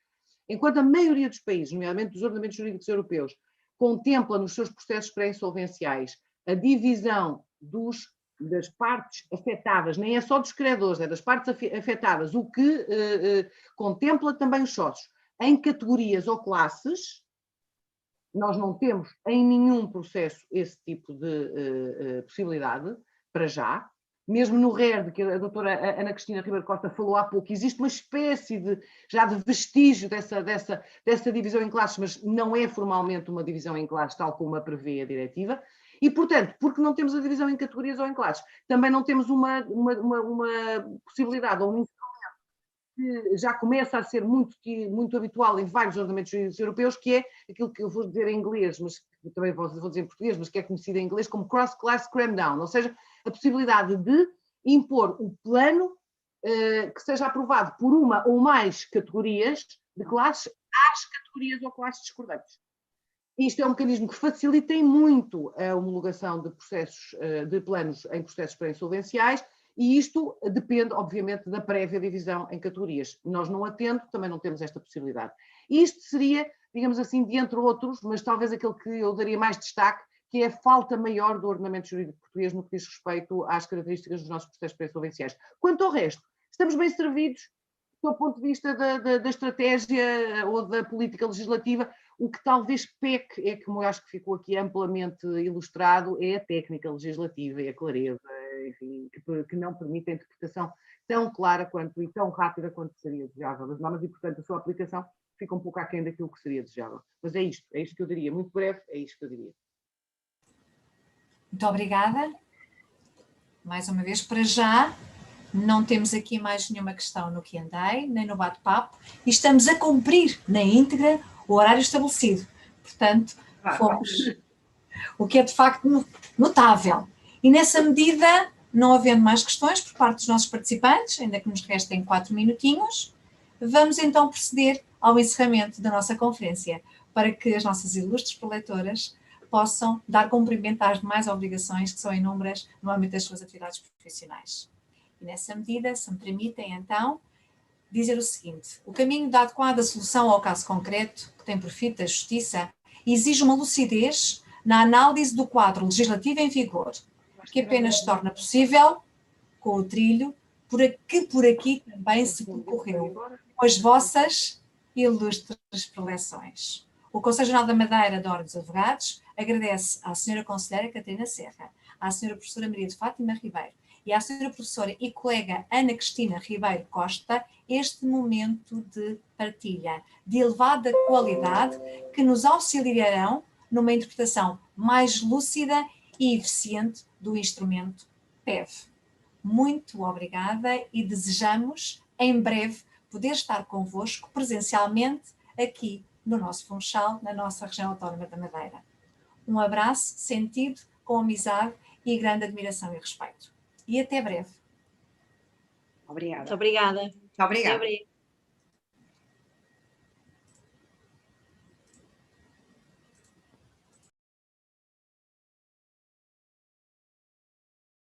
Enquanto a maioria dos países, nomeadamente dos ordenamentos jurídicos europeus, contempla nos seus processos pré-insolvenciais a divisão das partes afetadas, nem é só dos credores, é das partes afetadas, o que contempla também os sócios, em categorias ou classes. Nós não temos em nenhum processo esse tipo de possibilidade, para já. Mesmo no RERD, que a doutora Ana Cristina Ribeiro Costa falou há pouco, existe uma espécie já de vestígio dessa divisão em classes, mas não é formalmente uma divisão em classes, tal como a prevê a diretiva. E, portanto, porque não temos a divisão em categorias ou em classes, também não temos uma possibilidade ou um instrumento que já começa a ser muito habitual em vários ordenamentos jurídicos europeus, que é aquilo que eu vou dizer em inglês, mas também vou dizer em português, mas que é conhecido em inglês como cross-class cram-down, ou seja, a possibilidade de impor o plano que seja aprovado por uma ou mais categorias de classes às categorias ou classes discordantes. Isto é um mecanismo que facilita muito a homologação de processos, de planos em processos pré-insolvenciais, e isto depende, obviamente, da prévia divisão em categorias. Nós não atendo, também não temos esta possibilidade. Isto seria, digamos assim, de entre outros, mas talvez aquele que eu daria mais destaque, que é a falta maior do ordenamento jurídico português no que diz respeito às características dos nossos processos pré-insolvenciais. Quanto ao resto, estamos bem servidos do ponto de vista da estratégia ou da política legislativa. O que talvez peque, é como eu acho que ficou aqui amplamente ilustrado, é a técnica legislativa e a clareza, enfim, que não permite a interpretação tão clara e tão rápida quanto seria desejável das normas, e, portanto, a sua aplicação fica um pouco aquém daquilo que seria desejável. Mas é isto que eu diria, muito breve, é isto que eu diria. Muito obrigada. Mais uma vez, para já, não temos aqui mais nenhuma questão no Q&A, nem no bate-papo, e estamos a cumprir na íntegra o horário estabelecido. Portanto, fomos, o que é de facto notável. E nessa medida, não havendo mais questões por parte dos nossos participantes, ainda que nos restem 4 minutinhos, vamos então proceder ao encerramento da nossa conferência, para que as nossas ilustres preletoras possam dar cumprimento às demais obrigações que são inúmeras no âmbito das suas atividades profissionais. E nessa medida, se me permitem então, dizer o seguinte: o caminho da adequada solução ao caso concreto, que tem por fito a justiça, exige uma lucidez na análise do quadro legislativo em vigor, que apenas se torna possível com o trilho que por aqui também se percorreu, com as vossas ilustres preleções. O Conselho Regional da Madeira da Ordem dos Advogados agradece à Sra. Conselheira Catarina Serra, à Sra. Professora Maria de Fátima Ribeiro e à Sra. Professora e colega Ana Cristina Ribeiro Costa este momento de partilha de elevada qualidade que nos auxiliarão numa interpretação mais lúcida e eficiente do instrumento PEV. Muito obrigada e desejamos em breve poder estar convosco presencialmente aqui no nosso Funchal, na nossa região autónoma da Madeira. Um abraço sentido com amizade e grande admiração e respeito. E até breve. Obrigada. Muito obrigada. Obrigada. Até breve.